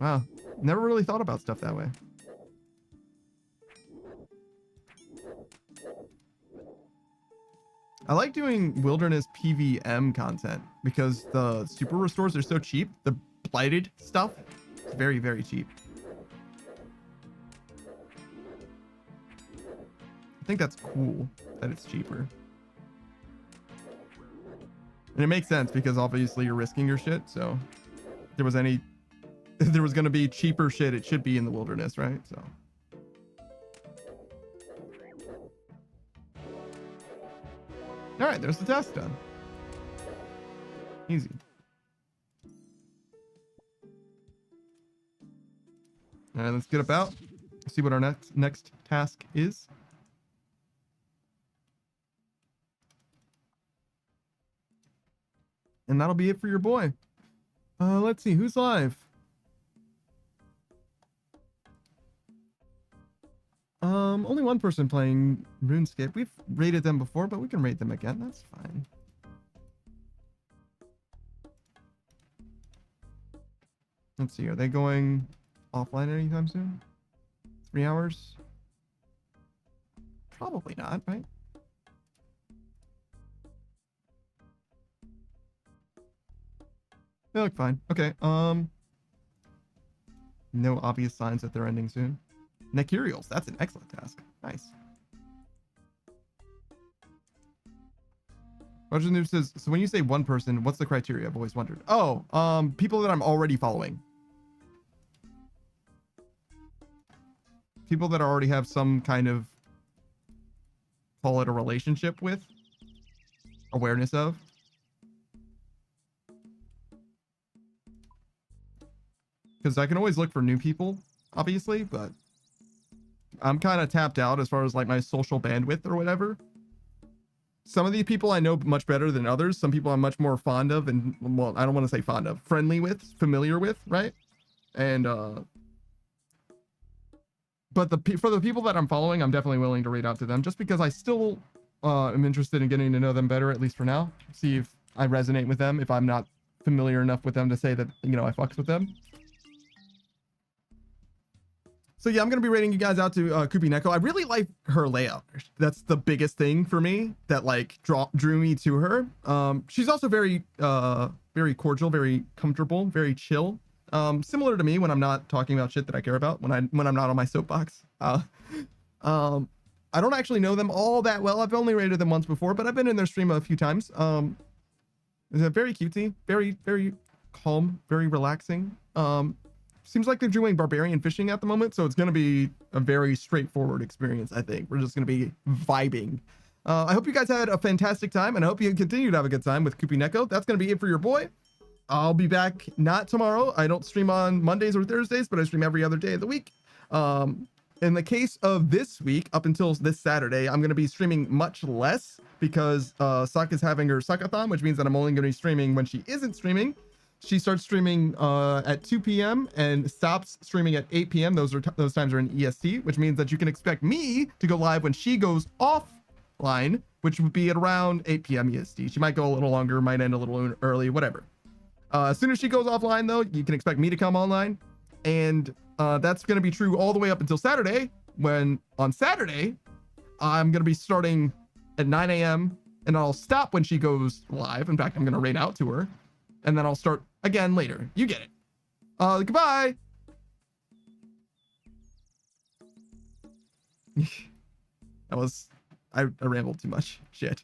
Wow, never really thought about stuff that way. I like doing wilderness PVM content because the super restores are so cheap. The blighted stuff is very, very cheap. I think that's cool that it's cheaper. And it makes sense because obviously you're risking your shit. So if there was going to be cheaper shit, it should be in the wilderness, right? So. All right, there's the task done. Easy. All right, let's get about. See what our next task is. And that'll be it for your boy. Let's see who's live. Only one person playing RuneScape. We've rated them before, but we can rate them again. That's fine. Let's see. Are they going offline anytime soon? 3 hours? Probably not, right? They look fine. Okay. No obvious signs that they're ending soon. Necurials, that's an excellent task. Nice. Roger Noob says, so when you say one person, what's the criteria? I've always wondered. Oh, people that I'm already following. People that I already have some kind of, call it a relationship with, awareness of. Because I can always look for new people, obviously, but I'm kind of tapped out as far as like my social bandwidth or whatever. Some of these people I know much better than others. Some people I'm much more fond of and, well, I don't want to say fond of, friendly with, familiar with, right? And, but for the people that I'm following, I'm definitely willing to reach out to them just because I still am interested in getting to know them better, at least for now. See if I resonate with them, if I'm not familiar enough with them to say that, you know, I fucks with them. So yeah, I'm going to be rating you guys out to Kupi Neko. I really like her layout. That's the biggest thing for me that like drew me to her. She's also very cordial, very comfortable, very chill. Similar to me when I'm not talking about shit that I care about, when I'm not on my soapbox. I don't actually know them all that well. I've only rated them once before, but I've been in their stream a few times. They're very cutesy, very, very calm, very relaxing. Seems like they're doing barbarian fishing at the moment, so it's going to be a very straightforward experience, I think. We're just going to be vibing. I hope you guys had a fantastic time, and I hope you continue to have a good time with Kupi Neko. That's going to be it for your boy. I'll be back not tomorrow. I don't stream on Mondays or Thursdays, but I stream every other day of the week. In the case of this week, up until this Saturday, I'm going to be streaming much less because Suck is having her Suckathon, which means that I'm only going to be streaming when she isn't streaming. She starts streaming at 2 p.m. and stops streaming at 8 p.m. Those times are in EST, which means that you can expect me to go live when she goes offline, which would be at around 8 p.m. EST. She might go a little longer, might end a little early, whatever. As soon as she goes offline, though, you can expect me to come online. And that's going to be true all the way up until Saturday, when on Saturday, I'm going to be starting at 9 a.m. and I'll stop when she goes live. In fact, I'm going to raid out to her. And then I'll start again later. You get it. Goodbye. I rambled too much. Shit.